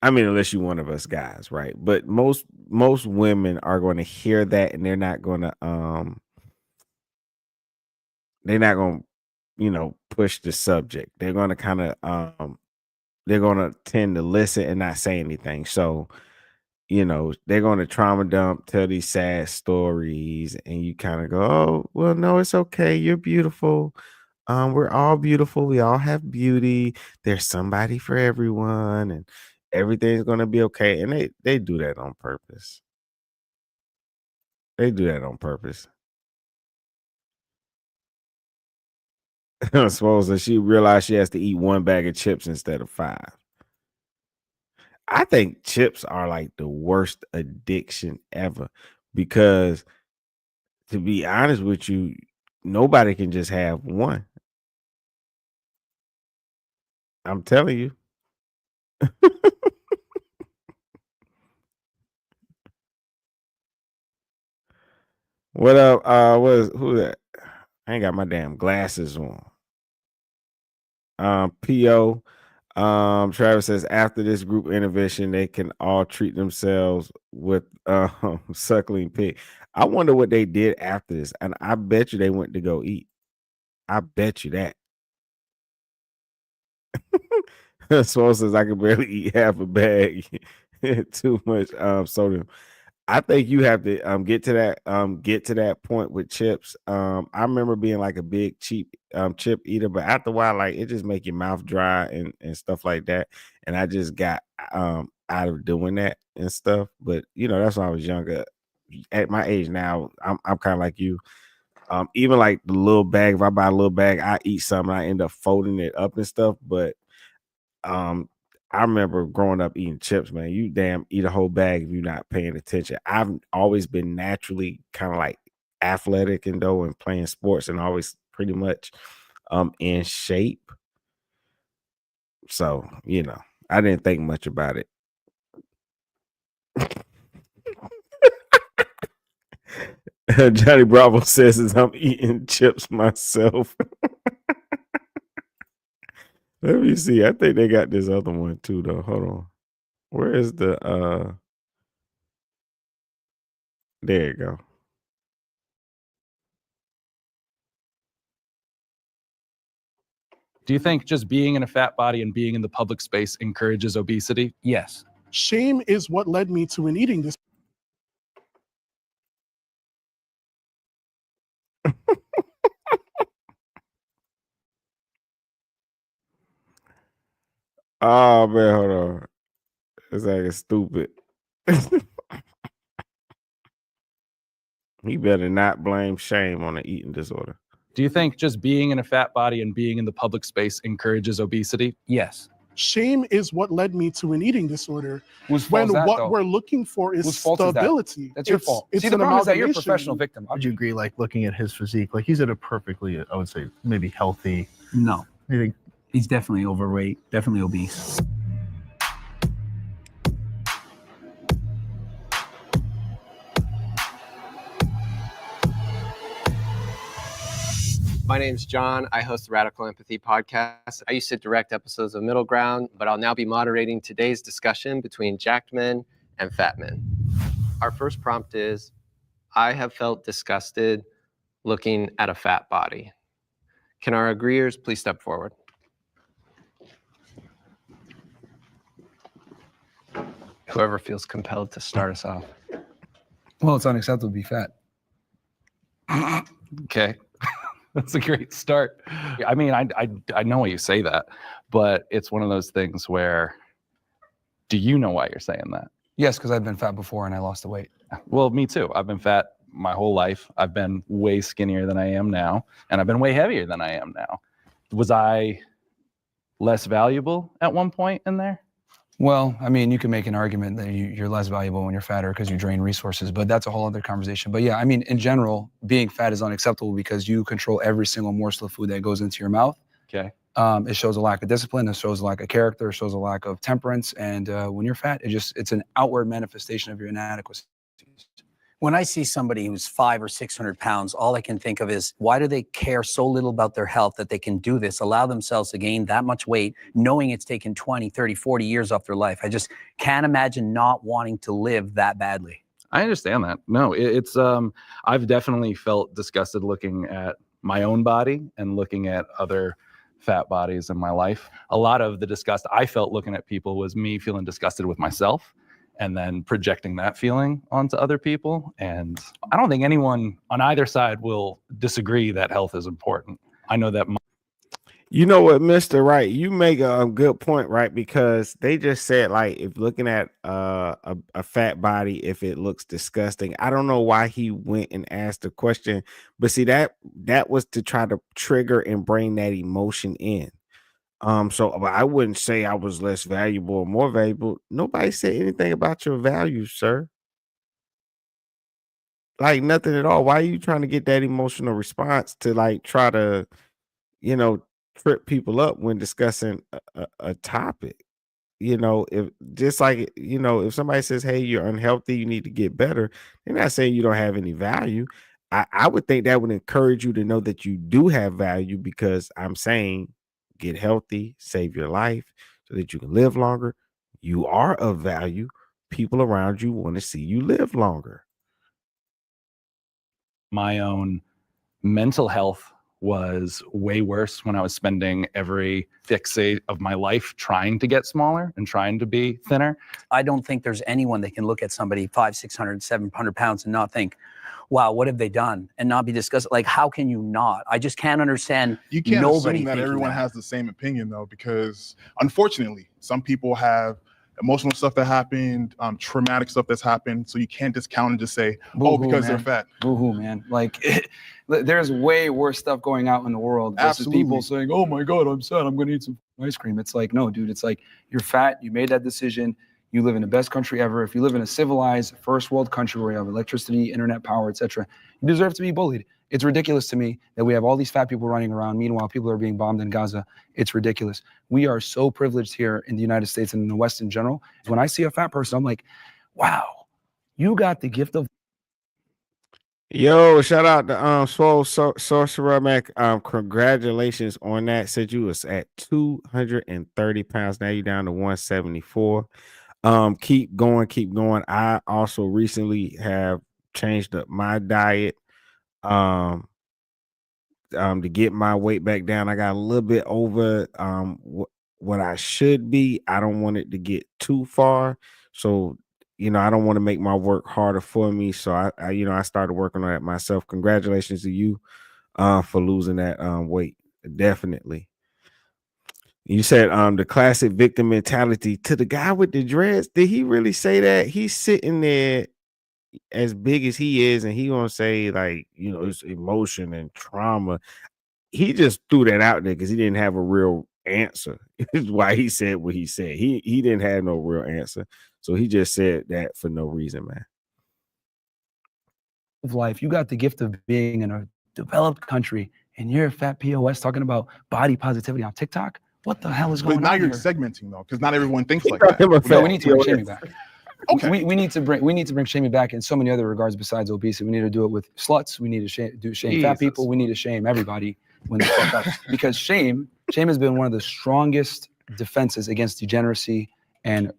I mean, unless you're one of us guys, right? But most women are going to hear that and they're not going to push the subject. They're going to kind of they're going to tend to listen and not say anything. So, they're going to trauma dump, tell these sad stories, and you kind of go, "Oh, well, no, it's okay. You're beautiful. We're all beautiful. We all have beauty. There's somebody for everyone, and everything's going to be okay." And they do that on purpose. They do that on purpose. I suppose that she realized she has to eat one bag of chips instead of 5. I think chips are like the worst addiction ever because to be honest with you, nobody can just have one. I'm telling you. What up? Who that? I ain't got my damn glasses on. PO. Travis says after this group intervention, they can all treat themselves with suckling pig. I wonder what they did after this, and I bet you they went to go eat. I bet you that. Swole says I can barely eat half a bag. Too much sodium. I think you have to get to that point with chips. I remember being like a big cheap chip eater, but after a while, like it just make your mouth dry and stuff like that. And I just got out of doing that and stuff. But that's when I was younger. At my age now, I'm kind of like you. Even like the little bag, if I buy a little bag, I eat something, I end up folding it up and stuff. But I remember growing up eating chips, man. You damn eat a whole bag if you're not paying attention. I've always been naturally kind of like athletic and playing sports and always pretty much in shape. So, I didn't think much about it. Johnny Bravo says as I'm eating chips myself. Let me see. I think they got this other one too, though. Hold on. Where is the there you go. Do you think just being in a fat body and being in the public space encourages obesity? Yes. Shame is what led me to an eating disorder. Oh man, hold on. It's like it's stupid. He better not blame shame on an eating disorder. Do you think just being in a fat body and being in the public space encourages obesity? Yes. Shame is what led me to an eating disorder. Whose fault When is that, what though? we're looking for is Whose fault is that? stability. That's your It's- fault. It's See, the an problem is that you're a amalgamation. professional victim. Would you agree, like looking at his physique, like he's at a perfectly, I would say, maybe healthy? No. You think He's definitely overweight, definitely obese. My name's John. I host the Radical Empathy podcast. I used to direct episodes of Middle Ground, but I'll now be moderating today's discussion between jacked men and fat men. Our first prompt is, I have felt disgusted looking at a fat body. Can our agreeers please step forward? Whoever feels compelled to start us off. Well, it's unacceptable to be fat. Okay. That's a great start. I mean, I know why you say that, but it's one of those things where, do you know why you're saying that? Yes, because I've been fat before and I lost the weight. Well, me too. I've been fat my whole life. I've been way skinnier than I am now, and I've been way heavier than I am now. Was I less valuable at one point in there? Well, I mean, you can make an argument that you're less valuable when you're fatter because you drain resources, but that's a whole other conversation. But yeah, I mean, in general, being fat is unacceptable because you control every single morsel of food that goes into your mouth. Okay. It shows a lack of discipline. It shows a lack of character. It shows a lack of temperance. And when you're fat, it's an outward manifestation of your inadequacy. When I see somebody who's 500 or 600 pounds, all I can think of is, why do they care so little about their health that they can do this, allow themselves to gain that much weight, knowing it's taken 20, 30, 40 years off their life? I just can't imagine not wanting to live that badly. I understand that. No, it's I've definitely felt disgusted looking at my own body and looking at other fat bodies in my life. A lot of the disgust I felt looking at people was me feeling disgusted with myself and then projecting that feeling onto other people. And I don't think anyone on either side will disagree that health is important. I know that. You know what, Mr. Wright, you make a good point, right? Because they just said, like, if looking at a fat body, if it looks disgusting, I don't know why he went and asked the question, but see, that was to try to trigger and bring that emotion in. So I wouldn't say I was less valuable or more valuable. Nobody said anything about your value, sir. Like nothing at all. Why are you trying to get that emotional response to like try to, trip people up when discussing a topic? If just like, if somebody says, hey, you're unhealthy, you need to get better, they're not saying you don't have any value. I would think that would encourage you to know that you do have value, because I'm saying get healthy, save your life so that you can live longer. You are of value. People around you want to see you live longer. My own mental health was way worse when I was spending every fixate of my life trying to get smaller and trying to be thinner. I don't think there's anyone that can look at somebody 500, 600, 700 pounds and not think, wow, what have they done? And not be disgusted. Like, how can you not? I just can't understand. You can't nobody assume that thinking everyone that. has the same opinion, though, because unfortunately, some people have emotional stuff that happened, traumatic stuff that's happened. So you can't discount and just say, oh, because they're fat. Boo-hoo, man. Like, there's way worse stuff going out in the world versus people saying, oh my God, I'm sad, I'm gonna eat some ice cream. It's like, no, dude, it's like, you're fat, you made that decision, you live in the best country ever. If you live in a civilized first world country where you have electricity, internet power, etc., you deserve to be bullied. It's ridiculous to me that we have all these fat people running around. Meanwhile, people are being bombed in Gaza. It's ridiculous. We are so privileged here in the United States and in the West in general. When I see a fat person, I'm like, wow, you got the gift of. Yo, shout out to Swole Sorcerer Mac. Congratulations on that. Said you was at 230 pounds. Now you're down to 174. Keep going. I also recently have changed up my diet to get my weight back down. I got a little bit over what I should be. I don't want it to get too far, so I don't want to make my work harder for me. So I started working on that myself. Congratulations to you for losing that weight. Definitely. You said the classic victim mentality. To the guy with the dreads, did he really say that? He's sitting there as big as he is, and he gonna say like, it's emotion and trauma. He just threw that out there because he didn't have a real answer. Is why he said what he said. He didn't have no real answer, so he just said that for no reason, man. Of life, you got the gift of being in a developed country, and you're a fat POS talking about body positivity on TikTok. What the hell is going But now on you're here? segmenting though, because not everyone thinks like thought that. him a We fat No, we need to bring POS. shaming back. Okay. We need to bring shaming back in so many other regards besides obesity. We need to do it with sluts. We need to shame fat people. We need to shame everybody when they fuck up. Because shame has been one of the strongest defenses against degeneracy and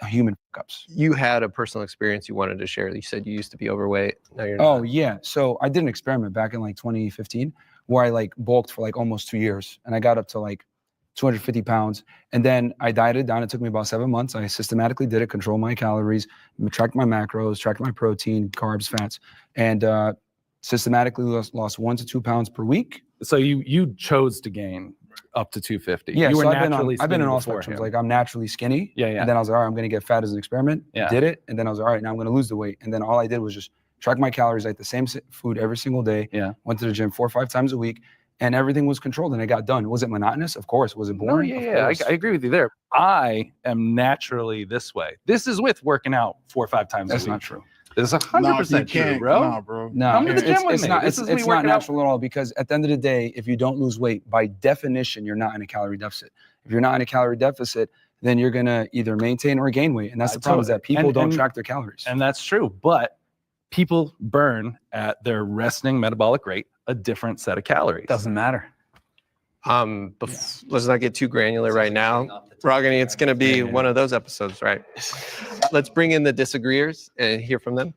human fuck ups. You had a personal experience you wanted to share. You said you used to be overweight. Now you're Oh not. yeah. So I did an experiment back in like 2015 where I like bulked for like almost 2 years, and I got up to like 250 pounds. And then I dieted down. It took me about 7 months. I systematically did it, control my calories, tracked my macros, tracked my protein, carbs, fats, and systematically lost 1 to 2 pounds per week. So you chose to gain up to 250. Yeah, you were so naturally I've been in skinny all before spectrums. him. Like I'm naturally skinny. Yeah, yeah. And then I was like, all right, I'm gonna get fat as an experiment. Yeah. Did it, and then I was like, all right, now I'm gonna lose the weight. And then all I did was just track my calories, ate the same food every single day. Yeah. Went to the gym 4 or 5 times a week, and everything was controlled, and it got done. Was it monotonous? Of course. Was it No, boring? yeah, Of yeah. course. I agree with you there. I am naturally this way. This is with working out 4 or 5 times That's a week. not true. It's Nah, 100% you true, can't, bro. Nah, bro. No, Come to the gym with it's me. not. This It's is me not working out. natural at all, because at the end of the day, if you don't lose weight, by definition, you're not in a calorie deficit. If you're not in a calorie deficit, then you're gonna either maintain or gain weight, and that's the problem. Is that people don't track their calories. And that's true. But people burn at their resting metabolic rate a different set of calories. Doesn't matter. Let's not get too granular right now. Ragini, it's going to be one of those episodes, right? Let's bring in the disagreeers and hear from them.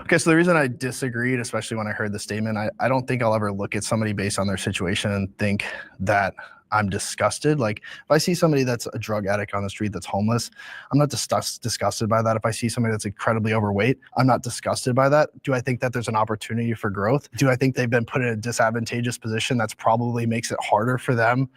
Okay, so the reason I disagreed, especially when I heard the statement, I don't think I'll ever look at somebody based on their situation and think that I'm disgusted. Like if I see somebody that's a drug addict on the street that's homeless, I'm not disgusted by that. If I see somebody that's incredibly overweight, I'm not disgusted by that. Do I think that there's an opportunity for growth? Do I think they've been put in a disadvantageous position that's probably makes it harder for them?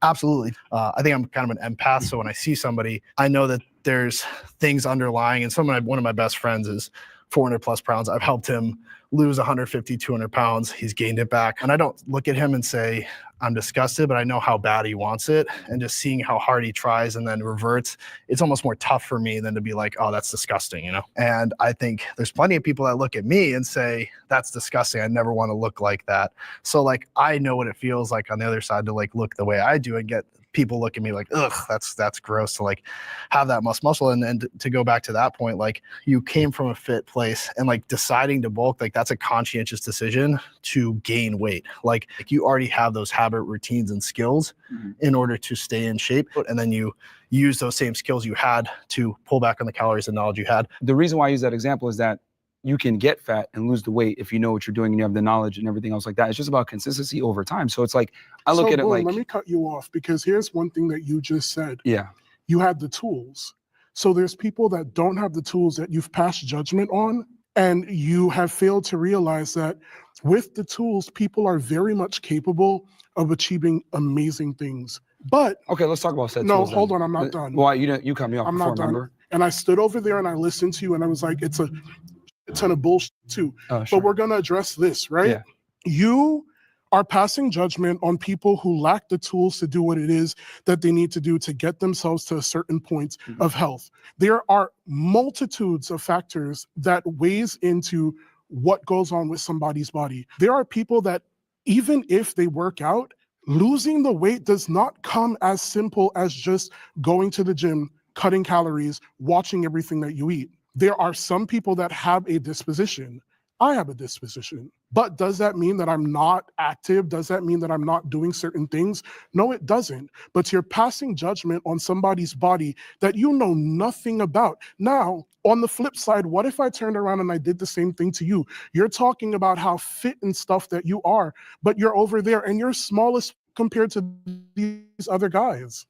Absolutely. I think I'm kind of an empath. So when I see somebody, I know that there's things underlying, and one of my best friends is 400 plus pounds. I've helped him lose 150, 200 pounds. He's gained it back. And I don't look at him and say, I'm disgusted, but I know how bad he wants it. And just seeing how hard he tries and then reverts, it's almost more tough for me than to be like, oh, that's disgusting, you know? And I think there's plenty of people that look at me and say, that's disgusting. I never want to look like that. So like, I know what it feels like on the other side to like look the way I do and get people look at me like, ugh, that's gross to like have that muscle. And to go back to that point, like you came from a fit place and like deciding to bulk, like that's a conscientious decision to gain weight. Like you already have those habit routines and skills in order to stay in shape. And then you use those same skills you had to pull back on the calories and knowledge you had. The reason why I use that example is that you can get fat and lose the weight if you know what you're doing and you have the knowledge and everything else like that. It's just about consistency over time. So it's like, I look at it Boom, like, let me cut you off, because here's one thing that you just said. yeah, You had the tools. So there's people that don't have the tools that you've passed judgment on, and you have failed to realize that with the tools, people are very much capable of achieving amazing things. But okay, let's talk about said no, tools. hold on, I'm not done. Well, you cut me off I'm before, not done. remember? And I stood over there and I listened to you, and I was like, it's a ton of bullshit too. Oh, sure. But we're gonna address this, right? Yeah. You are passing judgment on people who lack the tools to do what it is that they need to do to get themselves to a certain point of health. There are multitudes of factors that weighs into what goes on with somebody's body. There are people that even if they work out, losing the weight does not come as simple as just going to the gym, cutting calories, watching everything that you eat. There are some people that have a disposition. I have a disposition. But does that mean that I'm not active? Does that mean that I'm not doing certain things? No, it doesn't. But you're passing judgment on somebody's body that you know nothing about. Now, on the flip side, what if I turned around and I did the same thing to you? You're talking about how fit and stuff that you are, but you're over there and you're smallest compared to these other guys.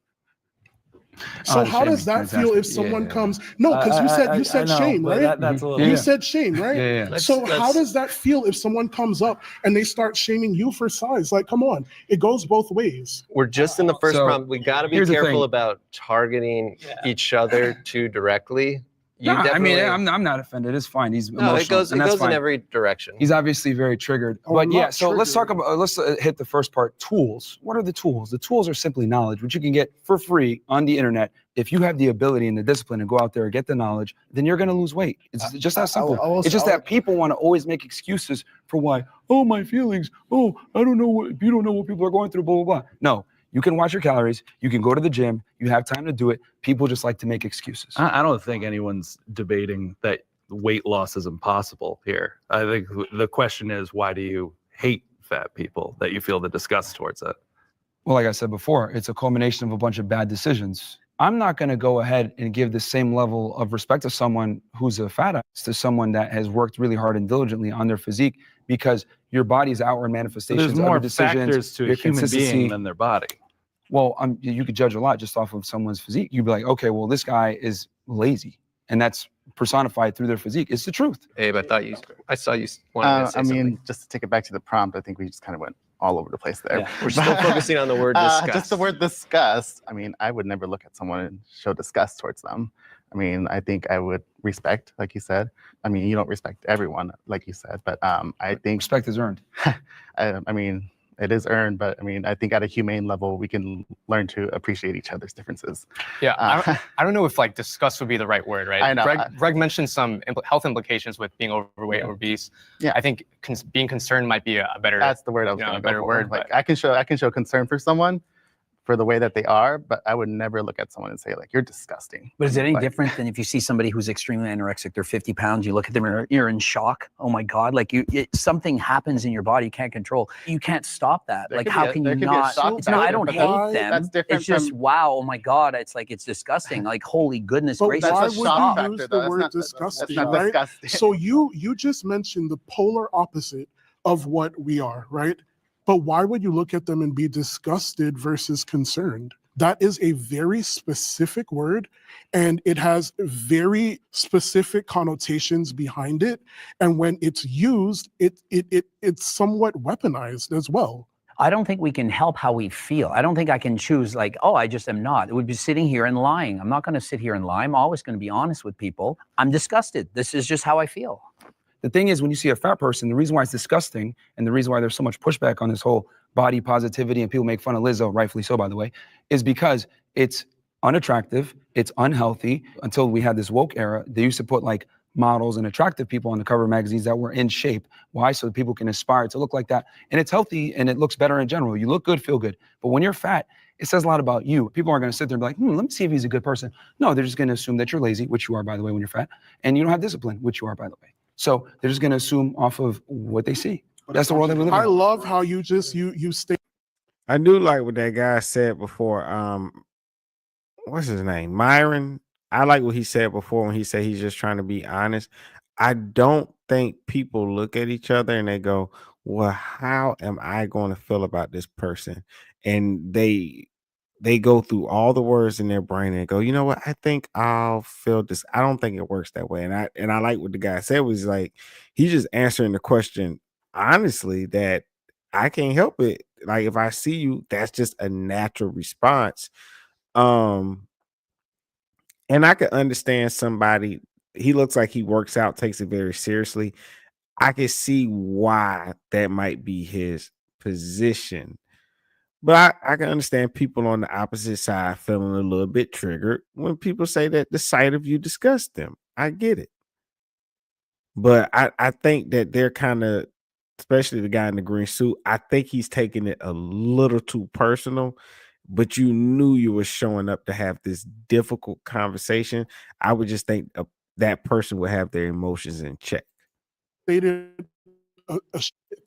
So the how does shaming's that feel if fantastic. someone Yeah. comes? No, because you I said know, shame, but right? that's a little. You said shame, right? Yeah. So how does that feel if someone comes up and they start shaming you for size? Like, come on, it goes both ways. We're just in the first So, prompt. We got to be here's the careful thing. about targeting each other too directly. You No, I mean, definitely- I'm not offended. It's fine. He's No, emotional, it and that's goes in fine. every direction. He's obviously very triggered. Oh, But I'm yeah, not so let's talk triggered. about let's hit the first part. Tools. What are the tools? The tools are simply knowledge, which you can get for free on the internet. If you have the ability and the discipline to go out there and get the knowledge, then you're going to lose weight. It's just that simple. It's just that people want to always make excuses for why. Oh, my feelings. Oh, I don't know what you don't know what people are going through. Blah blah blah. No. You can watch your calories. You can go to the gym. You have time to do it. People just like to make excuses. I don't think anyone's debating that weight loss is impossible here. I think the question is, why do you hate fat people, that you feel the disgust towards it? Well, like I said before, it's a culmination of a bunch of bad decisions. I'm not going to go ahead and give the same level of respect to someone who's a fat ass to someone that has worked really hard and diligently on their physique, because your body's outward manifestations There's of more your decisions, factors to a your human consistency. being than their body. Well, you could judge a lot just off of someone's physique. You'd be like, okay, well, this guy is lazy, and that's personified through their physique. It's the truth. Abe, I saw you wanted to say something. Just to take it back to the prompt, I think we just kind of went all over the place there. Yeah. We're still focusing on the word disgust. Just the word disgust. I mean, I would never look at someone and show disgust towards them. I mean, I think I would respect, like you said. I mean, you don't respect everyone, like you said, but I think respect is earned. I mean, it is earned, but I mean, I think at a humane level, we can learn to appreciate each other's differences. Yeah, I don't know if like disgust would be the right word, right? I know. Greg mentioned some health implications with being overweight or obese. Yeah. I think being concerned might be a better. That's the word I was going to better go for. word. Like I can show concern for someone for the way that they are, but I would never look at someone and say like, you're disgusting. But is it any Like, different than if you see somebody who's extremely anorexic, they're 50 pounds, you look at them and you're in shock? Oh my God, like something happens in your body you can't control. You can't stop that. There Like could how be a- can there you could be a not? shock It's not, I factor, don't but hate them. that's different It's just, from- wow, oh my God, it's like, it's disgusting. Like, holy goodness But gracious. why would stop. you use the word disgusting, not right? disgusting. So you just mentioned the polar opposite of what we are, right? But why would you look at them and be disgusted versus concerned? That is a very specific word, and it has very specific connotations behind it. And when it's used, it's somewhat weaponized as well. I don't think we can help how we feel. I don't think I can choose like, oh, I just am not. It would be sitting here and lying. I'm not going to sit here and lie. I'm always going to be honest with people. I'm disgusted. This is just how I feel. The thing is, when you see a fat person, the reason why it's disgusting and the reason why there's so much pushback on this whole body positivity and people make fun of Lizzo, rightfully so, by the way, is because it's unattractive, it's unhealthy. Until we had this woke era, they used to put like models and attractive people on the cover of magazines that were in shape. Why? So that people can aspire to look like that. And it's healthy and it looks better in general. You look good, feel good. But when you're fat, it says a lot about you. People aren't going to sit there and be like, let me see if he's a good person. No, they're just going to assume that you're lazy, which you are, by the way, when you're fat, and you don't have discipline, which you are, by the way. So they're just going to assume off of what they see. That's the world that we live in. I love how you just you stay. I do like what that guy said before. What's his name? Myron. I like what he said before when he said he's just trying to be honest. I don't think people look at each other and they go, well, how am I going to feel about this person? And they go through all the words in their brain and go, you know what? I think I'll feel this. I don't think it works that way. And I like what the guy said was like, he's just answering the question honestly, that I can't help it. Like if I see you, that's just a natural response. And I can understand somebody, he looks like he works out, takes it very seriously. I can see why that might be his position. But I can understand people on the opposite side feeling a little bit triggered when people say that the sight of you disgusts them. I get it. But I think that they're kind of, especially the guy in the green suit, I think he's taking it a little too personal. But you knew you were showing up to have this difficult conversation. I would just think that person would have their emotions in check. Stated a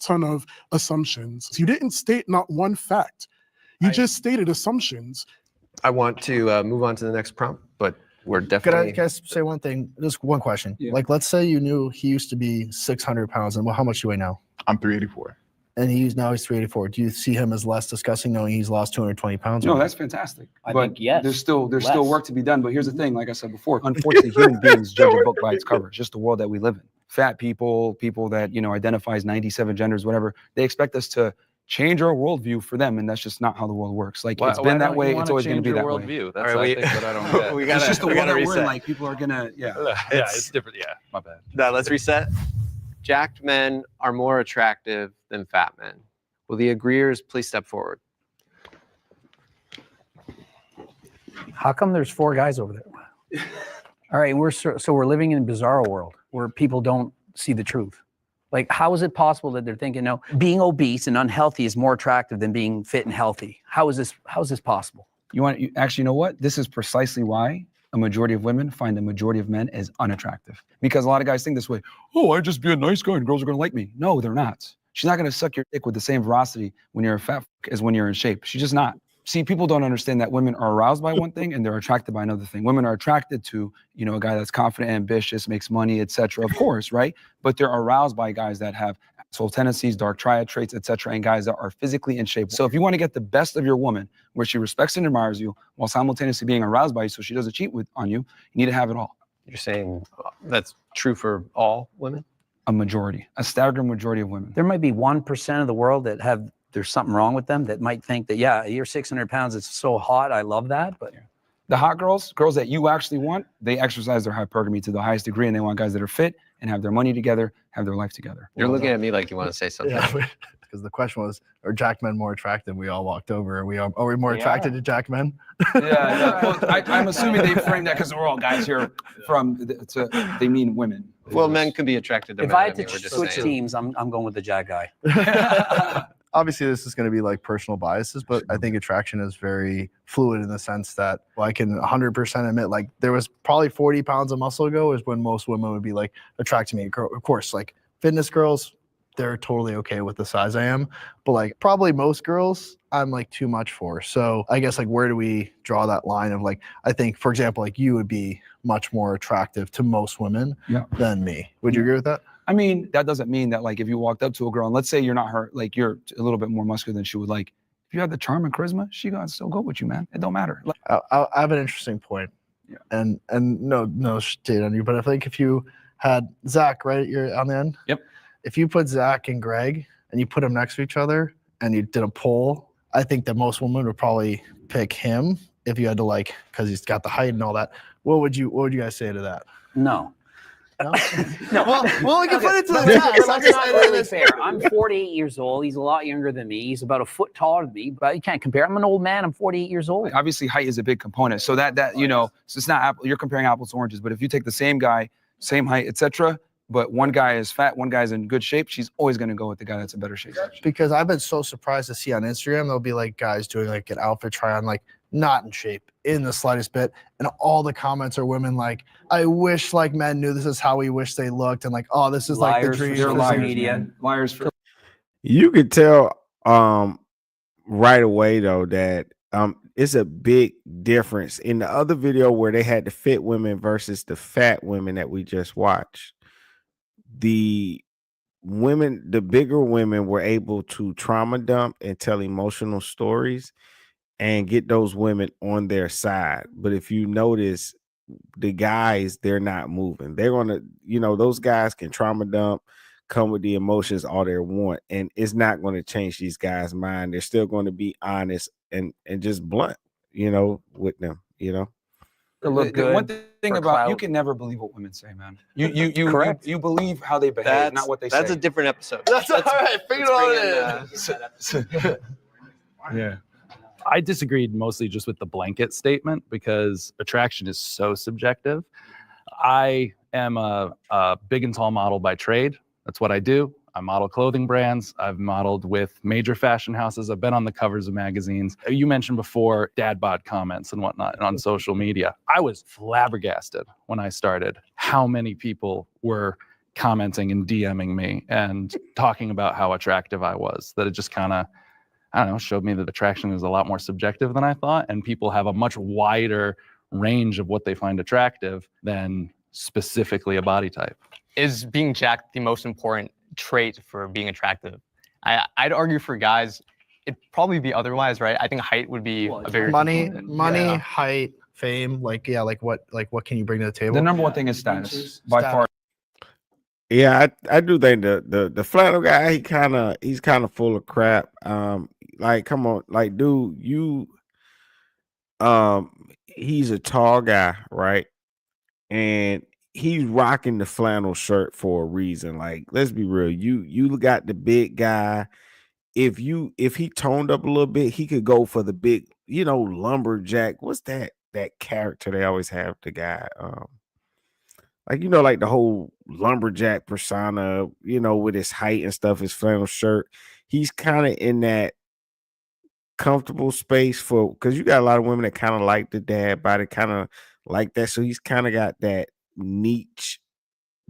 ton of assumptions. You didn't state not one fact. You just stated assumptions. I want to move on to the next prompt, but we're definitely. Can I say one thing? Just one question. Like, let's say you knew he used to be 600 pounds, and how much do you weigh now? I'm 384. and he's 384. Do you see him as less disgusting knowing he's lost 220 pounds? No, that's fantastic. I but think, yes, there's still less. work to be done. But here's the thing, like I said before, unfortunately, human beings judge a book by its cover. It's just the world that we live in. Fat people that identifies 97 genders, whatever, they expect us to change our worldview for them, and that's just not how the world works. Like it's been that way, it's always going to be that way. Worldview. That's All right, I think what I don't get. It's just the world that we're in. reset. Like people are gonna, It's different. Yeah, my bad. Now let's reset. Jacked men are more attractive than fat men. Will the agreeers please step forward? How come there's 4 guys over there? All right, we're living in a bizarre world where people don't see the truth. Like, how is it possible that they're thinking, no, being obese and unhealthy is more attractive than being fit and healthy? How is this possible? You know what? This is precisely why a majority of women find a majority of men as unattractive. Because a lot of guys think this way, oh, I just be a nice guy and girls are gonna like me. No, they're not. She's not gonna suck your dick with the same veracity when you're a fat as when you're in shape. She's just not. See, people don't understand that women are aroused by one thing and they're attracted by another thing. Women are attracted to, a guy that's confident, ambitious, makes money, etc. Of course, right? But they're aroused by guys that have asshole tendencies, dark triad traits, etc., and guys that are physically in shape. So if you want to get the best of your woman, where she respects and admires you, while simultaneously being aroused by you, so she doesn't cheat on you, you need to have it all. You're saying that's true for all women? A staggering majority of women. There might be 1% of the world that there's something wrong with them that might think that, yeah, you're 600 pounds, it's so hot, I love that, but the hot girls that you actually want, they exercise their hypergamy to the highest degree, and they want guys that are fit and have their money together, have their life together. You're looking at me like you want to say something. Yeah, because the question was, are jacked men more attractive? We all walked over. Are we more attracted to jacked men? Yeah. Well, I'm assuming they framed that because we're all guys here they mean women. Well, men can be attracted to if men. I had to switch teams, I'm going with the jack guy. Obviously, this is going to be like personal biases, but I think attraction is very fluid in the sense that I can 100% admit, like, there was probably 40 pounds of muscle ago is when most women would be like attracted to me. Of course, like fitness girls, they're totally okay with the size I am, but like probably most girls, I'm like too much for. So I guess like where do we draw that line of like, I think, for example, like you would be much more attractive to most women than me. Would you agree with that? I mean, that doesn't mean that like if you walked up to a girl and let's say you're not her, like you're a little bit more muscular than she would like, if you have the charm and charisma, she gonna still go with you, man. It don't matter. Like, I have an interesting point. Yeah. And no shade on you, but I think if you had Zach right you're on the end. Yep. If you put Zach and Greg and you put them next to each other and you did a poll, I think that most women would probably pick him if you had to like, because he's got the height and all that. What would you guys say to that? No. No. Well, we can put it to the test. That's not really fair. I'm 48 years old. He's a lot younger than me. He's about a foot taller than me, but you can't compare. I'm an old man. I'm 48 years old. Obviously, height is a big component. So that so it's not you're comparing apples to oranges. But if you take the same guy, same height, etc., but one guy is fat, one guy's in good shape, she's always going to go with the guy that's in better shape. Because I've been so surprised to see on Instagram, there'll be like guys doing like an outfit try on, like not in shape in the slightest bit. And all the comments are women like, I wish like men knew this is how we wish they looked. And like, oh, this is like the dream. They're liars, media. Liars for. You could tell right away though that it's a big difference in the other video where they had the fit women versus the fat women that we just watched. The bigger women were able to trauma dump and tell emotional stories and get those women on their side. But if you notice, the guys, they're not moving. They're gonna, those guys can trauma dump, come with the emotions all they want, and it's not going to change these guys' mind. They're still going to be honest and just blunt, with them, Look good. One thing about you can never believe what women say, man. You believe how they behave, not what they say. That's a different episode. That's all right. Bring it on in. Yeah. I disagreed mostly just with the blanket statement because attraction is so subjective. I am a big and tall model by trade. That's what I do. I model clothing brands. I've modeled with major fashion houses. I've been on the covers of magazines. You mentioned before dad bod comments and whatnot on social media. I was flabbergasted when I started how many people were commenting and DMing me and talking about how attractive I was, that it just kind of, I don't know, showed me that attraction is a lot more subjective than I thought. And people have a much wider range of what they find attractive than specifically a body type. Is being jacked the most important trait for being attractive? I'd argue for guys, it'd probably be otherwise, right? I think height would be a bigger money, component. height, fame. Like what can you bring to the table? The number one thing is status by far. Yeah, I do think the flannel guy, he's kind of full of crap. Like, come on, like, dude, he's a tall guy, right? And he's rocking the flannel shirt for a reason. Like, let's be real. You got the big guy. If he toned up a little bit, he could go for the big, lumberjack. What's that character they always have, the guy? Like, like the whole lumberjack persona, with his height and stuff, his flannel shirt. He's kind of in that comfortable space because you got a lot of women that kind of like the dad body, kind of like that. So he's kind of got that niche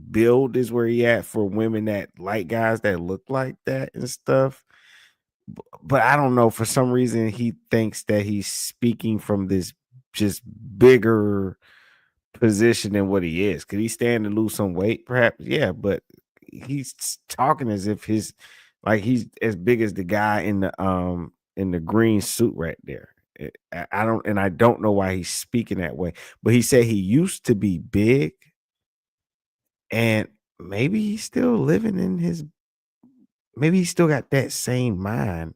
build is where he at for women that like guys that look like that and stuff. But I don't know, for some reason he thinks that he's speaking from this just bigger position than what he is. Could he stand to lose some weight? Perhaps, yeah, but he's talking as if he's as big as the guy in the green suit right there. I don't know why he's speaking that way, but he said he used to be big, and maybe he's still maybe he still got that same mind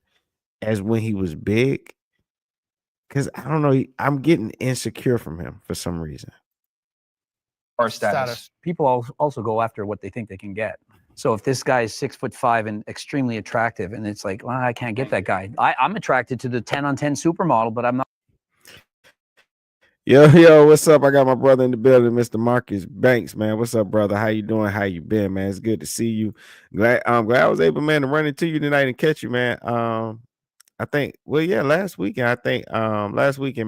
as when he was big. Because I don't know, I'm getting insecure from him for some reason. Our status. People also go after what they think they can get. So if this guy is 6'5" and extremely attractive, and it's like, well, I can't get that guy. I'm attracted to the 10-on-10 supermodel, but I'm not. Yo, what's up? I got my brother in the building, Mr. Marcus Banks, man. What's up, brother? How you doing? How you been, man? It's good to see you. Glad I was able, man, to run into you tonight and catch you, man. I think, last weekend,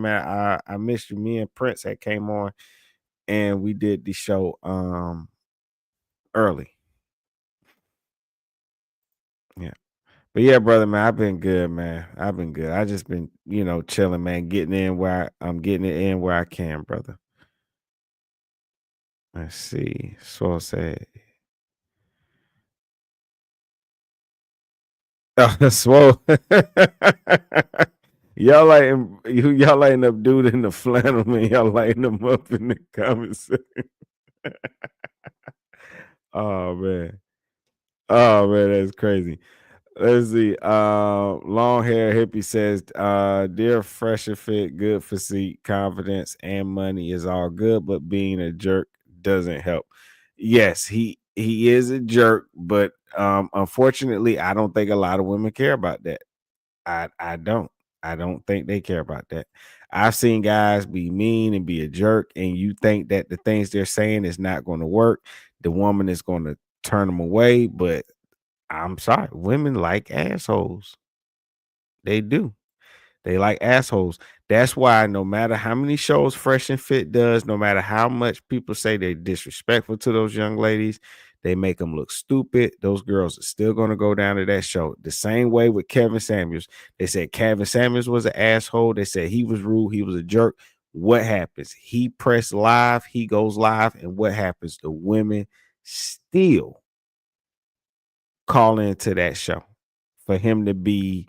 man, I missed you. Me and Prince had came on and we did the show early. Yeah. But yeah, brother, man, I've been good, man. I've been good. I just been, chilling, man, getting it in where I can, brother. Let's see. So said. Oh, swole. y'all lighting up dude in the flannel, man. Y'all lighting them up in the comments. Oh man, that's crazy. Let's see. Long hair hippie says, dear fresh and fit, good physique, confidence, and money is all good, but being a jerk doesn't help. Yes, he is a jerk, but unfortunately, I don't think a lot of women care about that. I don't think they care about that. I've seen guys be mean and be a jerk, and you think that the things they're saying is not going to work. The woman is going to turn them away, but I'm sorry, women like assholes. They do. They like assholes. That's why no matter how many shows Fresh and Fit does, no matter how much people say they're disrespectful to those young ladies, they make them look stupid. Those girls are still going to go down to that show. The same way with Kevin Samuels. They said Kevin Samuels was an asshole. They said he was rude. He was a jerk. What happens? He pressed live. He goes live. And what happens? The women still call into that show for him to be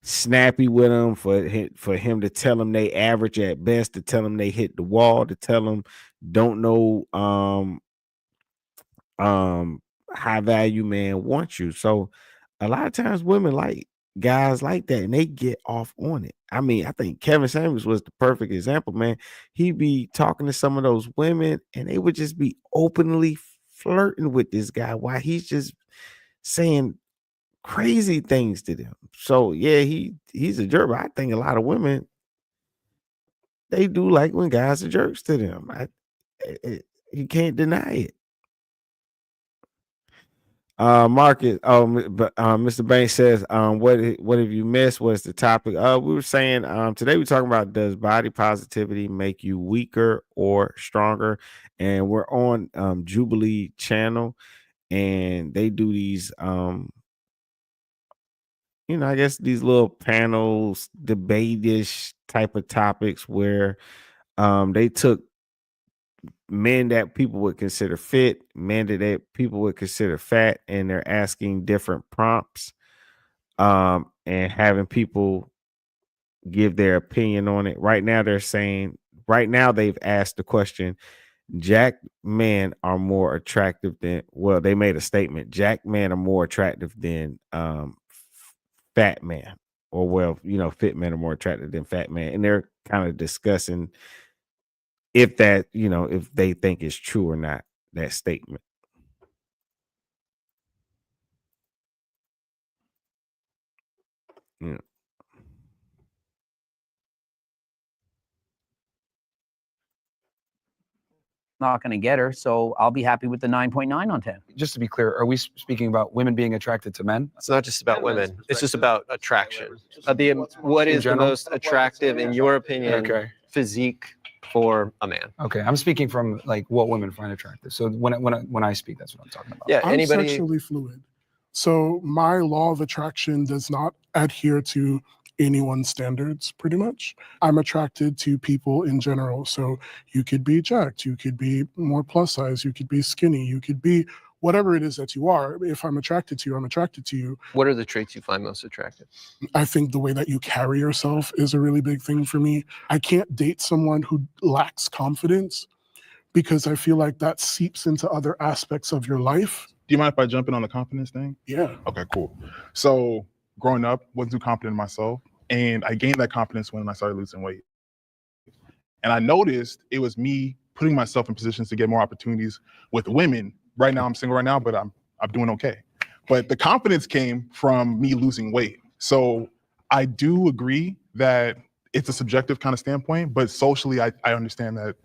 snappy with them, for him to tell them they average at best, to tell them they hit the wall, to tell them don't know high value man wants you. So a lot of times women like guys like that, and they get off on it. I mean, I think Kevin Samuels was the perfect example, man. He'd be talking to some of those women and they would just be openly flirting with this guy while he's just saying crazy things to them. So yeah, he's a jerk. But I think a lot of women, they do like when guys are jerks to them. You can't deny it. Market. But Mr. Banks says, what have you missed? What's the topic? We were saying today we're talking about, does body positivity make you weaker or stronger? And we're on Jubilee channel, and they do these I guess these little panels, debate-ish type of topics where they took men that people would consider fit, men that people would consider fat, and they're asking different prompts and having people give their opinion on it. Right now, they've asked the question, jacked men are more attractive than, well, they made a statement, jacked men are more attractive than fat men, or well, fit men are more attractive than fat men. And they're kind of discussing if that, if they think it's true or not, that statement. Yeah. Not going to get her, so I'll be happy with the 9.9 on 10. Just to be clear, are we speaking about women being attracted to men? It's not just about women. It's just about attraction. What In is the general? most attractive, in your opinion, physique for a man? Okay, I'm speaking from like what women find attractive. So when I speak, that's what I'm talking about. Yeah, I'm sexually fluid. So my law of attraction does not adhere to anyone's standards, pretty much. I'm attracted to people in general. So you could be jacked, you could be more plus size, you could be skinny, you could be whatever it is that you are. If I'm attracted to you, I'm attracted to you. What are the traits you find most attractive? I think the way that you carry yourself is a really big thing for me. I can't date someone who lacks confidence because I feel like that seeps into other aspects of your life. Do you mind if I jump in on the confidence thing? Yeah. Okay, cool. So growing up, wasn't too confident in myself. And I gained that confidence when I started losing weight. And I noticed it was me putting myself in positions to get more opportunities with women. Right now, I'm single right now, but I'm doing okay. But the confidence came from me losing weight. So I do agree that it's a subjective kind of standpoint, but socially, I understand that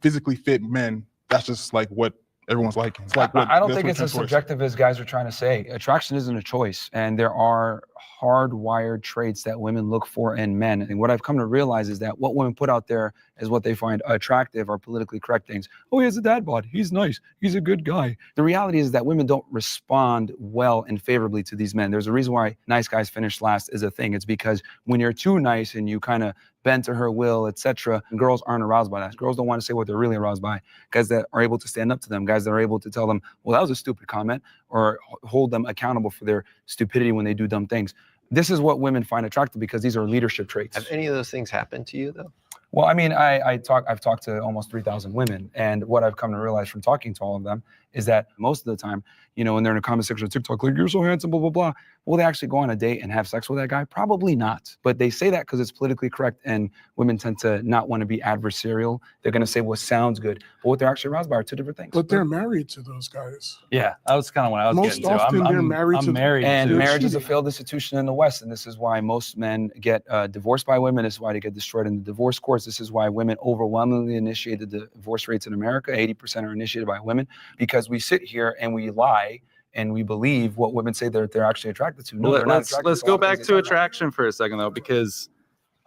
physically fit men, that's just like what everyone's liking. It's like I don't think it's as subjective as guys are trying to say. Attraction isn't a choice, and there are hardwired traits that women look for in men. And what I've come to realize is that what women put out there is what they find attractive or politically correct things. Oh, he has a dad bod. He's nice. He's a good guy. The reality is that women don't respond well and favorably to these men. There's a reason why nice guys finish last is a thing. It's because when you're too nice and you kind of bend to her will, etc., girls aren't aroused by that. Girls don't want to say what they're really aroused by. Guys that are able to stand up to them, guys that are able to tell them, well, that was a stupid comment, or hold them accountable for their stupidity when they do dumb things. This is what women find attractive because these are leadership traits. Have any of those things happened to you, though? Well, I mean, I've talked to almost 3,000 women, and what I've come to realize from talking to all of them is that most of the time, when they're in a comment section of TikTok, like, you're so handsome, blah, blah, blah, will they actually go on a date and have sex with that guy? Probably not. But they say that because it's politically correct, and women tend to not want to be adversarial. They're going to say what sounds good, but what they're actually aroused by are two different things. But they're married to those guys. Yeah, that was kind of what I was Most getting to. often they're married to And they're marriage is a cheating. failed institution in the West, and this is why most men get divorced by women. This is why they get destroyed in the divorce courts. This is why women overwhelmingly initiate the divorce rates in America. 80% are initiated by women, because we sit here and we lie and we believe what women say they're actually attracted to. No, they're not attracted Let's to go all the back things to they talk about. attraction for a second, though, because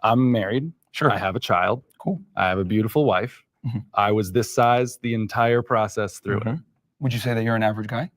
I'm married. Sure. I have a child. Cool. I have a beautiful wife. I was this size the entire process through it. Would you say that you're an average guy?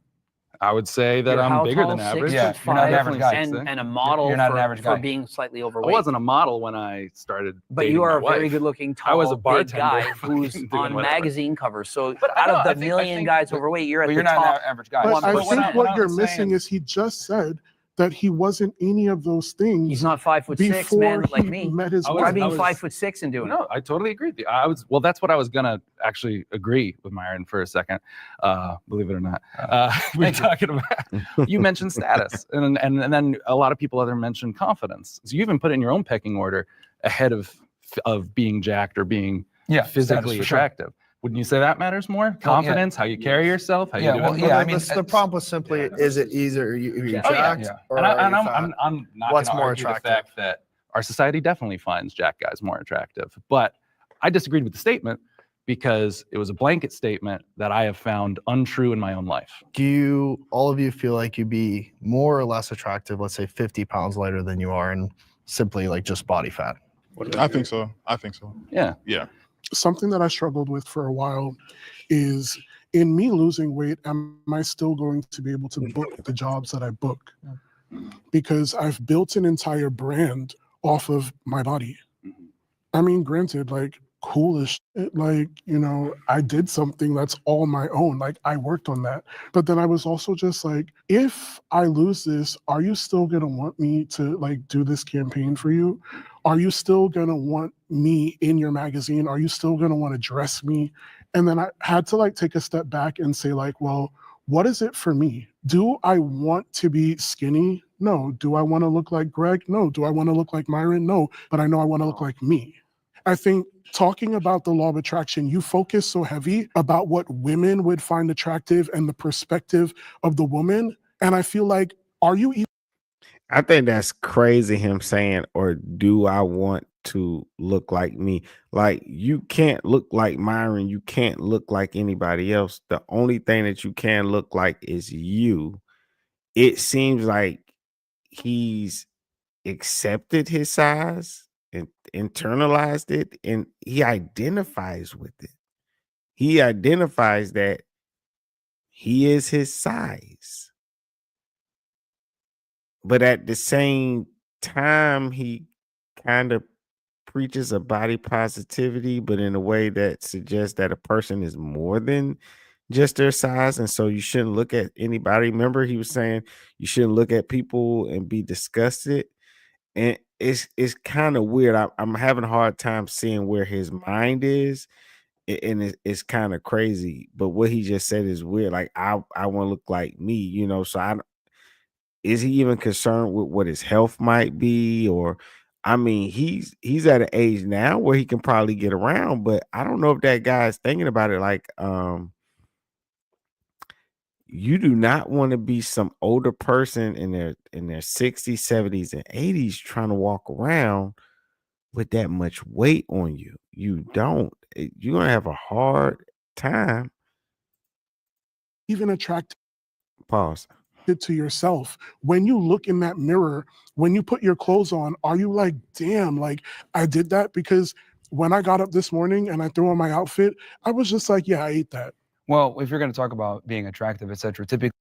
I would say that You're I'm how bigger tall? than average. 6'5", you're not an average guy. and a model You're not an for, average for guy. being slightly I overweight. wasn't a model when I started. But dating you are a my very wife. good-looking, tall, I was a big bartender guy who's doing on whatever. magazine covers. So But I out know, of the I think- million guys overweight, you're at But the you're not top. an average guy. But I But think what you're I'm missing saying- is he just said that he wasn't any of those things. He's not 5'6", before man, like he me. met his I wife. was- Try being I was- 5'6" and doing it. No, I totally agree with you. Well, that's what I was gonna actually agree with Myron for a second. Believe it or not, we're talking about. You mentioned status, and then a lot of people other mentioned confidence. So you even put it in your own pecking order ahead of being jacked or being physically status for sure. attractive. Wouldn't you say that matters more? Confidence, how you carry yourself, how you do it. I mean, the problem was simply, is it easier you're Oh, yeah, jacked yeah. or And are you I'm fat? not What's gonna more argue attractive? the fact that our society definitely finds jack guys more attractive. But I disagreed with the statement because it was a blanket statement that I have found untrue in my own life. Do all of you feel like you'd be more or less attractive, let's say 50 pounds lighter than you are, and simply like just body fat? I think so. Yeah. Yeah. Something that I struggled with for a while is, in me losing weight, am I still going to be able to book the jobs that I book? Because I've built an entire brand off of my body. I mean, granted, like cool as shit. Like, you know, I did something that's all my own. Like, I worked on that. But then I was also just like, if I lose this, are you still going to want me to like do this campaign for you? Are you still going to want me in your magazine? Are you still going to want to dress me? And then I had to like take a step back and say like, well, what is it for me? Do I want to be skinny? No. Do I want to look like Greg? No. Do I want to look like Myron? No. But I know I want to look like me. I think talking about the law of attraction, you focus so heavy about what women would find attractive and the perspective of the woman. And I feel like, are you even? I think that's crazy him saying, or do I want to look like me? Like, you can't look like Myron. You can't look like anybody else. The only thing that you can look like is you. It seems like he's accepted his size and internalized it, and he identifies with it. He identifies that he is his size. But at the same time, he kind of preaches a body positivity, but in a way that suggests that a person is more than just their size. And so you shouldn't look at anybody. Remember, he was saying you shouldn't look at people and be disgusted. And it's kind of weird. I'm having a hard time seeing where his mind is. And it's kind of crazy. But what he just said is weird. Like, I want to look like me, you know, so is he even concerned with what his health might be? Or, I mean, he's at an age now where he can probably get around, but I don't know if that guy's thinking about it. Like, you do not want to be some older person in their 60s, 70s, and 80s trying to walk around with that much weight on you. You don't. You're gonna have a hard time. Even attracted Pause. to yourself? When you look in that mirror, when you put your clothes on, are you like, damn, like I did that? Because when I got up this morning and I threw on my outfit, I was just like, yeah, I ate that. Well, if you're going to talk about being attractive, etc., typically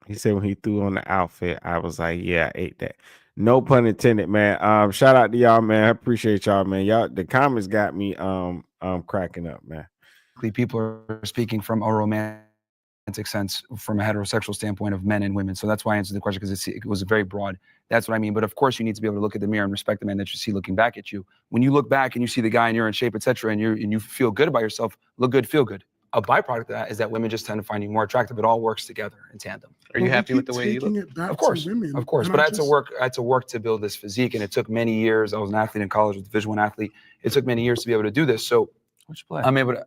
He said when he threw on the outfit, I was like, yeah, I ate that. No pun intended, man. Shout out to y'all, man. I appreciate y'all, man. Y'all, the comments got me cracking up, man. people are speaking from a romantic sense, from a heterosexual standpoint of men and women. So that's why I answered the question, because it was very broad. That's what I mean. But of course, you need to be able to look at the mirror and respect the man that you see looking back at you. When you look back and you see the guy and you're in shape, etc., and you feel good about yourself, look good, feel good. A byproduct of that is that women just tend to find you more attractive. It all works together in tandem. Are you happy with the way you look? Of course, women, of course. and But I I had to work to build this physique, and it took many years. I was an athlete in college, a Division I athlete. It took many years to be able to do this. So what'd you play?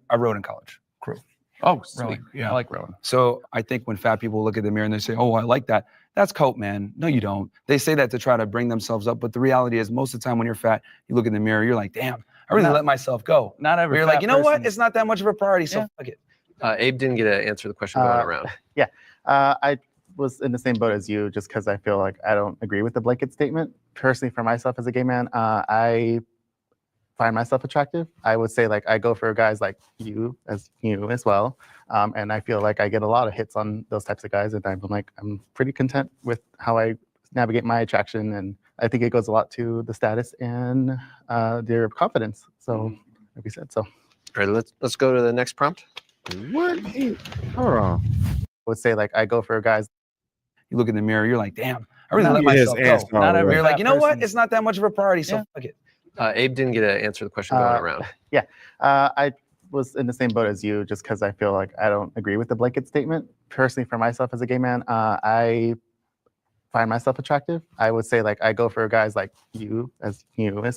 I rode in college, crew. Oh, sweet. Rowing. Yeah, I like rowing. So I think when fat people look at the mirror and they say, oh, I like that, that's coat, man. No, you don't. They say that to try to bring themselves up. But the reality is, most of the time when you're fat, you look in the mirror, you're like, damn, I really let myself go. Not every You're fat like, you know what? person- It's not that much of a priority. So fuck it. Abe didn't get to answer the question going around. Yeah, I was in the same boat as you, just because I feel like I don't agree with the blanket statement. Personally, for myself as a gay man, I find myself attractive. I would say like I go for guys like you as well, and I feel like I get a lot of hits on those types of guys, and I'm pretty content with how I navigate my attraction, and I think it goes a lot to the status and their confidence. So, like we said, so. All right, let's go to the next prompt. What? Hold on. I would say like I go for guys. You look in the mirror, you're like, damn, I really Not let his myself answer go. all the way. You're like, you know what? person- It's not that much of a priority. So fuck it. Abe didn't get to answer the question going around. Yeah, I was in the same boat as you, just because I feel like I don't agree with the blanket statement. Personally, for myself as a gay man, I find myself attractive. I would say like I go for guys like you as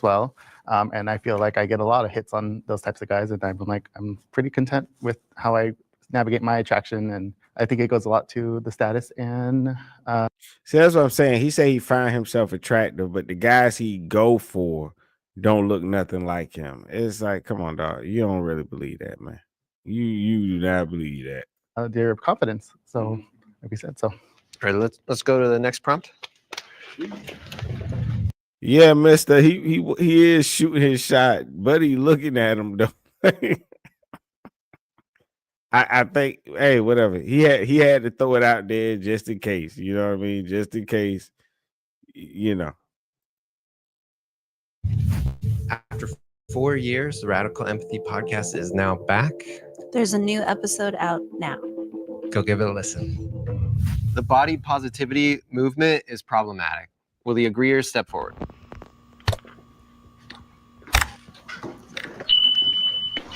well, and I feel like I get a lot of hits on those types of guys, and I'm pretty content with how I navigate my attraction, and I think it goes a lot to the status and. See, that's what I'm saying. He say he find himself attractive, but the guys he go for don't look nothing like him. It's like, come on, dog. You don't really believe that, man. You do not believe that. Their confidence. So, like we said, so. All right, let's go to the next prompt. Yeah, Mister. He is shooting his shot, buddy. Looking at him though. I think, hey, whatever. He had to throw it out there just in case. You know what I mean? Just in case. You know. After 4 years, the Radical Empathy podcast is now back. There's a new episode out now. Go give it a listen. The body positivity movement is problematic. Will the agreeers step forward?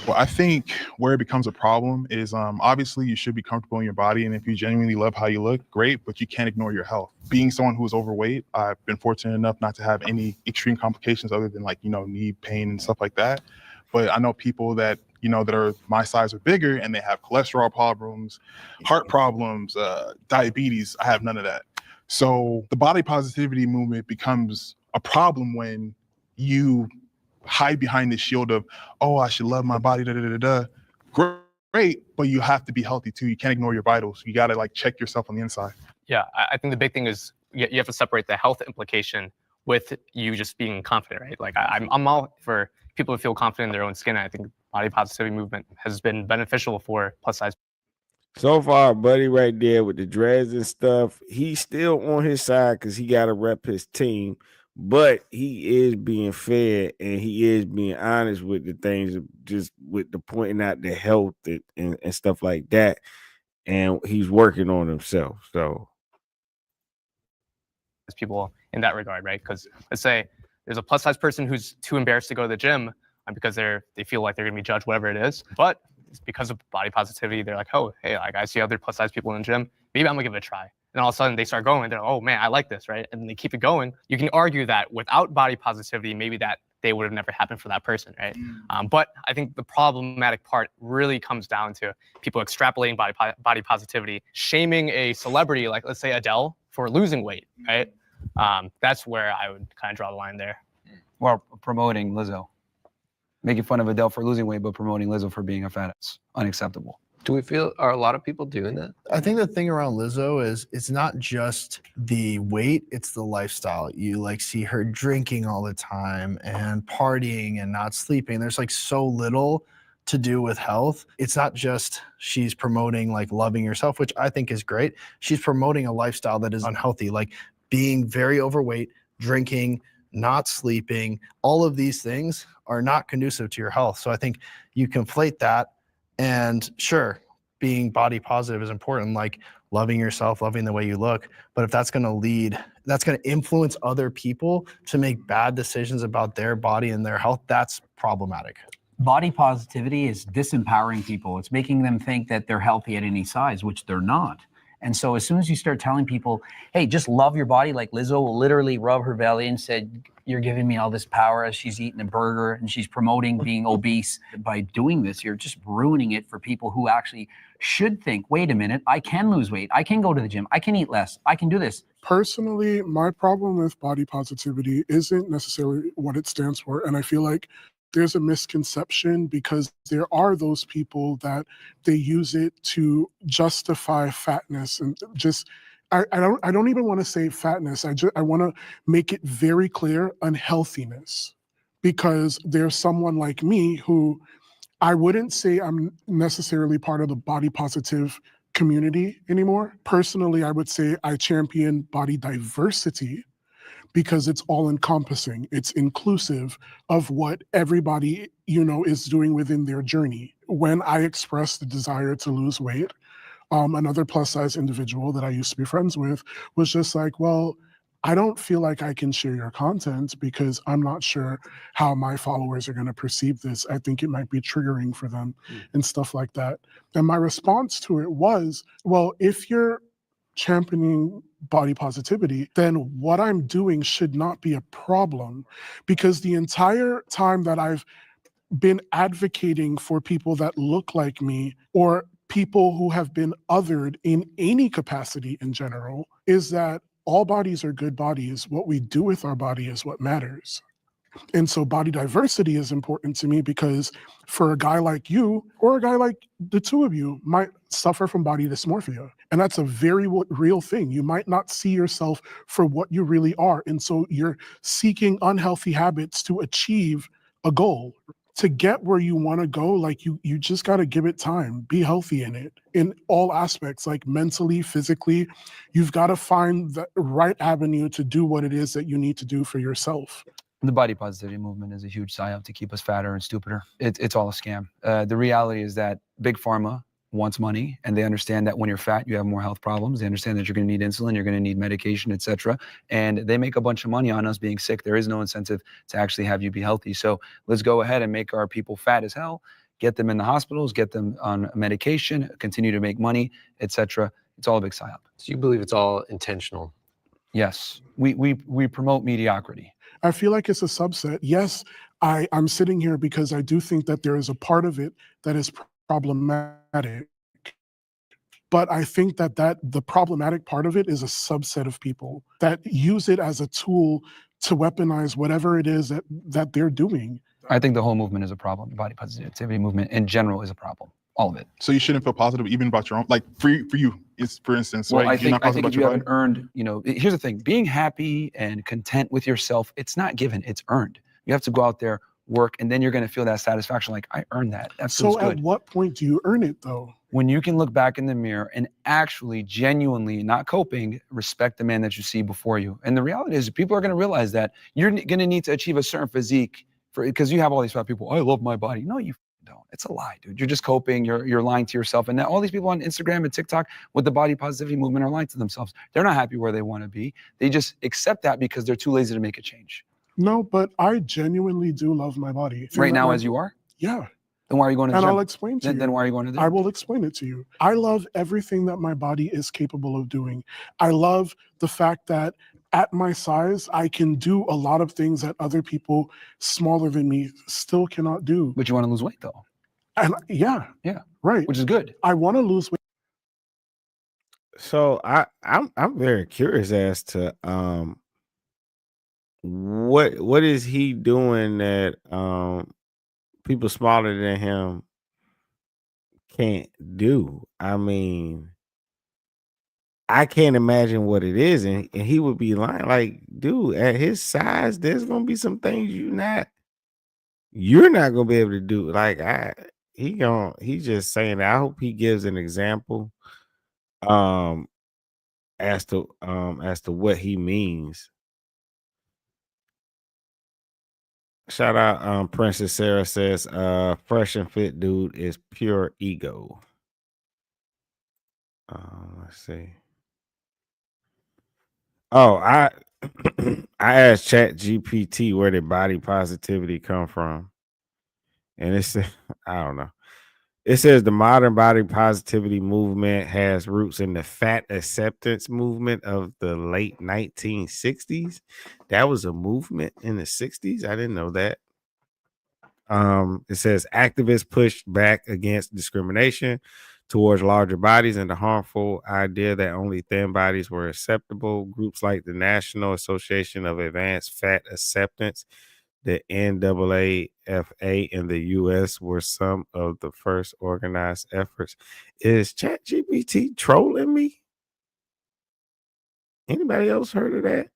Well, I think where it becomes a problem is obviously you should be comfortable in your body. And if you genuinely love how you look, great, but you can't ignore your health. Being someone who is overweight, I've been fortunate enough not to have any extreme complications other than knee pain and stuff like that. But I know people that, that are my size or bigger and they have cholesterol problems, heart problems, diabetes. I have none of that. So the body positivity movement becomes a problem when you hide behind the shield of, oh, I should love my body, Great, but you have to be healthy too. You can't ignore your vitals. You got to check yourself on the inside. Yeah, I think the big thing is you have to separate the health implication with you just being confident, right? I'm all for people to feel confident in their own skin. I think body positivity movement has been beneficial for plus size. So far, buddy right there with the dreads and stuff, he's still on his side because he got to rep his team. But he is being fair and he is being honest with the things, just with the pointing out the health and stuff like that. And he's working on himself. So people in that regard, right? Because let's say there's a plus size person who's too embarrassed to go to the gym because they feel like they're going to be judged, whatever it is. But it's because of body positivity. They're like, oh, hey, I see other plus size people in the gym. Maybe I'm gonna give it a try. And all of a sudden they start going, they're like, oh man, I like this, right? And they keep it going. You can argue that without body positivity, maybe that day would have never happened for that person, right? But I think the problematic part really comes down to people extrapolating body positivity, shaming a celebrity like, let's say Adele, for losing weight, right? That's where I would kind of draw the line there. Or promoting Lizzo. Making fun of Adele for losing weight, but promoting Lizzo for being a fat ass. Unacceptable. Do we feel, are a lot of people doing that? I think the thing around Lizzo is it's not just the weight, it's the lifestyle. You see her drinking all the time and partying and not sleeping. There's so little to do with health. It's not just she's promoting loving yourself, which I think is great. She's promoting a lifestyle that is unhealthy, being very overweight, drinking, not sleeping. All of these things are not conducive to your health. So I think you conflate that. And sure, being body positive is important, loving yourself, loving the way you look. But if that's going to influence other people to make bad decisions about their body and their health, that's problematic. Body positivity is disempowering people. It's making them think that they're healthy at any size, which they're not. And so as soon as you start telling people, hey, just love your body, like Lizzo will literally rub her belly and said, you're giving me all this power as she's eating a burger and she's promoting being obese. By doing this, you're just ruining it for people who actually should think, wait a minute, I can lose weight. I can go to the gym. I can eat less. I can do this. Personally, my problem with body positivity isn't necessarily what it stands for. And I feel like there's a misconception because there are those people that they use it to justify fatness and just I don't even want to say fatness. I want to make it very clear, unhealthiness, because there's someone like me who I wouldn't say I'm necessarily part of the body positive community anymore. Personally, I would say I champion body diversity because it's all encompassing. It's inclusive of what everybody, is doing within their journey. When I expressed the desire to lose weight, another plus size individual that I used to be friends with was just like, well, I don't feel like I can share your content because I'm not sure how my followers are going to perceive this. I think it might be triggering for them and stuff like that. And my response to it was, well, if you're championing body positivity, then what I'm doing should not be a problem, because the entire time that I've been advocating for people that look like me or people who have been othered in any capacity in general is that all bodies are good bodies. What we do with our body is what matters. And so body diversity is important to me because for a guy like you or a guy like the two of you might suffer from body dysmorphia. And that's a very real thing. You might not see yourself for what you really are. And so you're seeking unhealthy habits to achieve a goal. To get where you want to go, you just got to give it time. Be healthy in it, in all aspects, mentally, physically. You've got to find the right avenue to do what it is that you need to do for yourself. The body positivity movement is a huge psyop to keep us fatter and stupider. It's all a scam. The reality is that big pharma wants money, and they understand that when you're fat, you have more health problems. They understand that you're going to need insulin, you're going to need medication, etc. And they make a bunch of money on us being sick. There is no incentive to actually have you be healthy. So let's go ahead and make our people fat as hell, get them in the hospitals, get them on medication, continue to make money, etc. It's all a big psyop. So you believe it's all intentional? Yes, we promote mediocrity. I feel like it's a subset. Yes, I'm sitting here because I do think that there is a part of it that is problematic. But I think that the problematic part of it is a subset of people that use it as a tool to weaponize whatever it is that they're doing. I think the whole movement is a problem. The body positivity movement in general is a problem. All of it. So you shouldn't feel positive even about your own, like for you, it's for instance, Well, right? I think if you haven't earned, here's the thing, being happy and content with yourself, it's not given, it's earned. You have to go out there, work, and then you're going to feel that satisfaction. Like, I earned that. That feels So good. at what point do you earn it though? When you can look back in the mirror and actually genuinely, not coping, respect the man that you see before you. And the reality is people are going to realize that you're going to need to achieve a certain physique because you have all these fat people. I love my body. No, you don't. It's a lie, dude. You're just coping. You're lying to yourself. And now all these people on Instagram and TikTok with the body positivity movement are lying to themselves. They're not happy where they want to be. They just accept that because they're too lazy to make a change. No, but I genuinely do love my body. Right now, as you are? Yeah. Then why are you going to the And gym? I'll explain to you. Then why are you going to the gym? I will explain it to you. I love everything that my body is capable of doing. I love the fact that at my size, I can do a lot of things that other people smaller than me still cannot do. But you want to lose weight though. And yeah, right. Which is good. I want to lose weight. So I'm very curious as to what is he doing that people smaller than him can't do. I mean, I can't imagine what it is, and he would be lying. Like, dude, at his size, there's gonna be some things you're not gonna be able to do. Like, he's just saying that. I hope he gives an example as to what he means. Shout out Princess Sarah says fresh and fit dude is pure ego. Let's see. Oh, I I asked Chat GPT where did body positivity come from, and it's I don't know. It says the modern body positivity movement has roots in the fat acceptance movement of the late 1960s. That was a movement in the 60s. I didn't know that. It says activists pushed back against discrimination towards larger bodies and the harmful idea that only thin bodies were acceptable. Groups like the National Association of Advanced Fat Acceptance, the NAAFA in the US, were some of the first organized efforts. Is ChatGPT trolling me? Anybody else heard of that?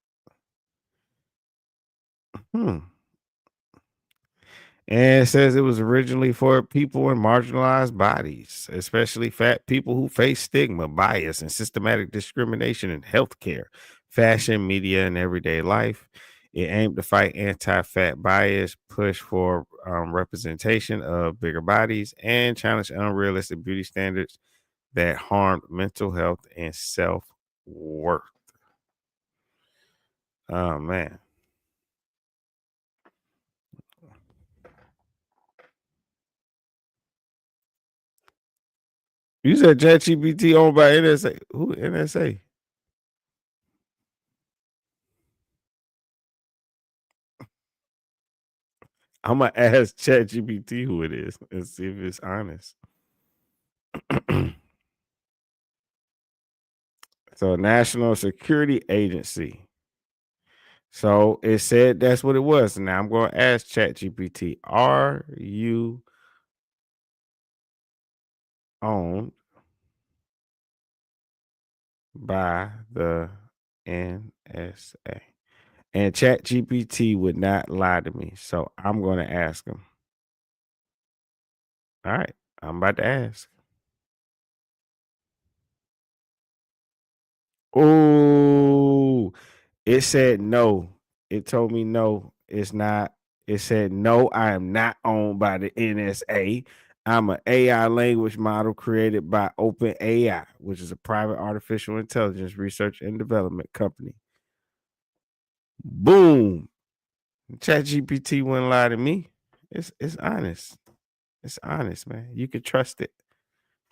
And it says it was originally for people in marginalized bodies, especially fat people who face stigma, bias, and systematic discrimination in healthcare, fashion, media, and everyday life. It aimed to fight anti-fat bias, push for representation of bigger bodies, and challenge unrealistic beauty standards that harmed mental health and self-worth. Oh, man. You said ChatGPT owned by NSA. Who NSA? I'm gonna ask ChatGPT who it is and see if it's honest. So, National Security Agency. So it said that's what it was. Now I'm going to ask ChatGPT: are you owned by the NSA? And ChatGPT would not lie to me, so I'm going to ask him. All right, I'm about to ask. Oh, it said no. It told me no. It's not. It said, no, I am not owned by the NSA. I'm an AI language model created by OpenAI, which is a private artificial intelligence research and development company. Boom. ChatGPT wouldn't lie to me. It's honest. It's honest, man. You can trust it.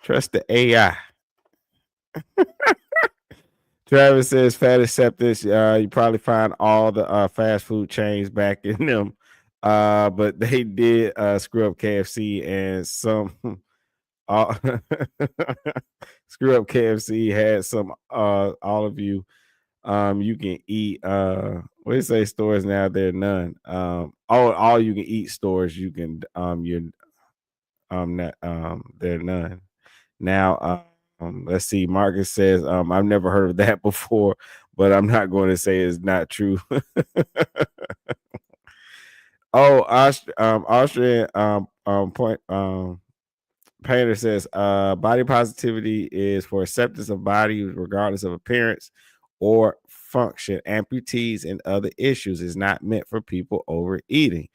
Trust the AI. Travis says fat acceptance. You probably find all the fast food chains back in them. But they did screw up KFC and some screw up KFC had some all of you. You can eat what do you say stores now? There are none. All you can eat stores you can you're not there are none. Now let's see. Marcus says I've never heard of that before, but I'm not going to say it's not true. Austrian point Painter says body positivity is for acceptance of body regardless of appearance or function. Amputees and other issues is not meant for people overeating.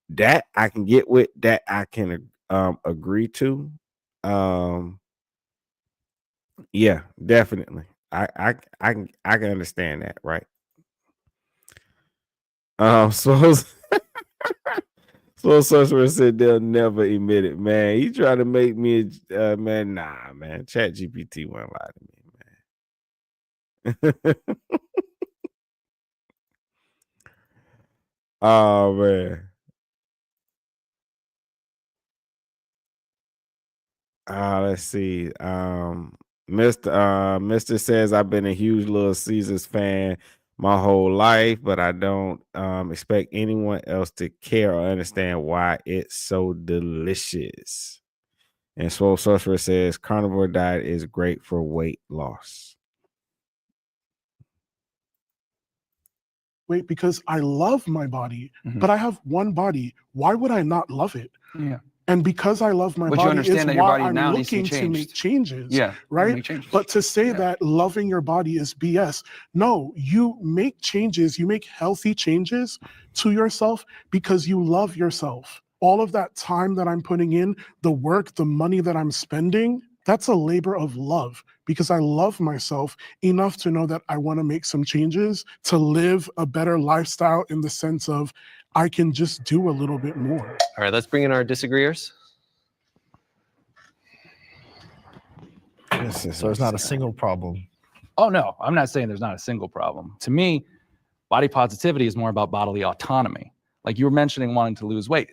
That I can get with. That I can agree to. Yeah, definitely. I can understand that, right? So Sorcerer said they'll never admit it, man. He trying to make me man, nah, man. Chat GPT won't lie to me, man. Oh man. Let's see. Mr. says I've been a huge Little Caesars fan my whole life, but I don't expect anyone else to care or understand why it's so delicious. And Swole Sorcerer says carnivore diet is great for weight loss. Wait, because I love my body, Mm-hmm. but I have one body. Why would I not love it? Yeah. And because I love my But you body understand is that your why body I'm now needs to be looking to changed. make changes. Yeah, right. make changes. But to say that loving your body is BS, no, you make changes, you make healthy changes to yourself because you love yourself. All of that time that I'm putting in, the work, the money that I'm spending, that's a labor of love because I love myself enough to know that I want to make some changes to live a better lifestyle in the sense of I can just do a little bit more. All right, let's bring in our disagreeers. So there's not a single problem. Oh, no, I'm not saying there's not a single problem. To me, body positivity is more about bodily autonomy. Like you were mentioning wanting to lose weight.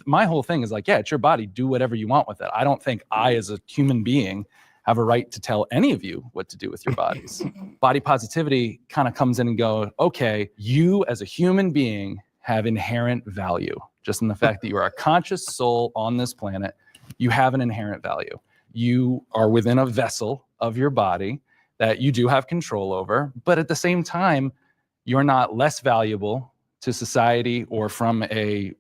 My whole thing is like, yeah, it's your body. Do whatever you want with it. I don't think I, as a human being, have a right to tell any of you what to do with your bodies. Body positivity kind of comes in and go, okay, you as a human being have inherent value. Just in the fact that you are a conscious soul on this planet, you have an inherent value. You are within a vessel of your body that you do have control over, but at the same time, you're not less valuable to society or from the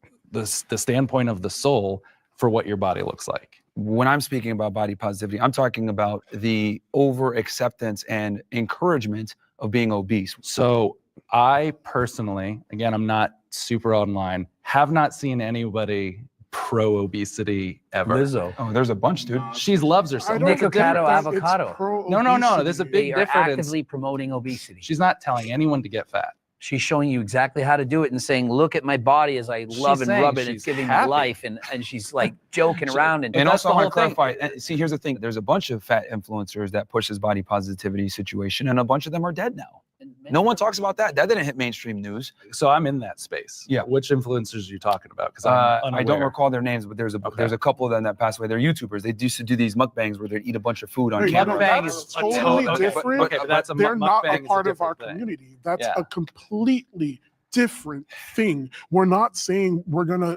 standpoint of the soul for what your body looks like. When I'm speaking about body positivity, I'm talking about the over acceptance and encouragement of being obese. So I personally, again, I'm not super online, have not seen anybody pro obesity ever. Lizzo. Oh, there's a bunch, dude. She loves herself. Nicocado avocado. No. There's a big They are difference. actively promoting obesity. She's not telling anyone to get fat. She's showing you exactly how to do it and saying, look at my body as I love and rub it. It's giving me happy. life. And she's like joking around. And also I want to clarify, see, here's the thing. There's a bunch of fat influencers that push this body positivity situation, and a bunch of them are dead now. No one talks about that. That didn't hit mainstream news. So I'm in that space. Yeah. Which influencers are you talking about? Because I don't recall their names, but there's a couple of them that passed away. They're YouTubers. They used to do these mukbangs where they'd eat a bunch of food on camera. Mukbang is totally different. But that's a They're not a mukbang is part of our different thing. community. That's Yeah. a completely different thing. We're not saying we're gonna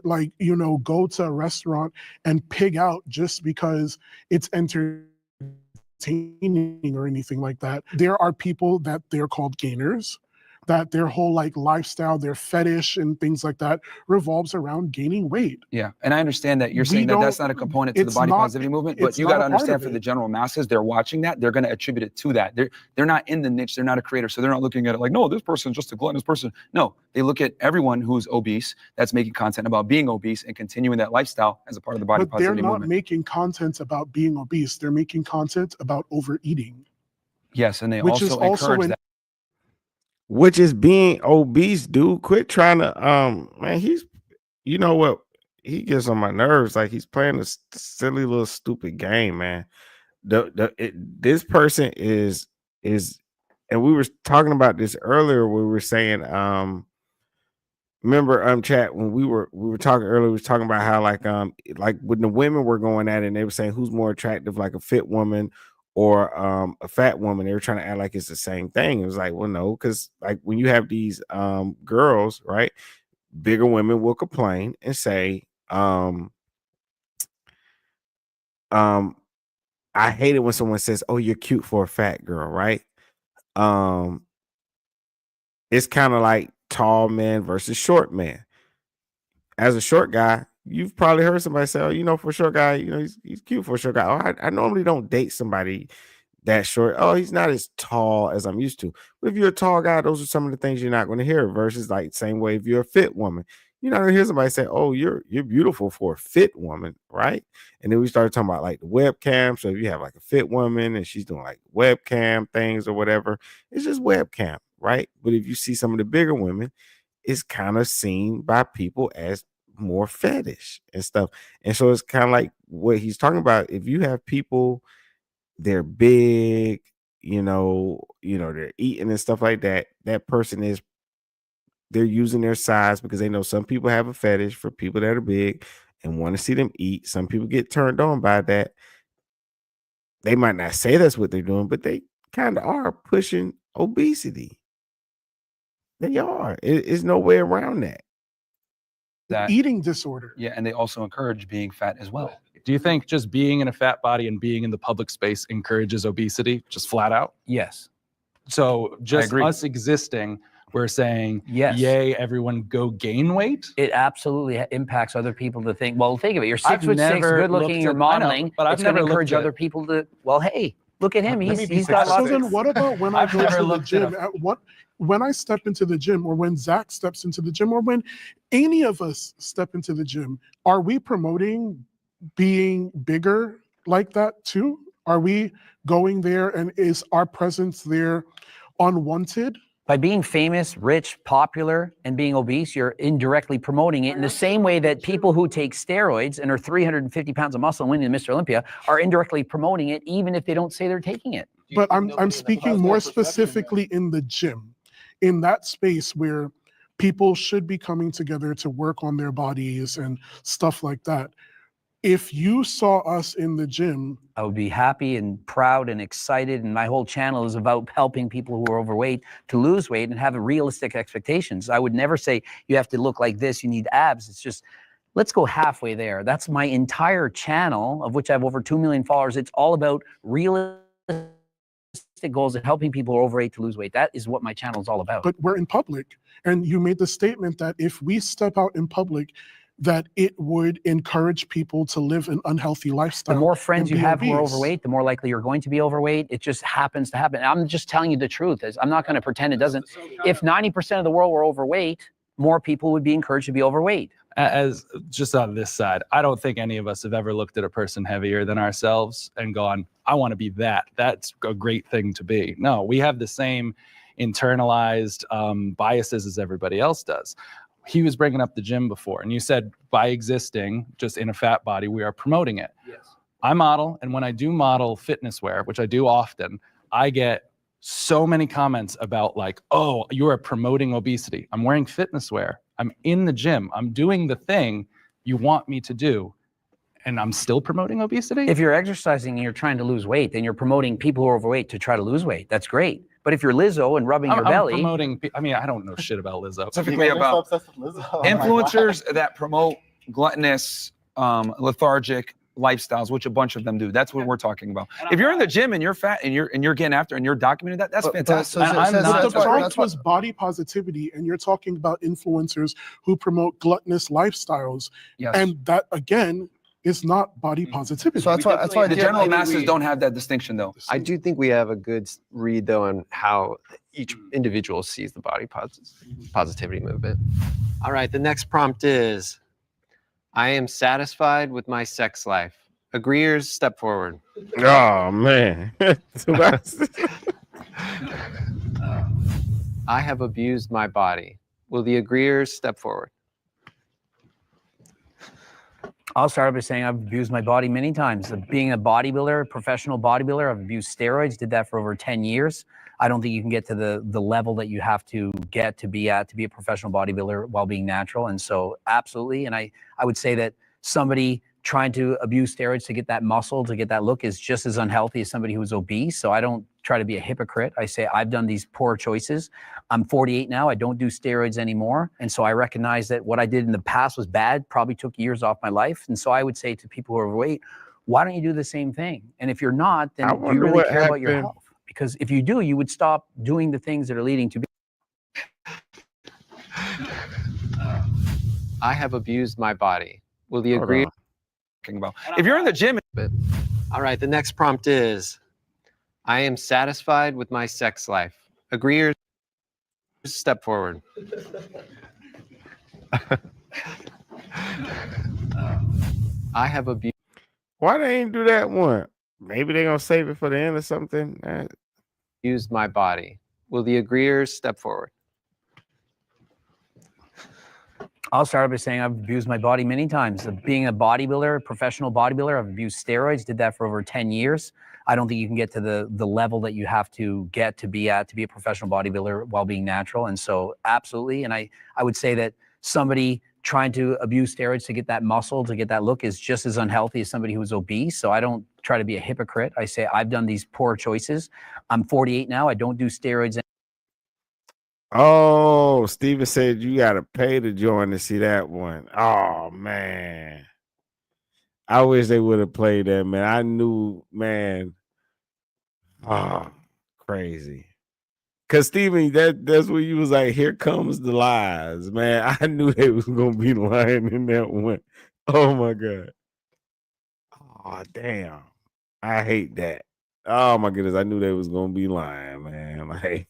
go to a restaurant and pig out just because it's entertaining or anything like that. There are people that they're called gainers. that their whole like lifestyle, their fetish and things like that revolves around gaining weight. Yeah, and I understand that you're We saying that that's don't- not a component to the it's body not- positivity movement, but it's you not got to a part understand of for the it. general masses, they're watching that, they're going to attribute it to that. They're not in the niche, they're not a creator, so they're not looking at it like, no, this person's just a gluttonous person. No, they look at everyone who's obese that's making content about being obese and continuing that lifestyle as a part of the body But they're positivity not movement. making content about being obese. They're making content about overeating. Yes, and they Which is also also encourage an- that. Which is being obese, dude. Quit trying to man, you know what, he gets on my nerves. Like, he's playing this silly little stupid game, man. This person is and we were talking about this earlier. We were saying remember chat when we were talking earlier, we were talking about how like when the women were going at it and they were saying who's more attractive, like a fit woman or a fat woman. They were trying to act like it's the same thing. It was like, well, no, because like when you have these girls, right, bigger women will complain and say I hate it when someone says, oh, you're cute for a fat girl, right? It's kind of like tall man versus short man. As a short guy, you've probably heard somebody say, oh, you know, for a short guy, you know, he's cute for a short guy. Oh, I normally don't date somebody that short. Oh, he's not as tall as I'm used to. But if you're a tall guy, those are some of the things you're not going to hear. Versus like same way if you're a fit woman, you're not going to hear somebody say, oh, you're beautiful for a fit woman, right? And then we started talking about like the webcam. So if you have like a fit woman and she's doing like webcam things or whatever, it's just webcam, right? But if you see some of the bigger women, it's kind of seen by people as more fetish and stuff. And so it's kind of like what he's talking about. If you have people, they're big, you know, they're eating and stuff like that, that person is, they're using their size because they know some people have a fetish for people that are big and want to see them eat. Some people get turned on by that. They might not say that's what they're doing, but they kind of are pushing obesity. They are. It's no way around that. That eating disorder. Yeah, and they also encourage being fat as well. Do you think just being in a fat body and being in the public space encourages obesity, just flat out? Yes. So just agree. us existing, we're saying, Yes. yay, everyone go gain weight? It absolutely impacts other people to think, well, think of it. You're I've 6'6", never good looking, looked you're at- I know, modeling. but I've it's going to never encourage looked at- other people to, well, hey, look at him. Let me He's got lots So of... then what about when I I've go never to the looked at gym? When I step into the gym, or when Zach steps into the gym, or when any of us step into the gym, are we promoting being bigger like that too? Are we going there, and is our presence there unwanted? By being famous, rich, popular, and being obese, you're indirectly promoting it in the same way that people who take steroids and are 350 pounds of muscle and winning Mr. Olympia are indirectly promoting it, even if they don't say they're taking it. But I'm speaking more specifically in the gym, in that space where people should be coming together to work on their bodies and stuff like that. If you saw us in the gym, I would be happy and proud and excited, and my whole channel is about helping people who are overweight to lose weight and have realistic expectations. I would never say you have to look like this, you need abs. It's just, let's go halfway there. That's my entire channel, of which I have over 2 million followers. It's all about realistic goals and helping people who are overweight to lose weight. That is what my channel is all about. but we're in public, and you made the statement that if we step out in public, that it would encourage people to live an unhealthy lifestyle. The more friends and you be have who are obese. overweight, the more likely you're going to be overweight. It just happens to happen. I'm just telling you the truth. I'm not going to pretend it doesn't. If 90% of the world were overweight, more people would be encouraged to be overweight. As just on this side, I don't think any of us have ever looked at a person heavier than ourselves and gone, I want to be that. That's a great thing to be. No, we have the same internalized biases as everybody else does. He was bringing up the gym before, and you said by existing just in a fat body, we are promoting it. Yes. I model, and when I do model fitness wear, which I do often, I get so many comments about like, oh, you are promoting obesity. I'm wearing fitness wear. I'm in the gym. I'm doing the thing you want me to do, and I'm still promoting obesity? If you're exercising and you're trying to lose weight, then you're promoting people who are overweight to try to lose weight. That's great. But if you're Lizzo and rubbing your belly, promoting, I mean, I don't know shit about Lizzo. Specifically about influencers that promote gluttonous, lethargic lifestyles, which a bunch of them do. That's what we're talking about. If you're in the gym and you're fat and you're getting after and you're documenting that, that's fantastic. The prompt was body positivity, and you're talking about influencers who promote gluttonous lifestyles. Yes. And that, again, is not body positivity. So that's why the general masses don't have that distinction, though. I do think we have a good read, though, on how each individual sees the body positivity movement. All right, the next prompt is, I am satisfied with my sex life. Agreeers, step forward. Oh, man. I have abused my body. Will the agreeers step forward? I'll start by saying I've abused my body many times. Being a bodybuilder, professional bodybuilder, I've abused steroids, did that for over 10 years. I don't think you can get to the level that you have to get to be at to be a professional bodybuilder while being natural. And so absolutely. And I would say that somebody trying to abuse steroids to get that muscle, to get that look is just as unhealthy as somebody who's obese. So I don't try to be a hypocrite. I say I've done these poor choices. I'm 48 now. I don't do steroids anymore. And so I recognize that what I did in the past was bad, probably took years off my life. And so I would say to people who are overweight, why don't you do the same thing? And if you're not, then do you really care about your health? Because if you do, you would stop doing the things that are leading to. I have abused my body. Will the agreeers? If you're in the gym. All right, the next prompt is, I am satisfied with my sex life. Agreeers, step forward. I have abused. Why they ain't do that one? Maybe they're going to save it for the end or something. Used my body. Will the agreeers step forward? I'll start by saying I've abused my body many times. Being a bodybuilder, professional bodybuilder, I've abused steroids, did that for over 10 years. I don't think you can get to the level that you have to get to be at to be a professional bodybuilder while being natural. And so absolutely. And I would say that somebody trying to abuse steroids to get that muscle, to get that look is just as unhealthy as somebody who's obese. So I don't try to be a hypocrite. I say I've done these poor choices. I'm 48 now. I don't do steroids. Oh, Steven said you got to pay to join to see that one. Oh, man. I wish they would have played that, man. I knew, man. Oh, crazy. Because, Steven, that's where you was like, here comes the lies, man. I knew they was going to be lying in that one. Oh, my God. Oh, damn. I hate that. Oh, my goodness. I knew they was going to be lying, man. Like,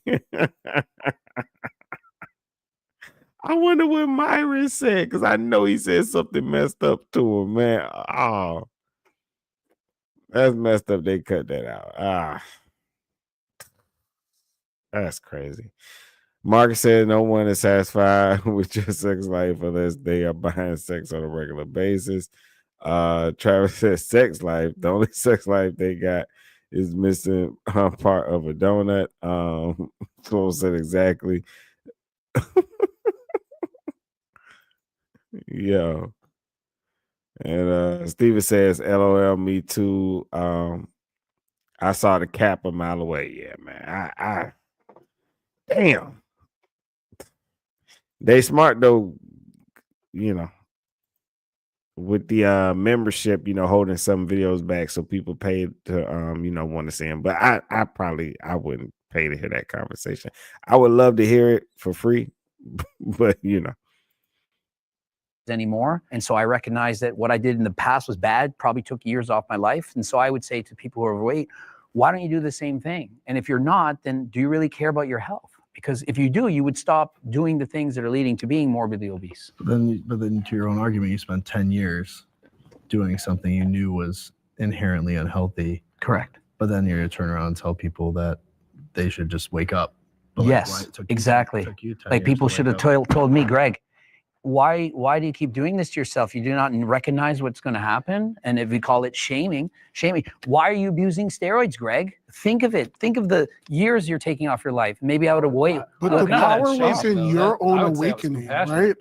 I wonder what Myron said, because I know he said something messed up to him, man. Oh, that's messed up. They cut that out. That's crazy. Marcus said no one is satisfied with your sex life unless they are buying sex on a regular basis. Travis says sex life. The only sex life they got is missing part of a donut. So said exactly. Yo. And Steven says, LOL, me too. I saw the cap a mile away. Yeah, man. I damn. They smart though, with the membership, holding some videos back so people pay to want to see them. But I wouldn't pay to hear that conversation. I would love to hear it for free, but anymore. And so I recognize that what I did in the past was bad, probably took years off my life. And so I would say to people who are overweight, why don't you do the same thing? And if you're not, then do you really care about your health? Because if you do, you would stop doing the things that are leading to being morbidly obese. But then to your own argument, you spent 10 years doing something you knew was inherently unhealthy. Correct. But then you're going to turn around and tell people that they should just wake up. But yes, exactly. Like people should have told me, Greg, why do you keep doing this to yourself? You do not recognize what's going to happen. And if we call it shaming, why are you abusing steroids, Greg? Think of it. Think of the years you're taking off your life. Maybe I would have waited. But the power was in your own awakening, right?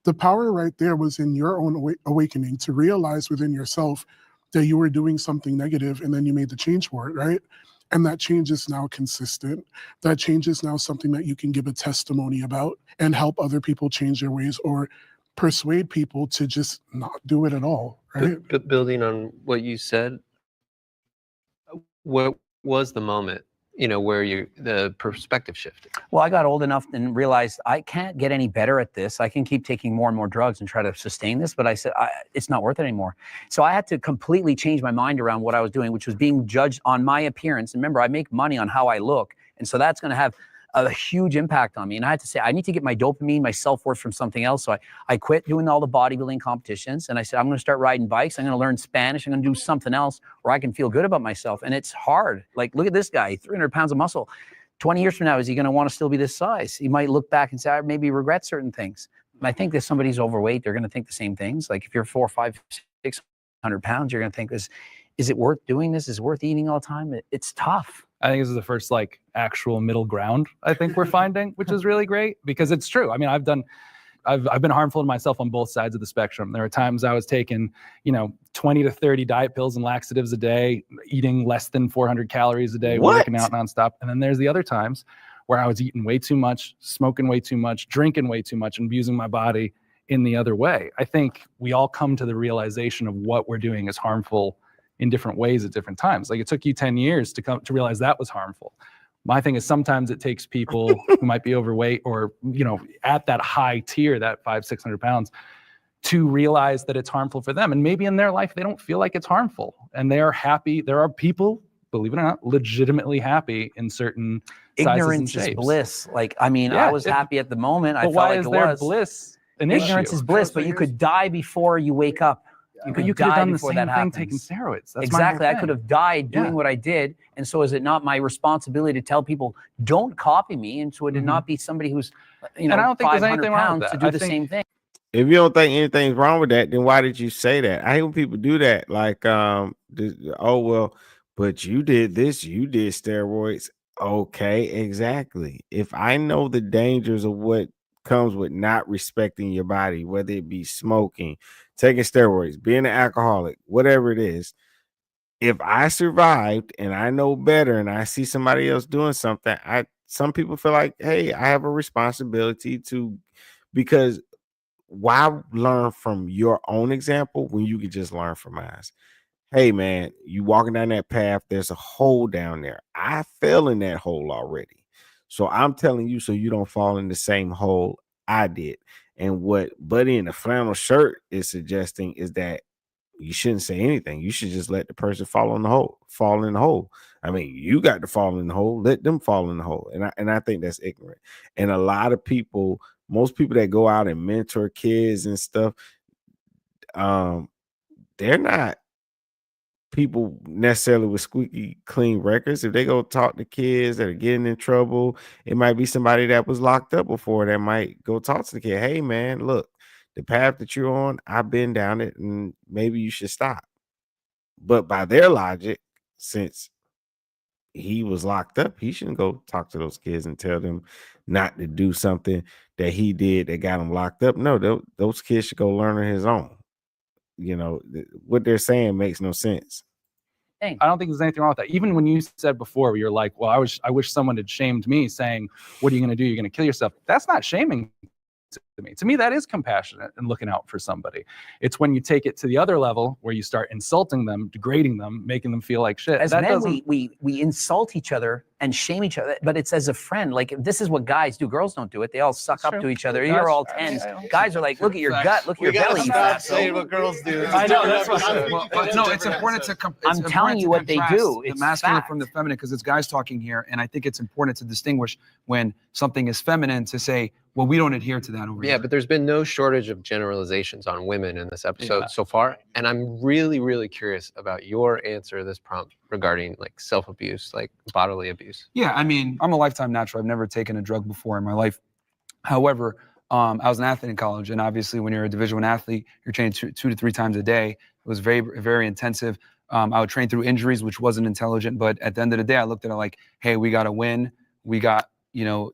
The power right there was in your own awakening to realize within yourself that you were doing something negative, and then you made the change for it, right? And that change is now consistent. That change is now something that you can give a testimony about and help other people change their ways, or persuade people to just not do it at all, right? But building on what you said, what was the moment, where the perspective shifted? Well, I got old enough and realized I can't get any better at this. I can keep taking more and more drugs and try to sustain this, but I said, it's not worth it anymore. So I had to completely change my mind around what I was doing, which was being judged on my appearance. And remember, I make money on how I look. And so that's going to have a huge impact on me. And I had to say, I need to get my dopamine, my self-worth from something else. So I quit doing all the bodybuilding competitions. And I said, I'm going to start riding bikes. I'm going to learn Spanish. I'm going to do something else where I can feel good about myself. And it's hard. Like, look at this guy, 300 pounds of muscle. 20 years from now, is he going to want to still be this size? He might look back and say, I maybe regret certain things. And I think if somebody's overweight, they're going to think the same things. Like if you're 400, 500, 600 pounds, you're going to think is it worth doing this? Is it worth eating all the time? It's tough. I think this is the first like actual middle ground I think we're finding, which is really great because it's true. I mean, I've been harmful to myself on both sides of the spectrum. There are times I was taking, 20 to 30 diet pills and laxatives a day, eating less than 400 calories a day, working out nonstop. And then there's the other times where I was eating way too much, smoking way too much, drinking way too much, and abusing my body in the other way. I think we all come to the realization of what we're doing is harmful in different ways at different times. Like it took you 10 years to come to realize that was harmful. My thing is sometimes it takes people who might be overweight or, at that high tier, that 500-600 pounds, to realize that it's harmful for them. And maybe in their life, they don't feel like it's harmful and they are happy. There are people, believe it or not, legitimately happy in certain sizes and Ignorance shapes. is bliss. Like, I mean, I was happy at the moment. I But felt why like is it there was. bliss an Ignorance issue? is bliss, but you could die before you wake up. You But you could have die done the before same that thing happens. taking steroids. That's my whole Exactly. I thing. could have died doing what I did. And so is it not my responsibility to tell people, don't copy me? And so it would not be somebody who's, And I don't think there's 500 anything wrong with pounds to that. do I the think- same thing. If you don't think anything's wrong with that, then why did you say that? I hate when people do that. Like, oh well, but you did this, you did steroids. Okay, exactly. If I know the dangers of what comes with not respecting your body, whether it be smoking, taking steroids, being an alcoholic, whatever it is, if I survived and I know better and I see somebody else doing something, some people feel like, hey, I have a responsibility to, because why learn from your own example when you can just learn from mine? Hey man, you walking down that path, there's a hole down there. I fell in that hole already. So I'm telling you so you don't fall in the same hole I did. And what Buddy in the flannel shirt is suggesting is that you shouldn't say anything. You should just let the person fall in the hole. I mean, you got to fall in the hole, let them fall in the hole. And I think that's ignorant. And a lot of people, most people that go out and mentor kids and stuff, they're not people necessarily with squeaky clean records. If they go talk to kids that are getting in trouble, it might be somebody that was locked up before that might go talk to the kid. Hey man, look, the path that you're on, I've been down it and maybe you should stop. But by their logic, since he was locked up, he shouldn't go talk to those kids and tell them not to do something that he did that got him locked up. No, those kids should go learn on his own. What they're saying makes no sense. I don't think there's anything wrong with that. Even when you said before, where you're like, well, I wish someone had shamed me saying, what are you going to do? You're going to kill yourself. That's not shaming to me. To me, that is compassionate and looking out for somebody. It's when you take it to the other level where you start insulting them, degrading them, making them feel like shit. As That men, doesn't- we insult each other and shame each other, but it's as a friend. Like, this is what guys do. Girls don't do it. They all suck up to each other. You're all tens. Guys are like, look at your gut, look at your belly. you fat saying what girls do. I know that's what. No, it's important to. I'm telling you what they do. The It's masculine fact. from the feminine, because it's guys talking here, and I think it's important to distinguish when something is feminine to say, well, we don't adhere to that over Yeah, here. but there's been no shortage of generalizations on women in this episode so far. And I'm really, really curious about your answer to this prompt regarding like self-abuse, like bodily abuse. Yeah, I mean, I'm a lifetime natural. I've never taken a drug before in my life. However, I was an athlete in college, and obviously, when you're a Division I athlete, you're training two to three times a day. It was very, very intensive. I would train through injuries, which wasn't intelligent. But at the end of the day, I looked at it like, hey, we got to win. We got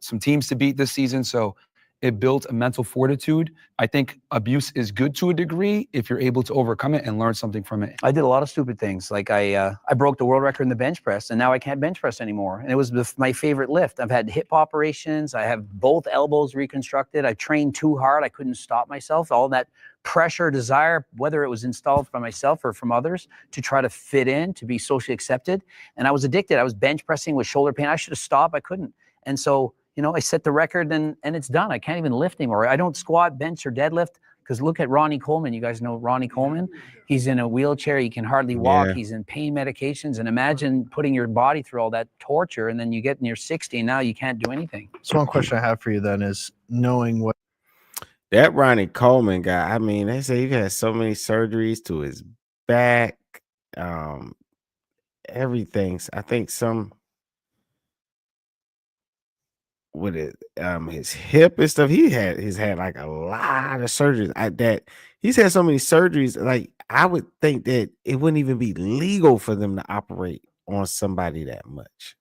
some teams to beat this season. So It built a mental fortitude. I think abuse is good to a degree if you're able to overcome it and learn something from it. I did a lot of stupid things. Like I broke the world record in the bench press, and now I can't bench press anymore. And it was my favorite lift. I've had hip operations. I have both elbows reconstructed. I trained too hard. I couldn't stop myself. All that pressure, desire, whether it was installed by myself or from others, to try to fit in, to be socially accepted. And I was addicted. I was bench pressing with shoulder pain. I should have stopped. I couldn't. And so, you know, I set the record and it's done. I can't even lift anymore. I don't squat, bench, or deadlift. Because look at Ronnie Coleman. You guys know Ronnie Coleman? He's in a wheelchair. He can hardly walk. Yeah. He's in pain medications. And imagine putting your body through all that torture, and then you get near 60 and now you can't do anything. So one question I have for you then is, knowing what That Ronnie Coleman guy, I mean, they say he had so many surgeries to his back, everything. I think some with it, his hip and stuff. He's had like a lot of surgeries. He's had so many surgeries. Like, I would think that it wouldn't even be legal for them to operate on somebody that much.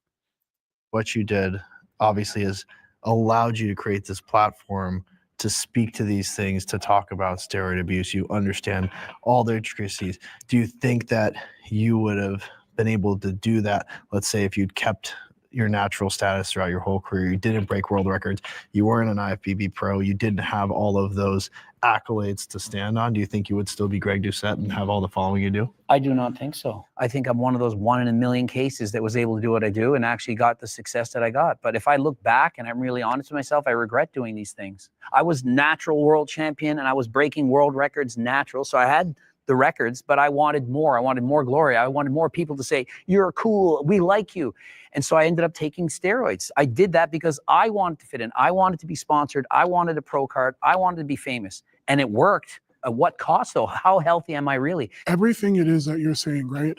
what you did obviously has allowed you to create this platform to speak to these things, to talk about steroid abuse. You understand all the intricacies. Do you think that you would have been able to do that, let's say, if you'd kept your natural status throughout your whole career, you didn't break world records, you weren't an IFBB pro, you didn't have all of those accolades to stand on? Do you think you would still be Greg Doucette and have all the following you do? I do not think so. I think I'm one of those 1 in a million cases that was able to do what I do and actually got the success that I got. But if I look back and I'm really honest with myself, I regret doing these things. I was natural world champion and I was breaking world records natural. So I had the records, but I wanted more. I wanted more glory. I wanted more people to say, you're cool, we like you. And so I ended up taking steroids. I did that because I wanted to fit in. I wanted to be sponsored. I wanted a pro card. I wanted to be famous. And it worked. At what cost, though? How healthy am I really? Everything it is that you're saying, right?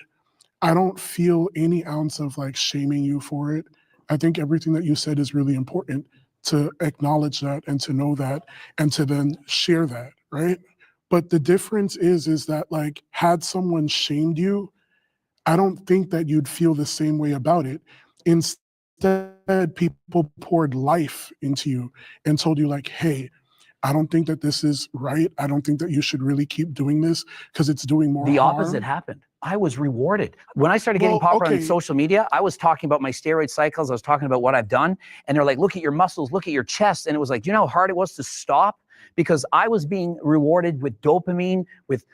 I don't feel any ounce of like shaming you for it. I think everything that you said is really important, to acknowledge that and to know that and to then share that, right? But the difference is that, like, had someone shamed you, I don't think that you'd feel the same way about it. Instead, people poured life into you and told you, like, hey, I don't think that this is right. I don't think that you should really keep doing this because it's doing more The harm. opposite happened. I was rewarded. When I started getting Well, popular okay. on social media, I was talking about my steroid cycles. I was talking about what I've done. And they're like, look at your muscles, look at your chest. And it was like, do you know how hard it was to stop? Because I was being rewarded with dopamine, with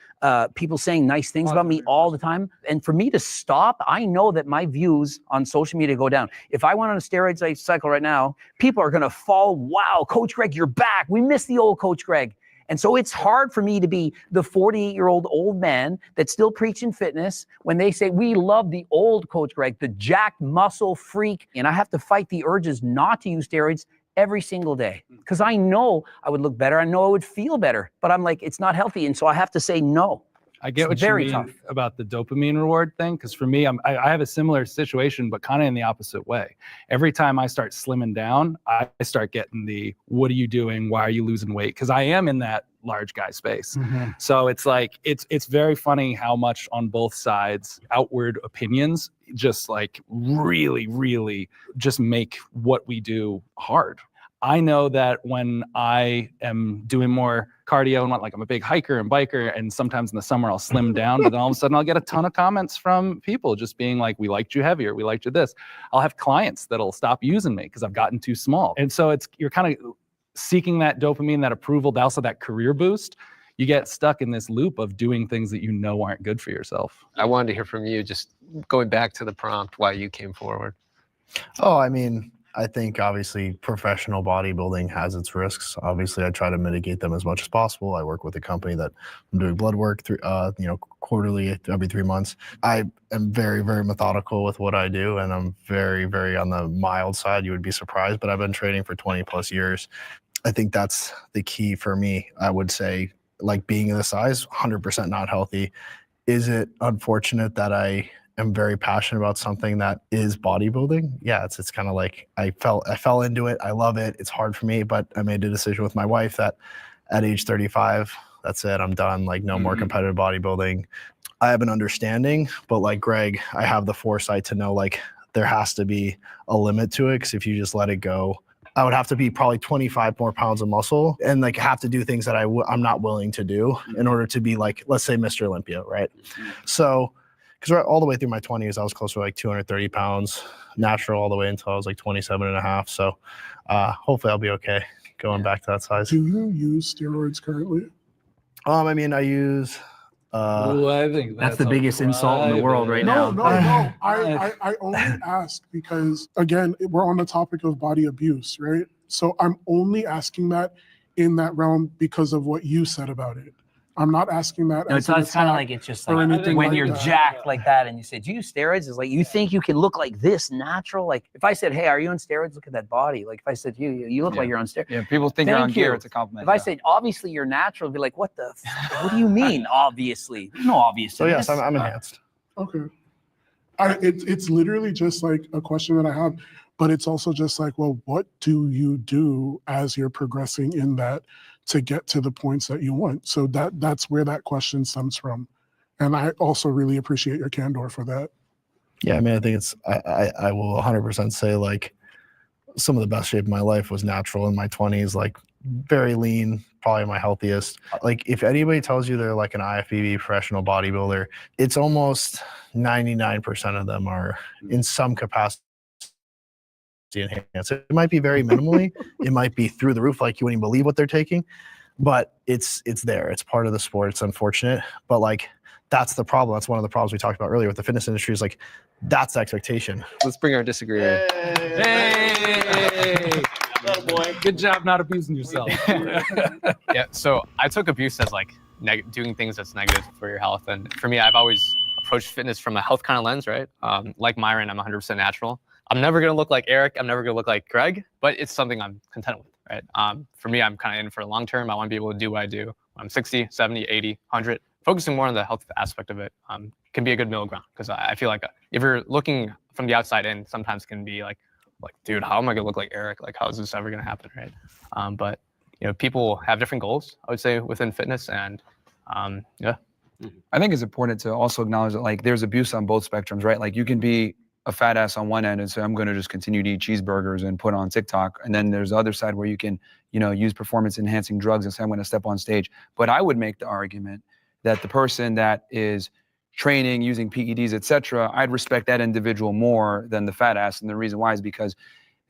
people saying nice things about me all the time. And for me to stop, I know that my views on social media go down. If I went on a steroid cycle right now, people are going to fall. Wow, Coach Greg, you're back. We miss the old Coach Greg. And so it's hard for me to be the 48-year-old old man that's still preaching fitness when they say, we love the old Coach Greg, the jacked muscle freak. And I have to fight the urges not to use steroids every single day because I know I would look better. I know I would feel better, but I'm like, it's not healthy. And so I have to say no. I get It's what very you mean tough. about the dopamine reward thing, because for me, I have a similar situation, but kind of in the opposite way. Every time I start slimming down, I start getting the, what are you doing? Why are you losing weight? Because I am in that large guy space. So it's like, it's very funny how much on both sides, outward opinions just like really, really just make what we do hard. I know that when I am doing more cardio and like I'm a big hiker and biker, and sometimes in the summer I'll slim down, but then all of a sudden I'll get a ton of comments from people just being like, we liked you heavier, we liked you this. I'll have clients that'll stop using me because I've gotten too small. And so you're kind of seeking that dopamine, that approval, also that career boost. You get stuck in this loop of doing things that you know aren't good for yourself. I wanted to hear from you, just going back to the prompt, why you came forward. Oh, I mean, I think obviously professional bodybuilding has its risks. Obviously, I try to mitigate them as much as possible. I work with a company that I'm doing blood work through, quarterly, every 3 months. I am very, very methodical with what I do, and I'm very, very on the mild side. You would be surprised, but I've been training for 20 plus years. I think that's the key for me. I would say, like, being this size, 100% not healthy. Is it unfortunate that I am very passionate about something that is bodybuilding? Yeah, it's kind of like I fell into it. I love it. It's hard for me, but I made a decision with my wife that at age 35, that's it. I'm done. Like, no more competitive bodybuilding. I have an understanding, but like Greg, I have the foresight to know, like, there has to be a limit to it, because if you just let it go, I would have to be probably 25 more pounds of muscle and like have to do things that I'm not willing to do in order to be like, let's say Mr. Olympia, right? So, because all the way through my 20s, I was close to like 230 pounds, natural all the way until I was like 27 and a half. So hopefully I'll be okay going back to that size. Do you use steroids currently? I mean, I use. I think that's the biggest insult in the world right now. No. I only ask because, again, we're on the topic of body abuse, right? So I'm only asking that in that realm because of what you said about it. I'm not asking that. No, it's kind of like it's just like when you're jacked like that and you say, "Do you use steroids?" It's like you think you can look like this natural. Like if I said, "Hey, are you on steroids?" Look at that body. Like if I said, "You look like you're on steroids." Yeah, people think you're on gear. It's a compliment. If I said, "Obviously you're natural," be like, "What the? What do you mean? Obviously, no obvious." So yes, I'm enhanced. Okay. It's literally just like a question that I have, but it's also just like, well, what do you do as you're progressing in that to get to the points that you want? So that's where that question stems from. And I also really appreciate your candor for that. Yeah, I mean, I think I will 100% say like some of the best shape of my life was natural in my 20s, like very lean, probably my healthiest. Like if anybody tells you they're like an IFBB professional bodybuilder, it's almost 99% of them are in some capacity enhanced. It might be very minimally, it might be through the roof, like you wouldn't even believe what they're taking, but it's there. It's part of the sport. It's unfortunate, but like that's the problem. That's one of the problems we talked about earlier with the fitness industry is like that's the expectation. Let's bring our disagreeer. Hey! Oh boy, good job not abusing yourself. Yeah, so I took abuse as like doing things that's negative for your health, and for me, I've always approached fitness from a health kind of lens, right? Like Myron, I'm 100% natural. I'm never gonna look like Eric. I'm never gonna look like Greg, but it's something I'm content with, right? For me, I'm kind of in for the long term. I want to be able to do what I do when I'm 60, 70, 80, 100. Focusing more on the health aspect of it can be a good middle ground, because I feel like if you're looking from the outside in, sometimes can be like, dude, how am I gonna look like Eric? Like, how is this ever gonna happen, right? But people have different goals, I would say, within fitness, and yeah. I think it's important to also acknowledge that like there's abuse on both spectrums, right? Like you can be a fat ass on one end and say, I'm going to just continue to eat cheeseburgers and put on TikTok. And then there's the other side where you can, use performance enhancing drugs and say, I'm going to step on stage. But I would make the argument that the person that is training, using PEDs, et cetera, I'd respect that individual more than the fat ass. And the reason why is because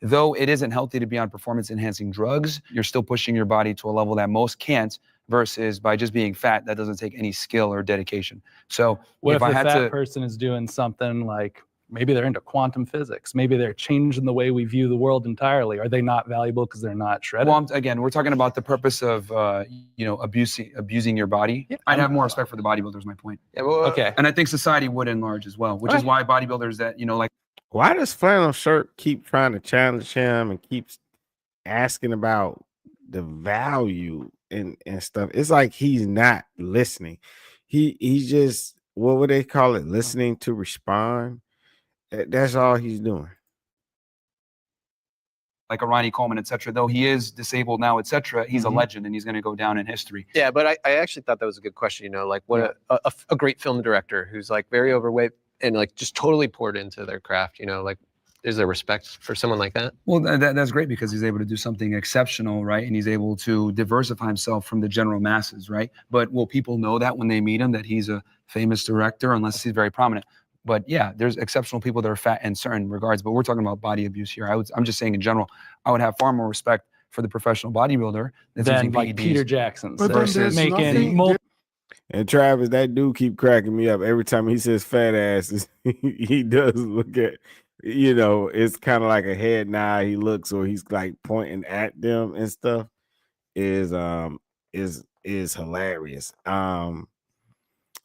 though it isn't healthy to be on performance enhancing drugs, you're still pushing your body to a level that most can't, versus by just being fat, that doesn't take any skill or dedication. So what if I a had fat to person is doing something like maybe they're into quantum physics, maybe they're changing the way we view the world entirely, are they not valuable because they're not shredded? Well, again, we're talking about the purpose of abusing your body. Yeah, I'd have more respect for the bodybuilders. My point. Yeah, well, okay. And I think society would in large as well, which is why bodybuilders that like. Why does Flannel Shirt keep trying to challenge him and keeps asking about the value and stuff? It's like he's not listening. He's just, what would they call it? Listening to respond. That's all he's doing. Like a Ronnie Coleman, et cetera, though he is disabled now, et cetera, he's a legend and he's going to go down in history. Yeah, but I actually thought that was a good question. Like what a great film director who's like very overweight and like just totally poured into their craft. Like is there respect for someone like that? Well, that's great because he's able to do something exceptional, right? And he's able to diversify himself from the general masses, right? But will people know that when they meet him that he's a famous director, unless he's very prominent? But yeah, there's exceptional people that are fat in certain regards, but we're talking about body abuse here. I'm just saying in general, I would have far more respect for the professional bodybuilder that's using like PEDs Peter Jackson versus making And Travis, that dude keep cracking me up every time he says fat asses. He does look at, it's kind of like a head nod. He looks, or he's like pointing at them and stuff. Is hilarious.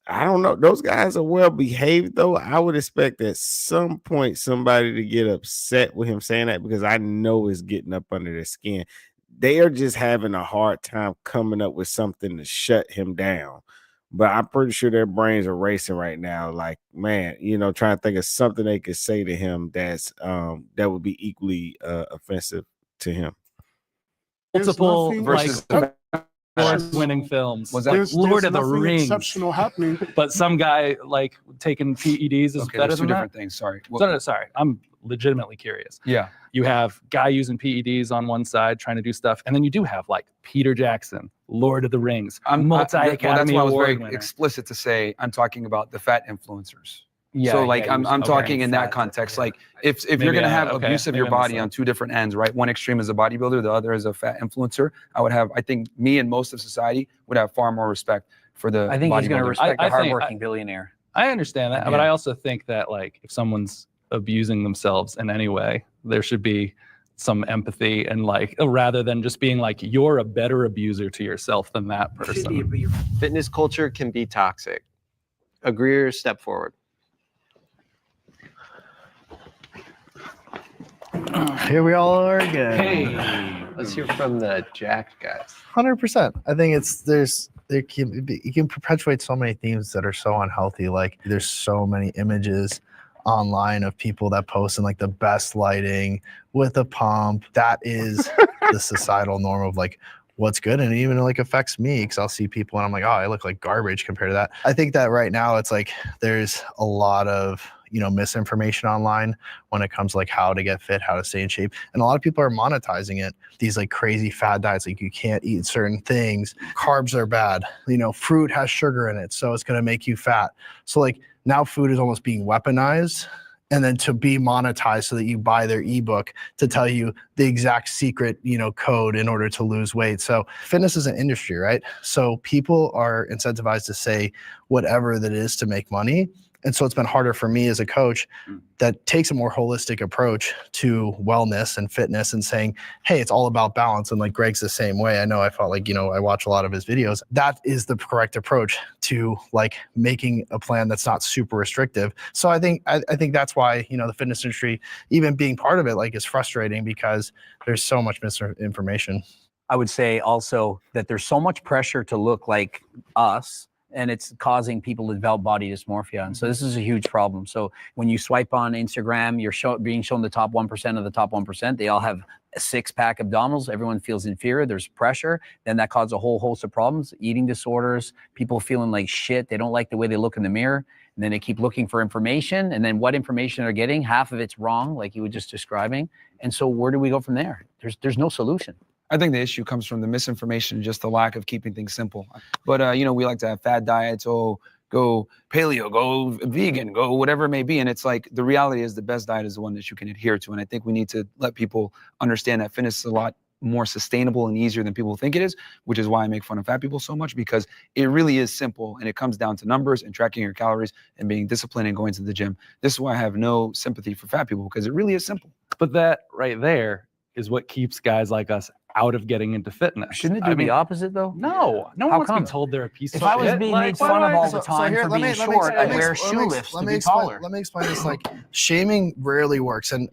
I don't know. Those guys are well behaved, though. I would expect at some point somebody to get upset with him saying that, because I know it's getting up under their skin. They are just having a hard time coming up with something to shut him down. But I'm pretty sure their brains are racing right now. Like, man, trying to think of something they could say to him that's that would be equally offensive to him. Multiple versus winning films. Was that There's Lord of the nothing Rings? exceptional happening. But some guy like taking PEDs is okay, better there's two than different that. things. Sorry. No, sorry. I'm legitimately curious. Yeah. You have guy using PEDs on one side trying to do stuff, and then you do have like Peter Jackson, Lord of the Rings, Well, that's multi-Academy why I was Award very winner. explicit to say I'm talking about the fat influencers. Yeah, So like yeah, I'm okay. talking in that context. Like if Maybe you're gonna have okay, abuse of maybe your I missed body that. on two different ends, right? One extreme is a bodybuilder, the other is a fat influencer. I think me and most of society would have far more respect for the I think he's going to bodybuilder. respect I a think- hardworking billionaire. I understand that, but Yeah. I also think that like if someone's abusing themselves in any way, there should be some empathy and like rather than just being like you're a better abuser to yourself than that person. Fitness culture can be toxic. Agree or step forward? Here we all are again. Hey, let's hear from the jacked guys. 100%. I think you can perpetuate so many themes that are so unhealthy. Like there's so many images online of people that post in like the best lighting with a pump. That is the societal norm of like what's good, and it even like affects me because I'll see people and I'm like, oh, I look like garbage compared to that. I think that right now it's like there's a lot of misinformation online when it comes to like how to get fit, how to stay in shape, and a lot of people are monetizing it. These like crazy fad diets, like you can't eat certain things, carbs are bad, fruit has sugar in it, so it's going to make you fat. So like now food is almost being weaponized and then to be monetized so that you buy their ebook to tell you the exact secret, code in order to lose weight. So fitness is an industry, right? So people are incentivized to say whatever that is to make money. And so it's been harder for me as a coach that takes a more holistic approach to wellness and fitness and saying, hey, it's all about balance. And like Greg's the same way. I know I felt like, I watch a lot of his videos. That is the correct approach to like making a plan that's not super restrictive. So I think that's why, the fitness industry, even being part of it, like is frustrating because there's so much misinformation. I would say also that there's so much pressure to look like us, and it's causing people to develop body dysmorphia. And so this is a huge problem. So when you swipe on Instagram, you're being shown the top 1% of the top 1%. They all have a six-pack abdominals. Everyone feels inferior. There's pressure. Then that causes a whole host of problems, eating disorders, people feeling like shit. They don't like the way they look in the mirror. And then they keep looking for information. And then what information they're getting, half of it's wrong, like you were just describing. And so where do we go from there? There's no solution. I think the issue comes from the misinformation and just the lack of keeping things simple. But, we like to have fad diets, go paleo, go vegan, go whatever it may be. And it's like, the reality is the best diet is the one that you can adhere to. And I think we need to let people understand that fitness is a lot more sustainable and easier than people think it is, which is why I make fun of fat people so much, because it really is simple. And it comes down to numbers and tracking your calories and being disciplined and going to the gym. This is why I have no sympathy for fat people, because it really is simple. But that right there is what keeps guys like us out of getting into fitness. Shouldn't it do the opposite though? No one How wants to come? be told they're a piece If of I was shit. being Like, made why fun do of I- all the time for being short, I wear shoe lifts to be taller. Let me explain this. Like shaming rarely works, and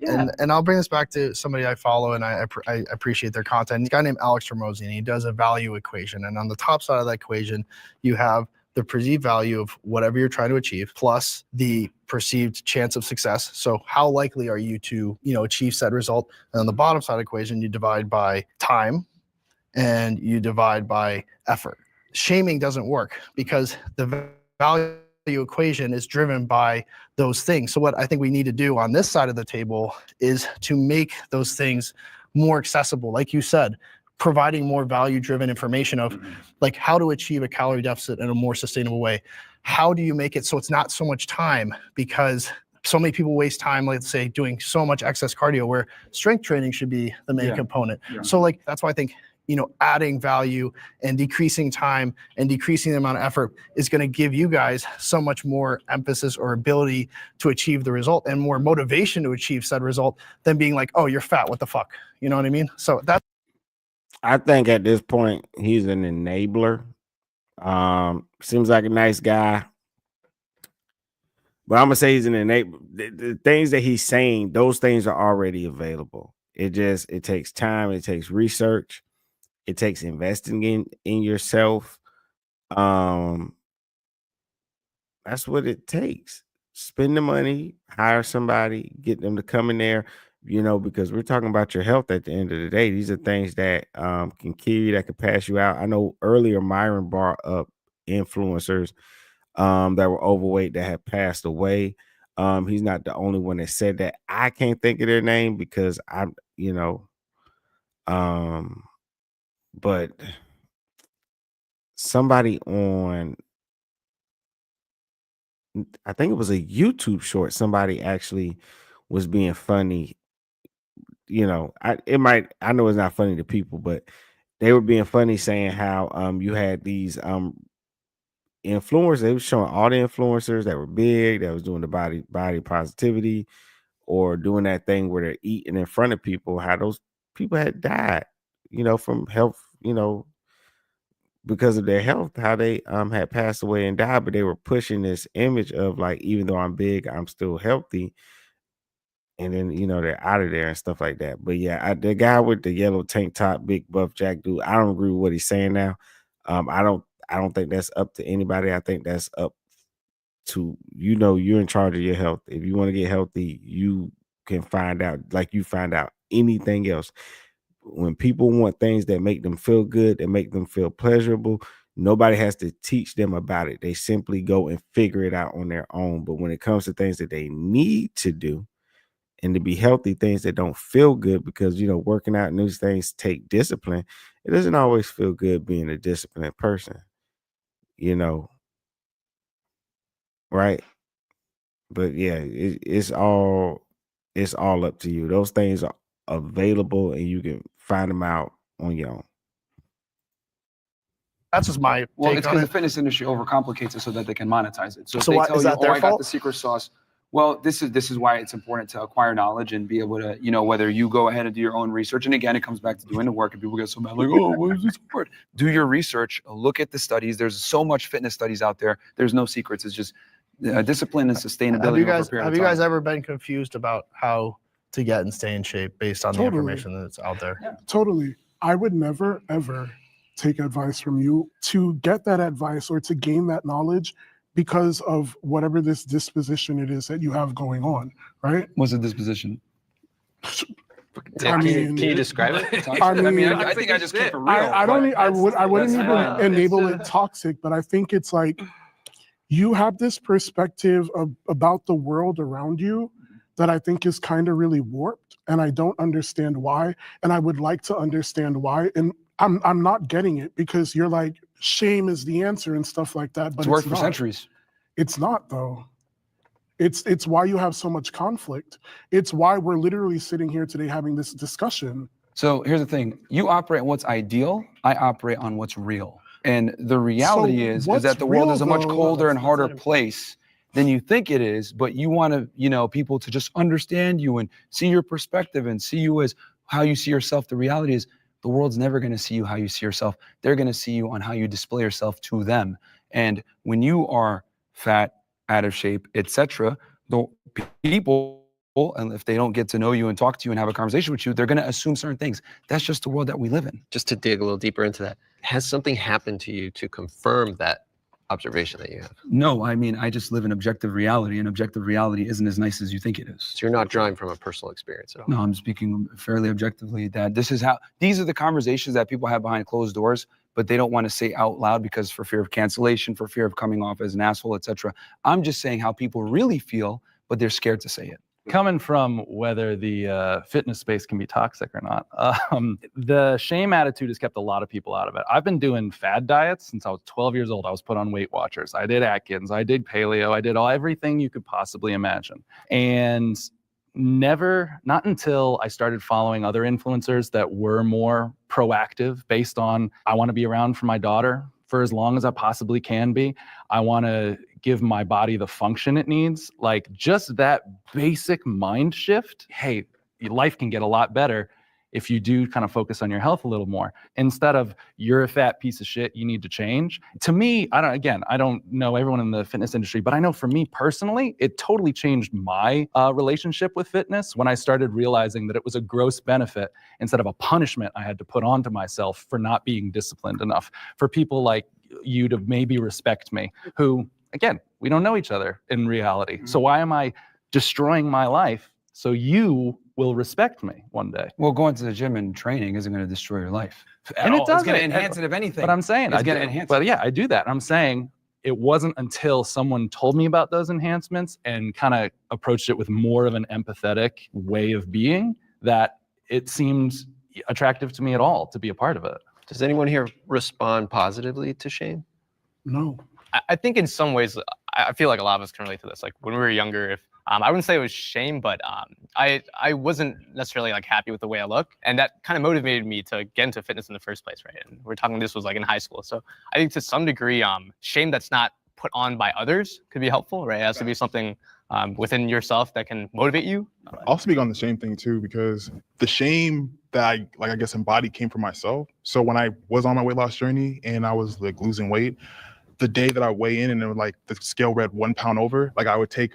I'll bring this back to somebody I follow, and I appreciate their content. A guy named Alex Ramosi, and he does a value equation, and on the top side of that equation, you have the perceived value of whatever you're trying to achieve plus the perceived chance of success. So how likely are you to achieve said result? And on the bottom side of the equation, you divide by time and you divide by effort. Shaming doesn't work because the value equation is driven by those things. So what I think we need to do on this side of the table is to make those things more accessible. Like you said, providing more value-driven information of like how to achieve a calorie deficit in a more sustainable way. How do you make it so it's not so much time? Because so many people waste time, let's say, doing so much excess cardio where strength training should be the main component. So like, that's why I think, adding value and decreasing time and decreasing the amount of effort is going to give you guys so much more emphasis or ability to achieve the result and more motivation to achieve said result than being like, oh, you're fat, what the fuck? You know what I mean? So that's, I think at this point he's an enabler. Seems like a nice guy, but I'm gonna say he's an enabler. The things that he's saying, those things are already available. It takes time, it takes research, it takes investing in yourself. That's what it takes. Spend the money, hire somebody, get them to come in there. Because we're talking about your health at the end of the day. These are things that can kill you, that could pass you out. I know earlier Myron brought up influencers that were overweight that had passed away. He's not the only one that said that. I can't think of their name because I'm, but somebody on, I think it was a YouTube short, somebody actually was being funny. I know it's not funny to people, but they were being funny saying how you had these influencers. They were showing all the influencers that were big, that was doing the body positivity or doing that thing where they're eating in front of people, how those people had died, from health, because of their health, how they had passed away and died, but they were pushing this image of like, even though I'm big, I'm still healthy. And then they're out of there and stuff like that. But yeah, the guy with the yellow tank top, big buff jack dude, I don't agree with what he's saying now. I don't think that's up to anybody. I think that's up to you're in charge of your health. If you want to get healthy, you can find out like you find out anything else. When people want things that make them feel good, that make them feel pleasurable, nobody has to teach them about it. They simply go and figure it out on their own. But when it comes to things that they need to do and to be healthy, things that don't feel good, because working out and these things take discipline, it doesn't always feel good being a disciplined person, right? But yeah, it's all up to you. Those things are available and you can find them out on your own. That's just my Well, take it's on because it. the fitness industry overcomplicates it so that they can monetize it. So if So they why- tell is you, that their I got fault? the secret sauce. Well, this is why it's important to acquire knowledge and be able to, whether you go ahead and do your own research. And again, it comes back to doing the work, and people get so mad, like, oh, what is this hard? Do your research, look at the studies. There's so much fitness studies out there. There's no secrets. It's just discipline and sustainability. Have you over a guys period have of you guys time. ever been confused about how to get and stay in shape based on the Totally. information that's out there? Totally. I would never, ever take advice from you. To get that advice or to gain that knowledge because of whatever this disposition it is that you have going on, right? What's the disposition? Can you describe it? I think I just keep it real. I don't. I wouldn't that's even fine. enable it toxic, but I think it's like you have this perspective about the world around you that I think is kind of really warped, and I don't understand why. And I would like to understand why. And I'm not getting it because you're like shame is the answer and stuff like that. But It's worked for not. centuries. It's not though. It's why you have so much conflict. It's why we're literally sitting here today having this discussion. So here's the thing. You operate on what's ideal. I operate on what's real. And the reality is what's that the world real, is a much though? colder and harder place than you think it is, but you want to, people to just understand you and see your perspective and see you as how you see yourself. The reality is the world's never going to see you how you see yourself. They're going to see you on how you display yourself to them. And when you are fat, out of shape, etc., the people, and if they don't get to know you and talk to you and have a conversation with you, they're going to assume certain things. That's just the world that we live in. Just to dig a little deeper into that, has something happened to you to confirm that observation that you have? No, I mean, I just live in objective reality, and objective reality isn't as nice as you think it is. So you're not drawing from a personal experience at all? No, I'm speaking fairly objectively that these are the conversations that people have behind closed doors, but they don't want to say out loud because for fear of cancellation, for fear of coming off as an asshole, etc. I'm just saying how people really feel, but they're scared to say it. Coming from whether the fitness space can be toxic or not, the shame attitude has kept a lot of people out of it. I've been doing fad diets since I was 12 years old. I was put on Weight Watchers. I did Atkins. I did paleo. I did everything you could possibly imagine. And not until I started following other influencers that were more proactive based on, I want to be around for my daughter for as long as I possibly can be. I want to give my body the function it needs. Like just that basic mind shift. Hey, life can get a lot better if you do kind of focus on your health a little more instead of you're a fat piece of shit, you need to change. To me, I don't know everyone in the fitness industry, but I know for me personally, it totally changed my relationship with fitness when I started realizing that it was a gross benefit instead of a punishment I had to put onto myself for not being disciplined enough. For people like you to maybe respect me, who, again, we don't know each other in reality. So why am I destroying my life so you will respect me one day? Well, going to the gym and training isn't going to destroy your life. And it does. It's going to enhance it, if anything. But I'm saying, it's going to enhance but it. yeah, I do that. I'm saying it wasn't until someone told me about those enhancements and kind of approached it with more of an empathetic way of being that it seemed attractive to me at all to be a part of it. Does anyone here respond positively to shame? No. I think in some ways, I feel like a lot of us can relate to this. Like when we were younger, if I wouldn't say it was shame, but I wasn't necessarily like happy with the way I look, and that kind of motivated me to get into fitness in the first place, right? And we're talking this was like in high school, so I think to some degree, shame that's not put on by others could be helpful, right? It has to be something within yourself that can motivate you. I'll speak on the shame thing too, because the shame that I guess embodied came from myself. So when I was on my weight loss journey and I was like losing weight, the day that I weigh in and it was like the scale read 1 pound over, like I would take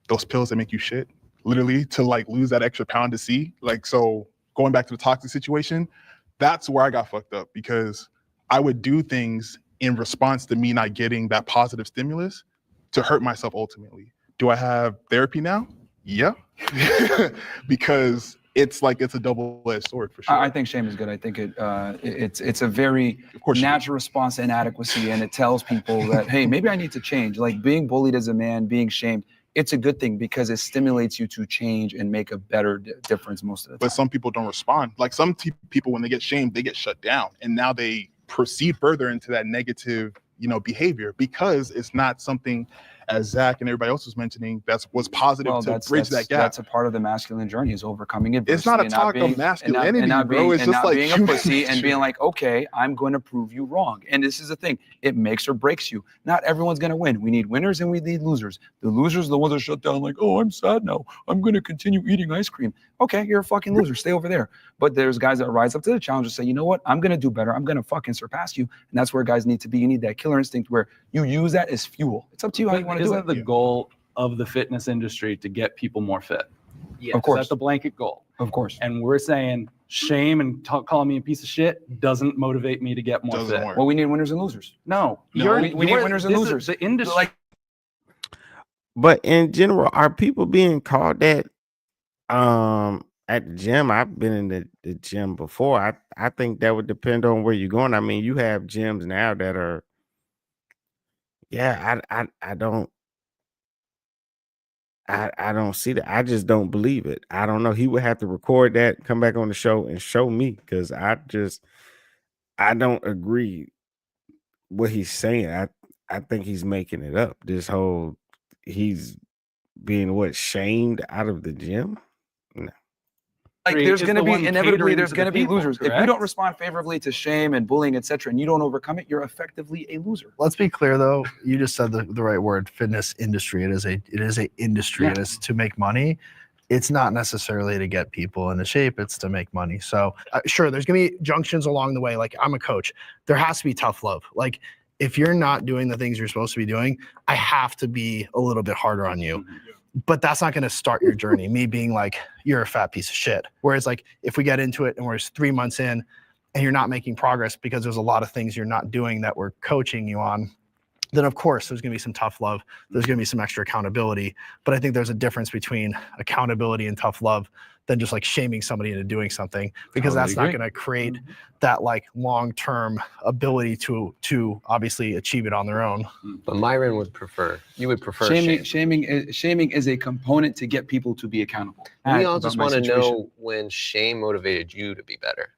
those pills that make you shit, literally, to like lose that extra pound to see. Like, so going back to the toxic situation, that's where I got fucked up, because I would do things in response to me not getting that positive stimulus to hurt myself ultimately. Do I have therapy now? Yeah. Because it's like it's a double-edged sword for sure. I think shame is good. I think it's a very natural response to inadequacy, and it tells people that, hey, maybe I need to change. Like being bullied as a man, being shamed, it's a good thing because it stimulates you to change and make a better difference most of the time. But some people don't respond. Like some people, when they get shamed, they get shut down, and now they proceed further into that negative, behavior, because it's not something, as Zach and everybody else was mentioning, was positive to bridge that gap. That's a part of the masculine journey, is overcoming adversity. It's not a talk of masculinity, bro. It's just like being a pussy and being like, okay, I'm going to prove you wrong. And this is the thing, it makes or breaks you. Not everyone's going to win. We need winners and we need losers. The losers are the ones that shut down like, oh, I'm sad now, I'm going to continue eating ice cream. Okay, you're a fucking loser. Stay over there. But there's guys that rise up to the challenge and say, you know what? I'm going to do better. I'm going to fucking surpass you. And that's where guys need to be. You need that killer instinct where you use that as fuel. It's up to you how you want to do it. Isn't the goal of the fitness industry to get people more fit? Yes. Of course. That's the blanket goal. Of course. And we're saying shame and calling me a piece of shit doesn't motivate me to get more fit. Well, we need winners and losers. No. We need winners and losers. The industry. But in general, are people being called that at the gym? I've been in the gym before. I think that would depend on where you're going. I mean, you have gyms now that are, I don't see that. I just don't believe it. I don't know. He would have to record that, come back on the show and show me, because I don't agree what he's saying. I think he's making it up. This whole, he's being shamed out of the gym? No. Like there's going to be inevitably there's going to be losers. Correct? If you don't respond favorably to shame and bullying, etc., and you don't overcome it, you're effectively a loser. Let's be clear though. You just said the right word, fitness industry. It is a industry. Yeah. It is to make money. It's not necessarily to get people into shape. It's to make money. So sure, there's going to be junctions along the way. Like I'm a coach. There has to be tough love. Like if you're not doing the things you're supposed to be doing, I have to be a little bit harder on you. But that's not going to start your journey. Me being like, you're a fat piece of shit. Whereas like, if we get into it and we're 3 months in and you're not making progress because there's a lot of things you're not doing that we're coaching you on, then of course there's going to be some tough love. There's going to be some extra accountability. But I think there's a difference between accountability and tough love than just like shaming somebody into doing something, because that's not going to create that like long-term ability to obviously achieve it on their own. But Myron would prefer, you would prefer Shaming is a component to get people to be accountable. We all just want to know when shame motivated you to be better.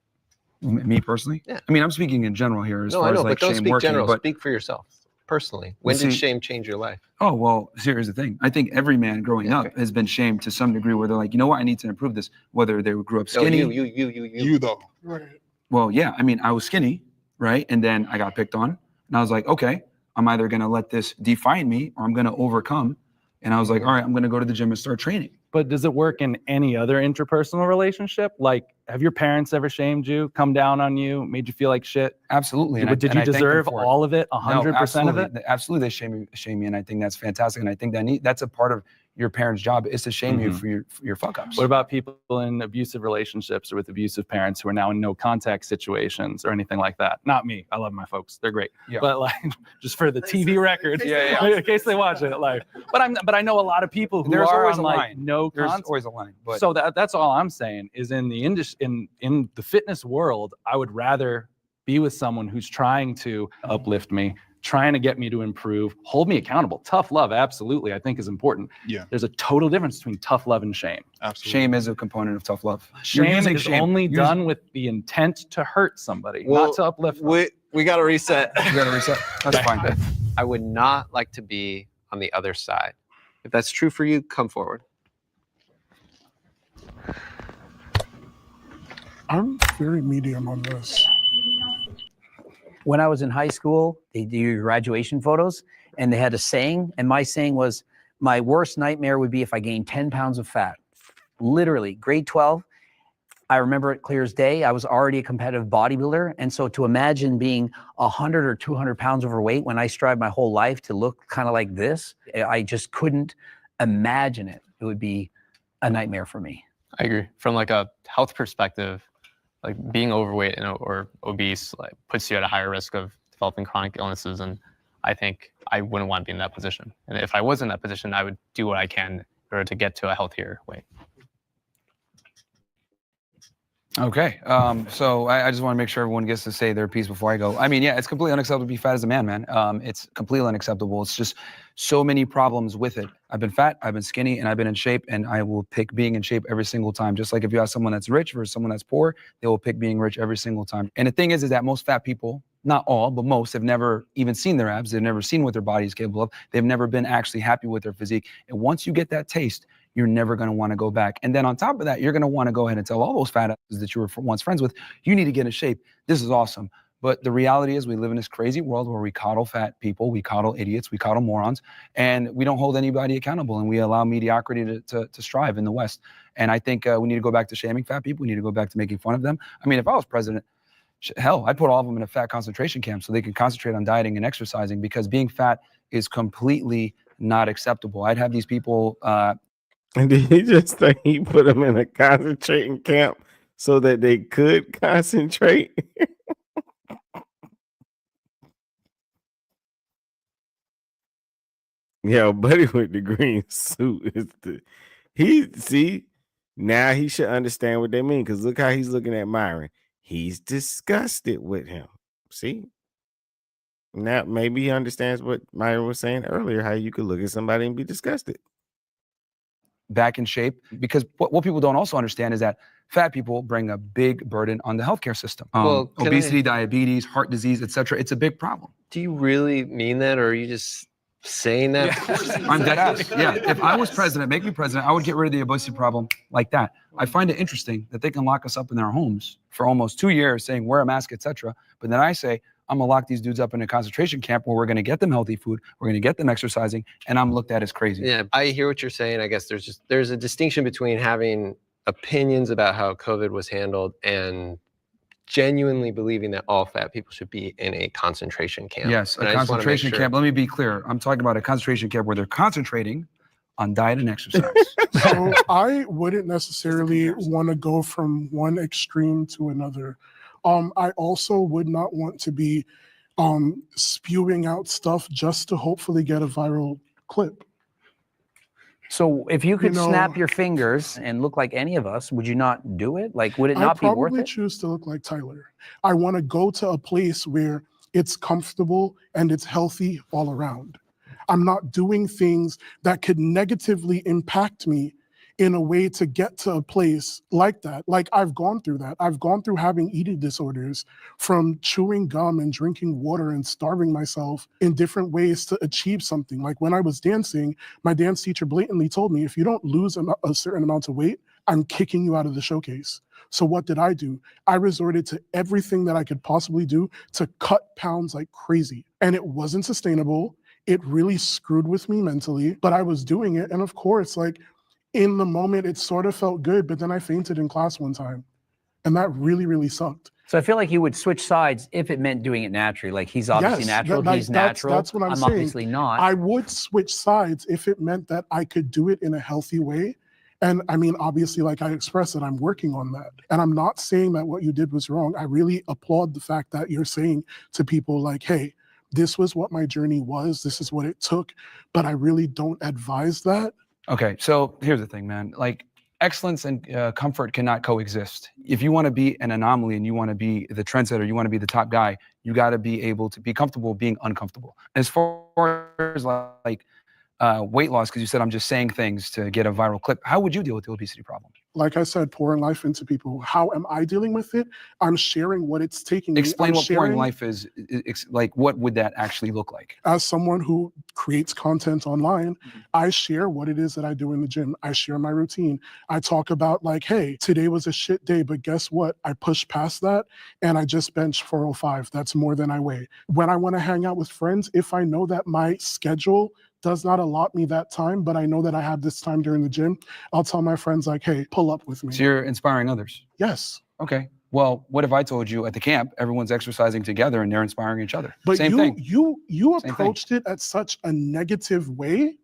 Me personally? Yeah. I mean, I'm speaking in general here as No, far I know, as like but don't shame speak working. general. But Speak for yourself. Personally, when did shame change your life? Oh, well, here's the thing. I think every man growing up has been shamed to some degree where they're like, you know what, I need to improve this. Whether they grew up skinny. No, you though. Right. Well, yeah, I mean, I was skinny, right? And then I got picked on. And I was like, okay, I'm either going to let this define me or I'm going to overcome. And I was like, all right, I'm going to go to the gym and start training. But does it work in any other interpersonal relationship? Like, have your parents ever shamed you, come down on you, made you feel like shit? Absolutely. But did you deserve all of it, 100% of it? Absolutely, they shame me, and I think that's fantastic. And I think that's a part of your parents' job, is to shame you for your fuck ups. What about people in abusive relationships or with abusive parents who are now in no contact situations or anything like that? Not me. I love my folks. They're great. Yeah. But like, just for the TV record, in case they watch it. Like, but I know a lot of people who There's are always on a like line. no There's contact. always a line. But So that's all I'm saying is in the in the fitness world, I would rather be with someone who's trying to uplift me, trying to get me to improve, hold me accountable. Tough love, absolutely, I think is important. Yeah. There's a total difference between tough love and shame. Absolutely. Shame is a component of tough love. Shame is only done with the intent to hurt somebody, not to uplift them. We got to reset. We got to reset. That's fine. I would not like to be on the other side. If that's true for you, come forward. I'm very medium on this. When I was in high school, they do your graduation photos, and they had a saying, and my saying was, my worst nightmare would be if I gained 10 pounds of fat. Literally, grade 12, I remember it clear as day. I was already a competitive bodybuilder, and so to imagine being 100 or 200 pounds overweight when I strived my whole life to look kind of like this, I just couldn't imagine it. It would be a nightmare for me. I agree. From like a health perspective, like being overweight or obese like puts you at a higher risk of developing chronic illnesses, and I think I wouldn't want to be in that position. And if I was in that position, I would do what I can in order to get to a healthier weight. Okay, so I just want to make sure everyone gets to say their piece before I go. I mean, yeah, it's completely unacceptable to be fat as a man, man. It's completely unacceptable. It's just so many problems with it. I've been fat, I've been skinny, and I've been in shape, and I will pick being in shape every single time. Just like if you ask someone that's rich versus someone that's poor, they will pick being rich every single time. And the thing is that most fat people, not all, but most, have never even seen their abs. They've never seen what their body is capable of. They've never been actually happy with their physique. And once you get that taste, you're never going to want to go back. And then on top of that, you're going to want to go ahead and tell all those fat asses that you were once friends with, you need to get in shape. This is awesome. But the reality is we live in this crazy world where we coddle fat people, we coddle idiots, we coddle morons, and we don't hold anybody accountable, and we allow mediocrity to strive in the West. And I think we need to go back to shaming fat people. We need to go back to making fun of them. I mean, if I was president, hell, I'd put all of them in a fat concentration camp so they can concentrate on dieting and exercising, because being fat is completely not acceptable. I'd have these people... And did he just say he put them in a concentrating camp so that they could concentrate? Yo, buddy with the green suit is now he should understand what they mean, because look how he's looking at Myron. He's disgusted with him. See? Now maybe he understands what Myron was saying earlier, how you could look at somebody and be disgusted. Back in shape, because what people don't also understand is that fat people bring a big burden on the healthcare system. Obesity, diabetes, heart disease, etc. It's a big problem. Do you really mean that, or are you just saying that? Yeah. I'm dead ass. Yeah, if I was president, make me president, I would get rid of the obesity problem like that. I find it interesting that they can lock us up in their homes for almost 2 years saying wear a mask, etc. But then I say, I'm gonna lock these dudes up in a concentration camp where we're gonna get them healthy food, we're gonna get them exercising, and I'm looked at as crazy. Yeah, I hear what you're saying. I guess there's a distinction between having opinions about how COVID was handled and genuinely believing that all fat people should be in a concentration camp. Yes, And a I just wanna make concentration sure- camp. Let me be clear. I'm talking about a concentration camp where they're concentrating on diet and exercise. So I wouldn't necessarily want to go from one extreme to another. I also would not want to be spewing out stuff just to hopefully get a viral clip. So if you could You know- snap your fingers and look like any of us, would you not do it? Like, would it I not be worth probably it? choose to look like Tyler. I want to go to a place where it's comfortable and it's healthy all around. I'm not doing things that could negatively impact me in a way to get to a place like that. Like, I've gone through that. I've gone through having eating disorders from chewing gum and drinking water and starving myself in different ways to achieve something. Like when I was dancing, my dance teacher blatantly told me, if you don't lose a certain amount of weight, I'm kicking you out of the showcase. So what did I do? I resorted to everything that I could possibly do to cut pounds like crazy. And it wasn't sustainable. It really screwed with me mentally, but I was doing it. And of course, like, in the moment, it sort of felt good, but then I fainted in class one time. And that really, really sucked. So I feel like you would switch sides if it meant doing it naturally. Like, he's obviously Yes, natural, he's that's natural. what I'm saying. Obviously not. I would switch sides if it meant that I could do it in a healthy way. And I mean, obviously, like I expressed, that I'm working on that. And I'm not saying that what you did was wrong. I really applaud the fact that you're saying to people like, hey, this was what my journey was. This is what it took. But I really don't advise that. Okay, so here's the thing, man. Like, excellence and comfort cannot coexist. If you want to be an anomaly and you want to be the trendsetter, you want to be the top guy, you got to be able to be comfortable being uncomfortable. As far as like weight loss, because you said I'm just saying things to get a viral clip, how would you deal with the obesity problem? Like I said, pouring life into people. How am I dealing with it? I'm sharing what it's taking me. Explain I'm what pouring sharing- life is. Like, what would that actually look like? As someone who creates content online, I share what it is that I do in the gym. I share my routine. I talk about like, hey, today was a shit day, but guess what? I pushed past that and I just benched 405. That's more than I weigh. When I want to hang out with friends, if I know that my schedule does not allot me that time, but I know that I have this time during the gym, I'll tell my friends like, hey, pull up with me. So you're inspiring others. Yes. Okay. Well, what if I told you at the camp, everyone's exercising together and they're inspiring each other? But Same thing. you Same thing. approached it at such a negative way.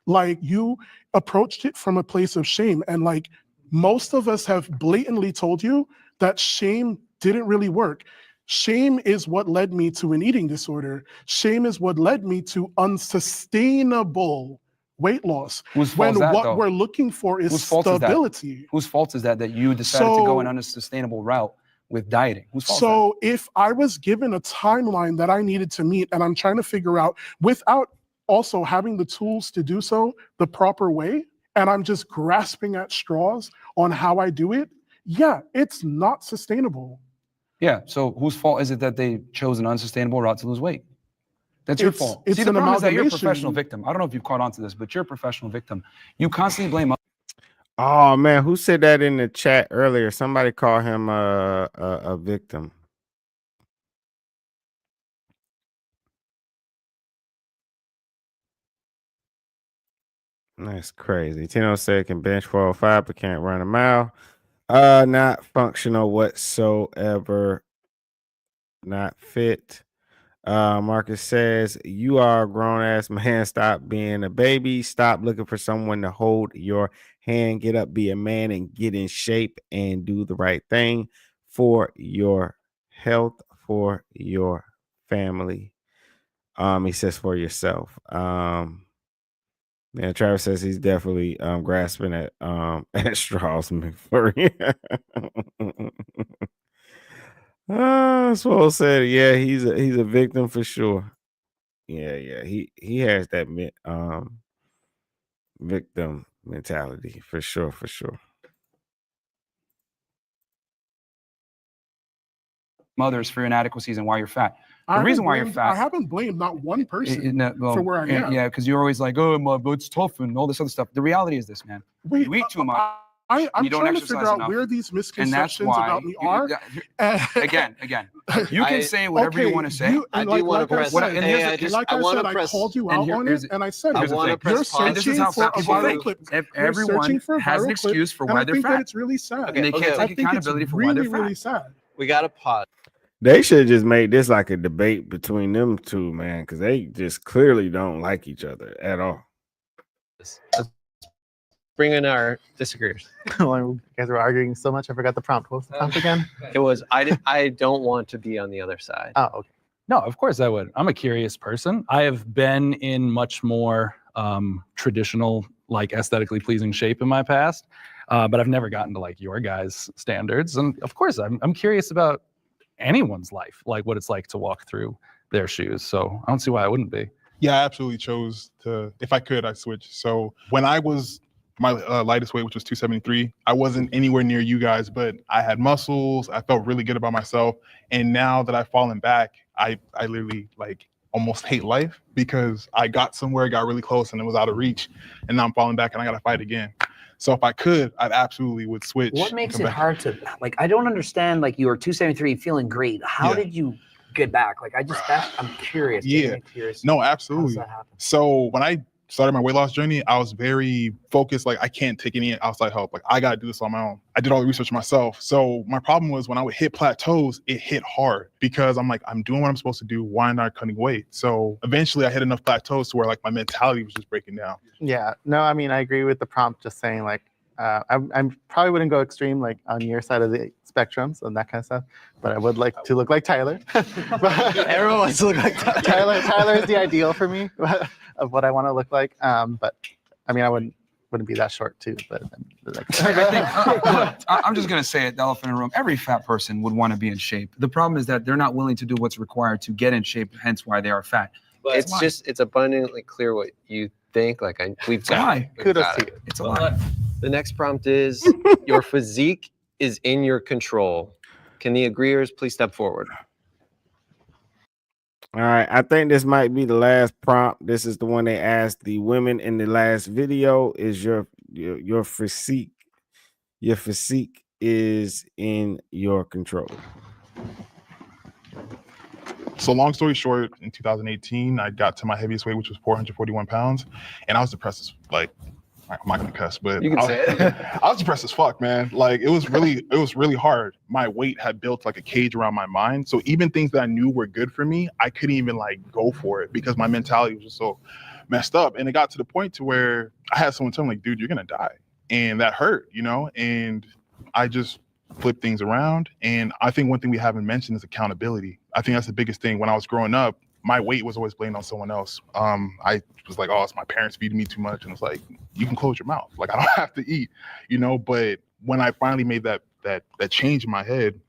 Like you approached it from a place of shame. And like most of us have blatantly told you that shame didn't really work. Shame is what led me to an eating disorder. Shame is what led me to unsustainable weight loss. Whose fault When is that, what though? we're looking for is Whose fault is that? stability. Whose fault is that you decided to go So- an unsustainable route with dieting? Whose fault is So if I was given a timeline that I needed to meet and I'm trying to figure out without also having the tools to do so the proper way, and I'm just grasping at straws on how I do it, yeah, it's not sustainable. Yeah. So whose fault is it that they chose an unsustainable route to lose weight? That's your fault. It's See, the an problem is that you're a amalgamation. professional victim. I don't know if you've caught on to this, but you're a professional victim. You constantly blame others. Oh man, who said that in the chat earlier? Somebody called him a victim. That's crazy. Tino said can bench 405 but can't run a mile. Not functional whatsoever. Not fit. Marcus says, you are a grown ass man. Stop being a baby. Stop looking for someone to hold your hand. Get up, be a man, and get in shape and do the right thing for your health, for your family. He says for yourself. Yeah, Travis says he's definitely grasping at at straws, McFlurry. Swole said, yeah, he's a victim for sure. Yeah, he has that victim mentality for sure. Others for your inadequacies and why you're fat. The I reason haven't why you're blamed- fat. I haven't blamed not one person No, well, for where I am. Yeah, because you're always like, oh, my butt's tough and all this other stuff. The reality is this, man. Wait, you eat too much. I'm you don't trying to exercise figure out enough, where these and that's misconceptions why about me are. Again, you can say whatever you want to say. I do want to press. I called you out on it, and I said, here's the thing. you're And this is searching how for fat a people viral think. clip. You're Everyone searching for a has an viral clip, excuse for and why I they're think fat. that it's really sad. And they can't I take think accountability it's for why they're really, fat. really sad. We got to pause. They should have just made this like a debate between them two, man, because they just clearly don't like each other at all. Let's bring in our disagreeers. Well, you guys were arguing so much, I forgot the prompt. What was the prompt again? It was I don't want to be on the other side. Oh, okay. No, of course I would. I'm a curious person. I have been in much more traditional, like aesthetically pleasing shape in my past, but I've never gotten to like your guys' standards. And of course, I'm curious about anyone's life, like what it's like to walk through their shoes. So I don't see why I wouldn't be. Yeah, I absolutely chose to, if I could, I'd switch. So when I was my lightest weight, which was 273, I wasn't anywhere near you guys, but I had muscles. I felt really good about myself. And now that I've fallen back, I literally like almost hate life because I got somewhere, got really close, and it was out of reach. And now I'm falling back and I got to fight again. So if I could, I'd absolutely would switch. What makes it hard to, like, I don't understand, like, you were 273 feeling great. How did you get back? Like, I'm curious. Yeah, Curious. no, absolutely. How does that happen? So when I started my weight loss journey, I was very focused. Like, I can't take any outside help. Like, I got to do this on my own. I did all the research myself. So my problem was when I would hit plateaus, it hit hard because I'm like, I'm doing what I'm supposed to do. Why not cutting weight? So eventually I hit enough plateaus to where like my mentality was just breaking down. Yeah, no, I mean, I agree with the prompt, just saying like, I probably wouldn't go extreme like on your side of the spectrum, so that kind of stuff, but I would like to look like Tyler. Everyone wants to look like Tyler. Tyler is the ideal for me of what I want to look like. But I mean, I wouldn't wouldn't be that short too. But like, I think, look, I'm just gonna say it, the elephant in the room. Every fat person would want to be in shape. The problem is that they're not willing to do what's required to get in shape. Hence why they are fat. It's abundantly clear what you think. Like we've got it. Kudos to you. It's a lie. The next prompt is your physique is in your control. Can the agreeers please step forward? All right, I think this might be the last prompt. This is the one they asked the women in the last video. Is your physique is in your control? So long story short, in 2018, I got to my heaviest weight, which was 441 pounds, and I was depressed as like, I'm not gonna cuss, but You can say it. I was depressed as fuck, man. Like it was really hard. My weight had built like a cage around my mind. So even things that I knew were good for me, I couldn't even like go for it because my mentality was just so messed up. And it got to the point to where I had someone tell me like, dude, you're gonna die. And that hurt, you know? And I just flip things around. And I think one thing we haven't mentioned is accountability. I think that's the biggest thing. When I was growing up, my weight was always blamed on someone else. I was like, oh, it's my parents feeding me too much. And it's like, you can close your mouth. Like, I don't have to eat, you know? But when I finally made that change in my head,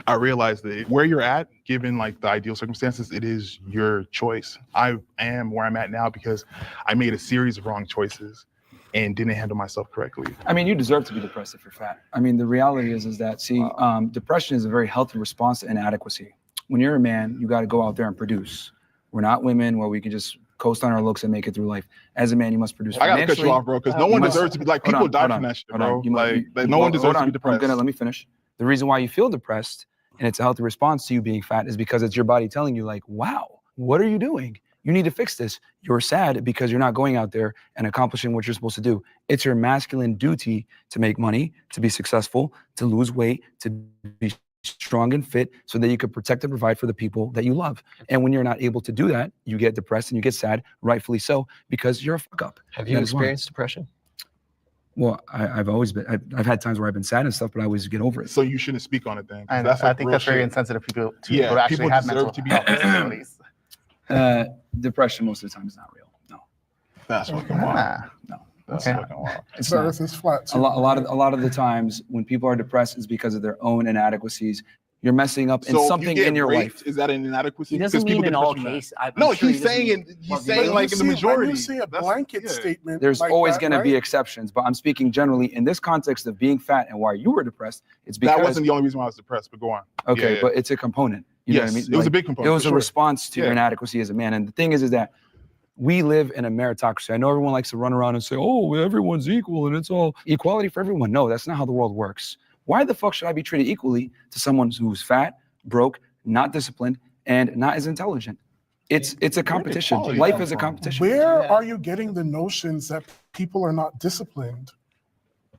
I realized that where you're at, given like the ideal circumstances, it is your choice. I am where I'm at now because I made a series of wrong choices and didn't handle myself correctly. I mean, you deserve to be depressed if you're fat. I mean, the reality is that, see, depression is a very healthy response to inadequacy. When you're a man, you got to go out there and produce. We're not women where we can just coast on our looks and make it through life. As a man, you must produce. I gotta cut you off, bro, because no one deserves to be like, people die from that shit, bro. Like no one deserves to be depressed. Let me finish. The reason why you feel depressed and it's a healthy response to you being fat is because it's your body telling you like, wow, what are you doing? You need to fix this. You're sad because you're not going out there and accomplishing what you're supposed to do. It's your masculine duty to make money, to be successful, to lose weight, to be strong and fit so that you can protect and provide for the people that you love. And when you're not able to do that, you get depressed and you get sad, rightfully so, because you're a fuck up. Have you experienced depression? Well, I've always been, I've had times where I've been sad and stuff, but I always get over it. So you shouldn't speak on it then. And That's I like think real that's very shit. insensitive people to Yeah, people who actually people have deserve mental to be health disabilities. Depression most of the time is not real. No. That's fucking wild. No. That's Okay. fucking wild. It's The not. earth is flat. A lot of the times when people are depressed, it's because of their own inadequacies. You're messing up in So if something you get in your raped, life. Is that an inadequacy? He doesn't 'Cause people mean in get all depressed from that. cases. I'm No, sure he he's doesn't saying mean- he's saying like in the When majority. you say a That's- blanket yeah. statement, There's like always that, going to be right? exceptions, but I'm speaking generally in this context of being fat and why you were depressed. It's because That wasn't the only reason why I was depressed, but go on. okay, Yeah. but it's a component. You know what I mean? Yes, it was a big component, It was for a sure. response to your Yeah. inadequacy as a man. And the thing is that we live in a meritocracy. I know everyone likes to run around and say, "Oh, everyone's equal and it's all equality for everyone." No, that's not how the world works. Why the fuck should I be treated equally to someone who's fat, broke, not disciplined, and not as intelligent? It's a competition. equality Life come is a from? competition. Where are you getting the notions that people are not disciplined?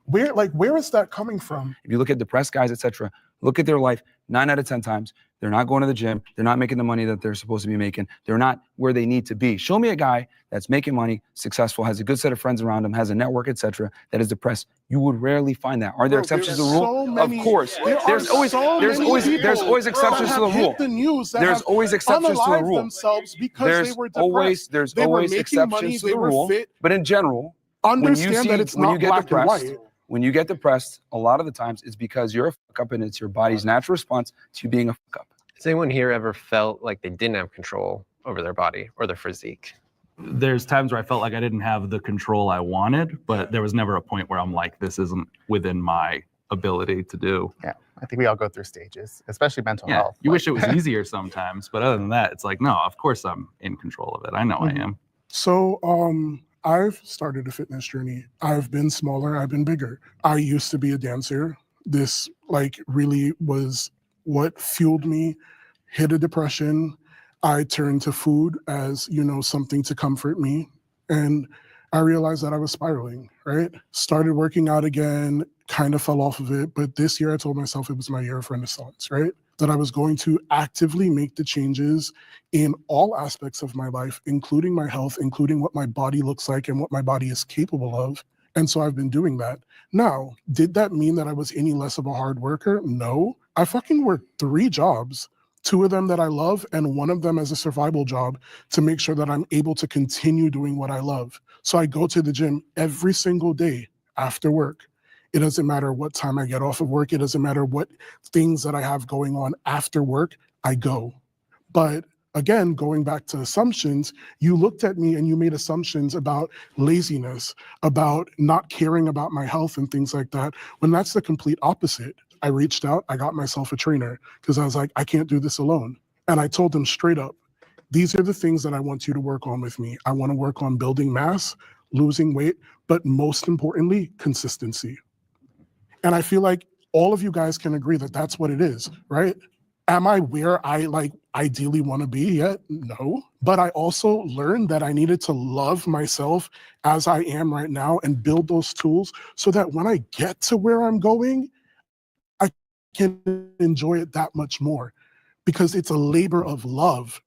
Where is that coming from? If you look at depressed guys, etc., look at their life. 9 out of 10 times, they're not going to the gym. They're not making the money that they're supposed to be making. They're not where they need to be. Show me a guy that's making money, successful, has a good set of friends around him, has a network, etc., that is depressed. You would rarely find that. Are there Bro, exceptions to there's the rule? so many- Of course. there are There's always so many people exceptions that to the have rule. hit the news that There's have always exceptions to the unalived rule. themselves because There's they were depressed. there's They were always making exceptions money, to they the were rule. fit. But in general, Understand that it's not black and white. when you get depressed, a lot of the times it's because you're a fuck up and it's your body's natural response to you being a fuck up. Has anyone here ever felt like they didn't have control over their body or their physique? There's times where I felt like I didn't have the control I wanted, but there was never a point where I'm like, this isn't within my ability to do. Yeah, I think we all go through stages, especially mental Yeah, health. you wish it was easier sometimes, but other than that, it's like, no, of course I'm in control of it. I know I am. So I've started a fitness journey. I've been smaller, I've been bigger. I used to be a dancer. This really was what fueled me, hit a depression. I turned to food as, something to comfort me. And I realized that I was spiraling, right? Started working out again, kind of fell off of it. But this year I told myself it was my year of renaissance, right? That I was going to actively make the changes in all aspects of my life, including my health, including what my body looks like and what my body is capable of. And so I've been doing that. Now, did that mean that I was any less of a hard worker? No. I fucking worked 3 jobs 2 of them that I love, and 1 of them as a survival job to make sure that I'm able to continue doing what I love. So I go to the gym every single day after work. It doesn't matter what time I get off of work. It doesn't matter what things that I have going on after work, I go. But again, going back to assumptions, you looked at me and you made assumptions about laziness, about not caring about my health and things like that, when that's the complete opposite. I reached out, I got myself a trainer because I was like, I can't do this alone. And I told him straight up, these are the things that I want you to work on with me. I want to work on building mass, losing weight, but most importantly, consistency. And I feel like all of you guys can agree that that's what it is, right? Am I where I ideally want to be yet? No. But I also learned that I needed to love myself as I am right now and build those tools so that when I get to where I'm going, I can enjoy it that much more because it's a labor of love.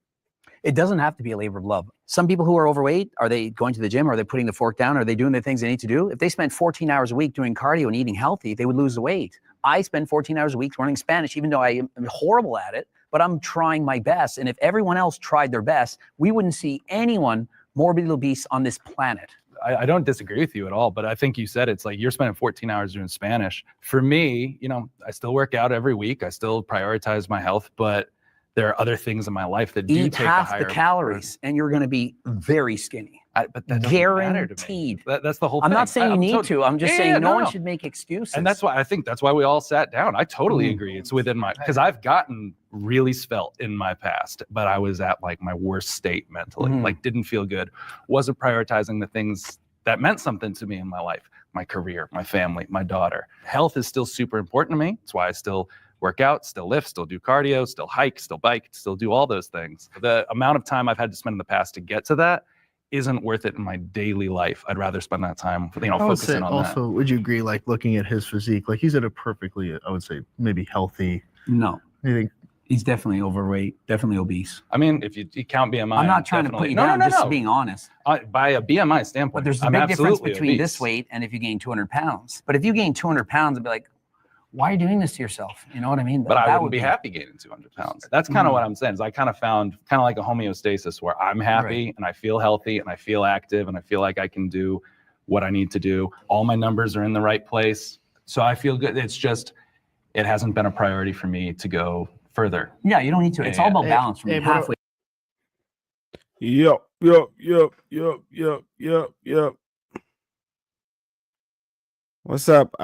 It doesn't have to be a labor of love. Some people who are overweight, are they going to the gym? Are they putting the fork down? Are they doing the things they need to do? If they spent 14 hours a week doing cardio and eating healthy, they would lose the weight. I spend 14 hours a week learning Spanish, even though I am horrible at it, but I'm trying my best. And if everyone else tried their best, we wouldn't see anyone morbidly obese on this planet. I don't disagree with you at all, but I think you said it's like you're spending 14 hours doing Spanish. For me, you know, I still work out every week. I still prioritize my health, but there are other things in my life that do Eat take half a the higher calories and you're going to be very skinny. But that doesn't guaranteed. matter to me. That's the whole I'm thing. not saying you need to. I'm just saying no one no. should make excuses. And that's why I think that's why we all sat down. I totally agree. It's within my, because I've gotten really svelte in my past, but I was at like my worst state mentally, like didn't feel good, wasn't prioritizing the things that meant something to me in my life, my career, my family, my daughter. Health is still super important to me. That's why I still work out, still lift, still do cardio, still hike, still bike, still do all those things. The amount of time I've had to spend in the past to get to that isn't worth it in my daily life. I'd rather spend that time, you know, I would say focusing on also, would you agree, like looking at his physique, like he's at a perfectly, I would say, maybe healthy. No. You think? He's definitely overweight, definitely obese. I mean, if you count BMI, I'm not trying to put you down, just being honest. By a BMI standpoint, But there's a I'm big difference absolutely between obese. this weight and if you gain 200 pounds. But if you gain 200 pounds, I'd be like, why are you doing this to yourself? You know what I mean? But I That wouldn't would be happy gaining 200 pounds. That's kind of what I'm saying. Is I kind of found kind of like a homeostasis where I'm happy and I feel healthy and I feel active and I feel like I can do what I need to do. All my numbers are in the right place. So I feel good. It's just, it hasn't been a priority for me to go further. Yeah, you don't need to. It's all about balance for me. Halfway. Yep. What's up?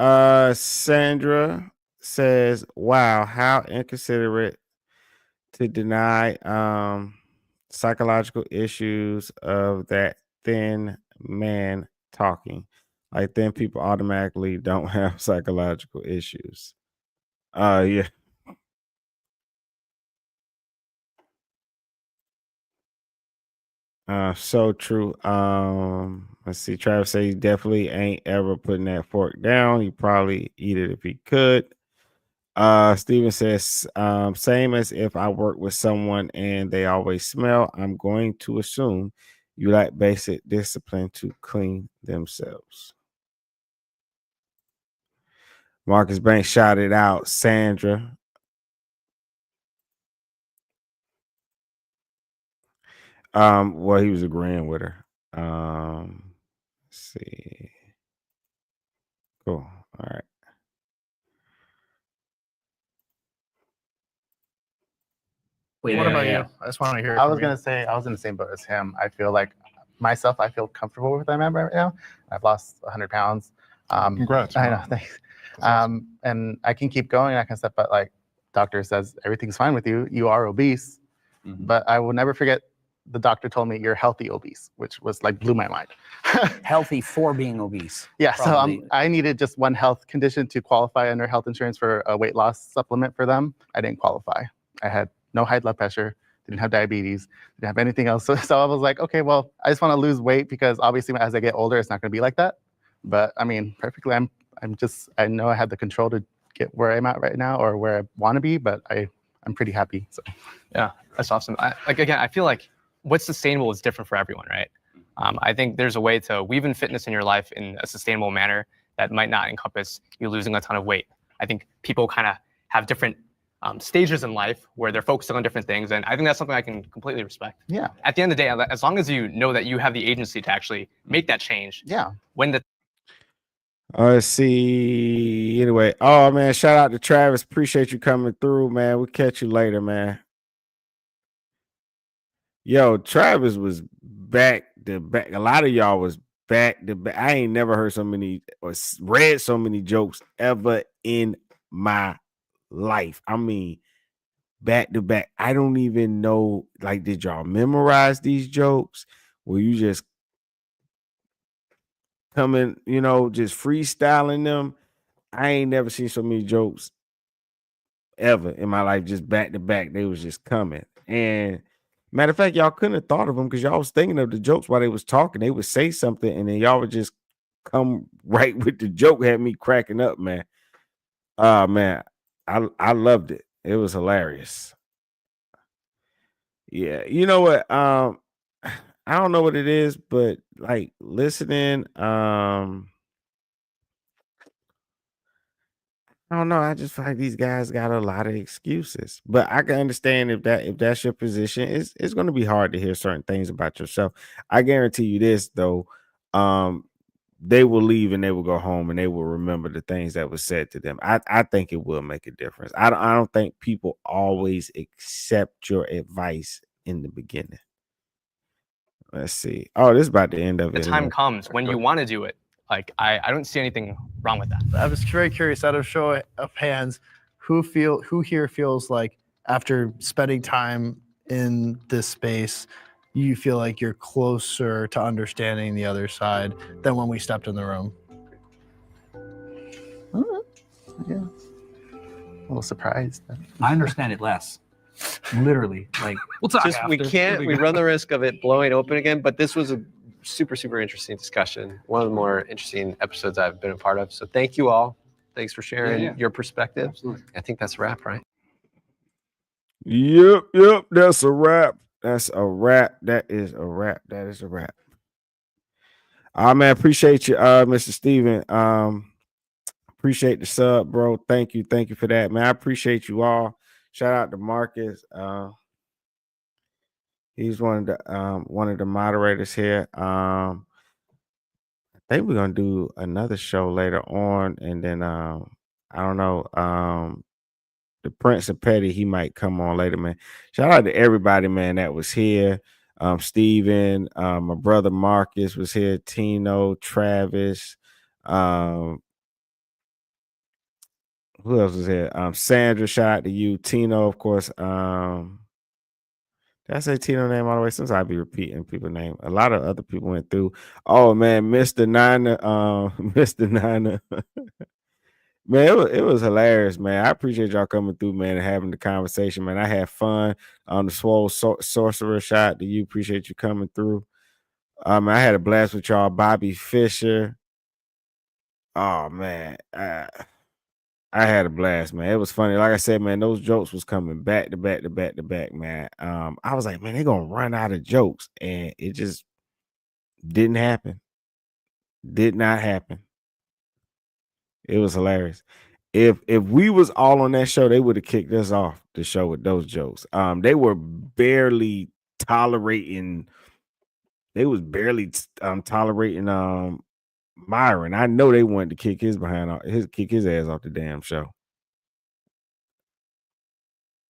Sandra says, wow, how inconsiderate to deny psychological issues of that thin man talking. Like thin people automatically don't have psychological issues. Yeah. So true. Let's see. Travis said he definitely ain't ever putting that fork down. He probably eat it if he could. Steven says, same as if I work with someone and they always smell, I'm going to assume you lack basic discipline to clean themselves. Marcus Banks shouted out Sandra. Well, he was agreeing with her. Let's see. Cool. All right. What about you? I just want to hear. I was gonna say I was in the same boat as him. I feel like myself. I feel comfortable with where I'm at right now. I've lost 100 pounds. Congrats. I know. Thanks. And I can keep going. I can step, but like doctor says, everything's fine with you. You are obese, but I will never forget. The doctor told me you're healthy obese, which was like blew my mind. Healthy for being obese. Yeah, probably. so I needed just one health condition to qualify under health insurance for a weight loss supplement for them. I didn't qualify. I had no high blood pressure, didn't have diabetes, didn't have anything else. So I was like, okay, well, I just want to lose weight because obviously as I get older, it's not going to be like that. But I mean, perfectly, I know I have the control to get where I'm at right now or where I want to be, but I'm pretty happy. So yeah, that's awesome. I feel like what's sustainable is different for everyone, right? I think there's a way to weave in fitness in your life in a sustainable manner that might not encompass you losing a ton of weight. I think people kind of have different stages in life where they're focusing on different things, and I think that's something I can completely respect. Yeah. At the end of the day, as long as you know that you have the agency to actually make that change. Yeah. When the Let's see. Anyway, oh man, shout out to Travis. Appreciate you coming through, man. We'll catch you later, man. Yo, Travis was back to back. A lot of y'all was back to back. I ain't never heard so many or read so many jokes ever in my life. I mean, back to back. I don't even know. Like, did y'all memorize these jokes? Were you just coming, just freestyling them? I ain't never seen so many jokes ever in my life, just back to back. They was just coming. And matter of fact, y'all couldn't have thought of them because y'all was thinking of the jokes while they was talking. They would say something and then y'all would just come right with the joke. Had me cracking up, man. Man, I loved it. It was hilarious. Yeah, you know what? I don't know what it is, but like listening, I don't know. I just feel like these guys got a lot of excuses, but I can understand if that's your position. It's going to be hard to hear certain things about yourself. I guarantee you this though, they will leave and they will go home and they will remember the things that was said to them. I think it will make a difference. I don't think people always accept your advice in the beginning. Let's see. Oh, this is about the end of the it. time comes when you want to do it, like I don't see anything wrong with that. I was very curious, out of show of hands, who here feels like after spending time in this space, you feel like you're closer to understanding the other side than when we stepped in the room? Yeah. A little surprised. I understand it less. Literally, like we can't. We run the risk of it blowing open again. But this was a super interesting discussion. One of the more interesting episodes I've been a part of. So thank you all. Thanks for sharing your perspective. Absolutely. I think that's a wrap, right? Yep. That's a wrap. That's a wrap. That is a wrap. That is a wrap. Man, appreciate you, Mr. Steven. Appreciate the sub, bro. Thank you for that, man. I appreciate you all. Shout out to Marcus. He's one of the moderators here. I think we're gonna do another show later on, and then I don't know. The Prince of Petty, he might come on later, man. Shout out to everybody, man, that was here. Steven, my brother Marcus was here, Tino, Travis, who else was here? Sandra, shout out to you, Tino, of course. Did I say Tino name all the way? Since I be repeating people's name. A lot of other people went through. Oh man, Mr. Niner, Mr. Niner. Man, it was hilarious, man. I appreciate y'all coming through, man, and having the conversation, man. I had fun. The Swole Sorcerer, shout out to you. Appreciate you coming through. I had a blast with y'all. Bobby Fisher. Oh man, I had a blast, man. It was funny. Like I said, man, those jokes was coming back to back to back to back, man. I was like, man, they're gonna run out of jokes, and it just didn't happen. Did not happen. It was hilarious. If we was all on that show, they would have kicked us off the show with those jokes. They were barely tolerating. They was barely tolerating Myron. I know they wanted to kick his ass off the damn show.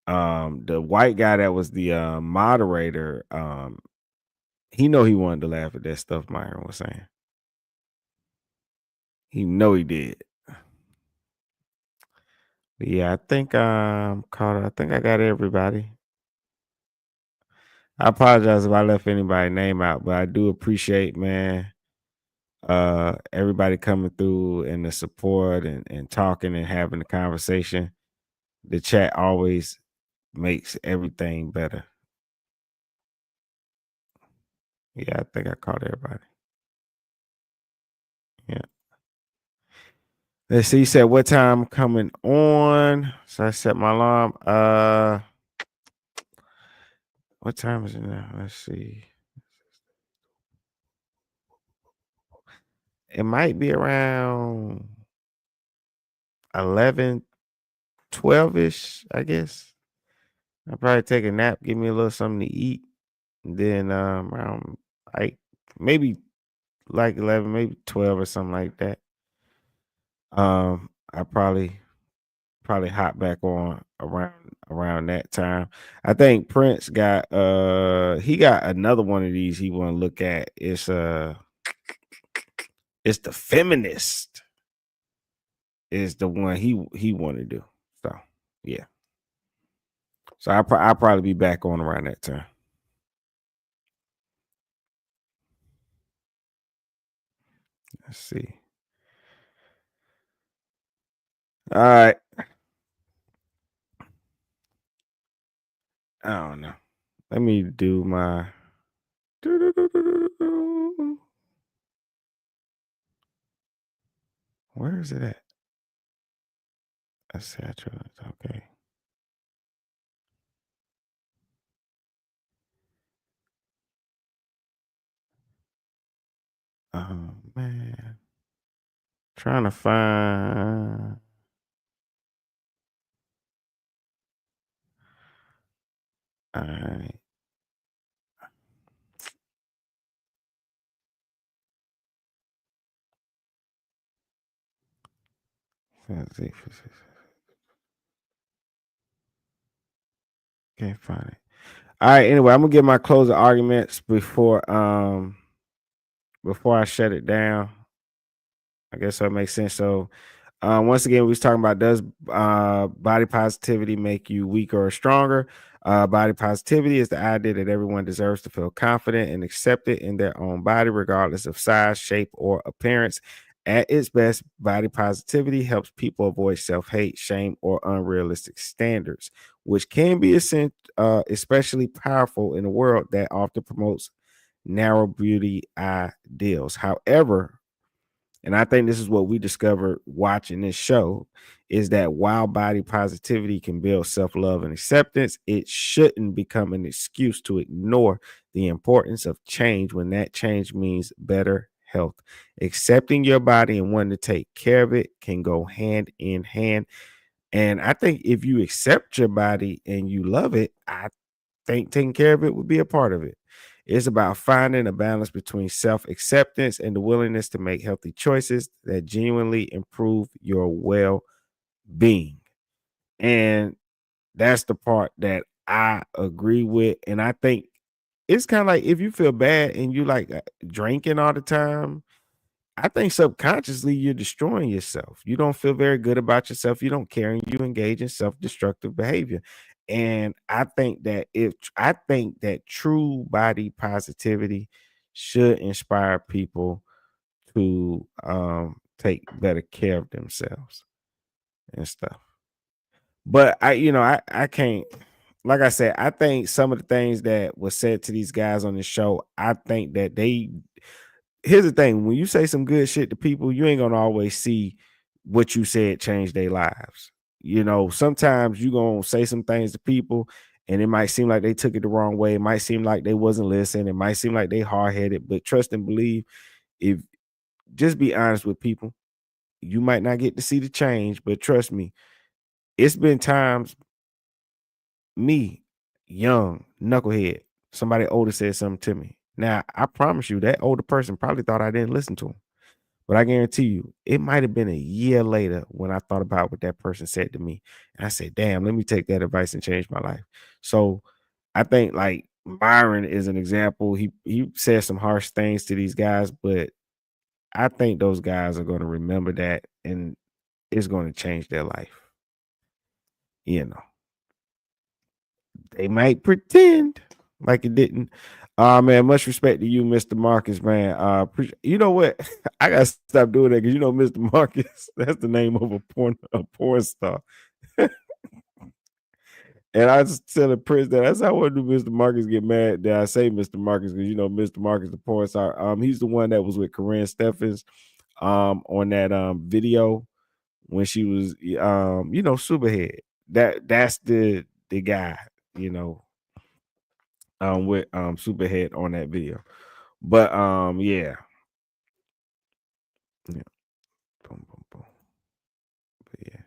The white guy that was the moderator, he wanted to laugh at that stuff Myron was saying. He did. But yeah, I think I got everybody. I apologize if I left anybody's name out, but I do appreciate, man, everybody coming through and the support and talking and having the conversation. The chat always makes everything better. Yeah, I think I caught everybody. Yeah. Let's see. You said what time coming on? So I set my alarm. What time is it now? Let's see. It might be around 11 12ish, I guess. I'll probably take a nap, give me a little something to eat, and then around like maybe like 11, maybe 12 or something like that. I probably hop back on around that time. I think Prince got he got another one of these he want to look at. It's the Feminist is the one he want to do. So yeah. So I'll probably be back on around that time. Let's see. All right. I don't know. Let me do my. Where is it at? Etc. Okay. Oh man. Trying to find. All right. Let's see. Can't find it. All right. Anyway, I'm gonna get my closing arguments before I shut it down. I guess that makes sense. So, once again, we was talking about, does body positivity make you weaker or stronger? Body positivity is the idea that everyone deserves to feel confident and accepted in their own body, regardless of size, shape, or appearance. At its best, body positivity helps people avoid self-hate, shame, or unrealistic standards, which can be especially powerful in a world that often promotes narrow beauty ideals. However, and I think this is what we discovered watching this show, is that while body positivity can build self-love and acceptance, it shouldn't become an excuse to ignore the importance of change when that change means better health. Accepting your body and wanting to take care of it can go hand in hand. And I think if you accept your body and you love it, I think taking care of it would be a part of it. It's about finding a balance between self-acceptance and the willingness to make healthy choices that genuinely improve your well-being. And that's the part that I agree with. And I think it's kind of like, if you feel bad and you like drinking all the time, I think subconsciously you're destroying yourself. You don't feel very good about yourself. You don't care, and you engage in self-destructive behavior. And I think that true body positivity should inspire people to take better care of themselves and stuff. But I can't, like I said, I think some of the things that was said to these guys on the show, I think that here's the thing: when you say some good shit to people, you ain't gonna always see what you said change their lives. Sometimes you gonna say some things to people and it might seem like they took it the wrong way. It might seem like they wasn't listening. It might seem like they hard-headed, but trust and believe, if just be honest with people. You might not get to see the change, but trust me, it's been times, me, young, knucklehead, somebody older said something to me. Now, I promise you, that older person probably thought I didn't listen to him. But I guarantee you, it might have been a year later when I thought about what that person said to me. And I said, damn, let me take that advice and change my life. So I think like Byron is an example. He said some harsh things to these guys, but I think those guys are going to remember that and it's going to change their life. They might pretend like it didn't. Man, much respect to you, Mr. Marcus, man. You know what? I gotta stop doing that because Mr. Marcus, that's the name of a porn star. And I was telling Prince that that's how I do Mr. Marcus get mad that I say Mr. Marcus, because Mr. Marcus, the porn star. He's the one that was with Corinne Steffens on that video when she was Superhead. That's the guy, with Superhead on that video. But yeah. Boom, boom, boom. But yeah.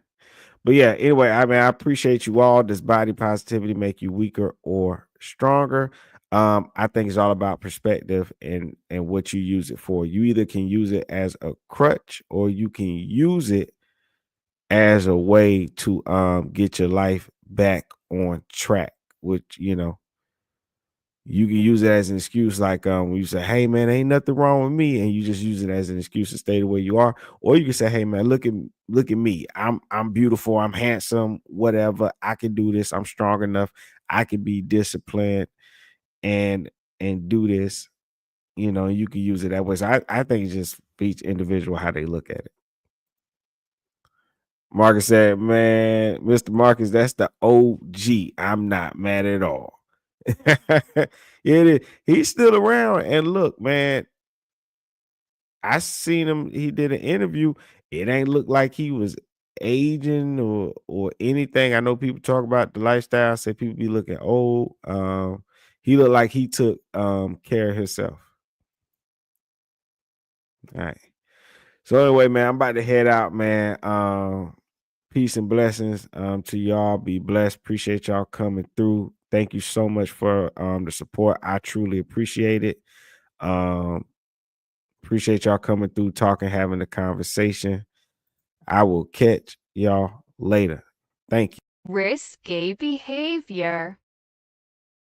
But yeah, anyway, I mean, I appreciate you all. Does body positivity make you weaker or stronger? I think it's all about perspective and what you use it for. You either can use it as a crutch or you can use it as a way to get your life back on track, which you can use it as an excuse, like when you say, hey man, ain't nothing wrong with me, and you just use it as an excuse to stay the way you are. Or you can say, hey man, look at me. I'm beautiful, I'm handsome, whatever. I can do this, I'm strong enough, I can be disciplined and do this. You can use it that way. So I think it's just each individual how they look at it. Marcus said, man, Mr. Marcus, that's the OG. I'm not mad at all. He's still around. And look, man, I seen him. He did an interview. It ain't look like he was aging or anything. I know people talk about the lifestyle, say people be looking old. He looked like he took care of himself. All right. So anyway, man, I'm about to head out, man. Peace and blessings to y'all. Be blessed. Appreciate y'all coming through. Thank you so much for the support. I truly appreciate it. Appreciate y'all coming through, talking, having the conversation. I will catch y'all later. Thank you. Risky behavior.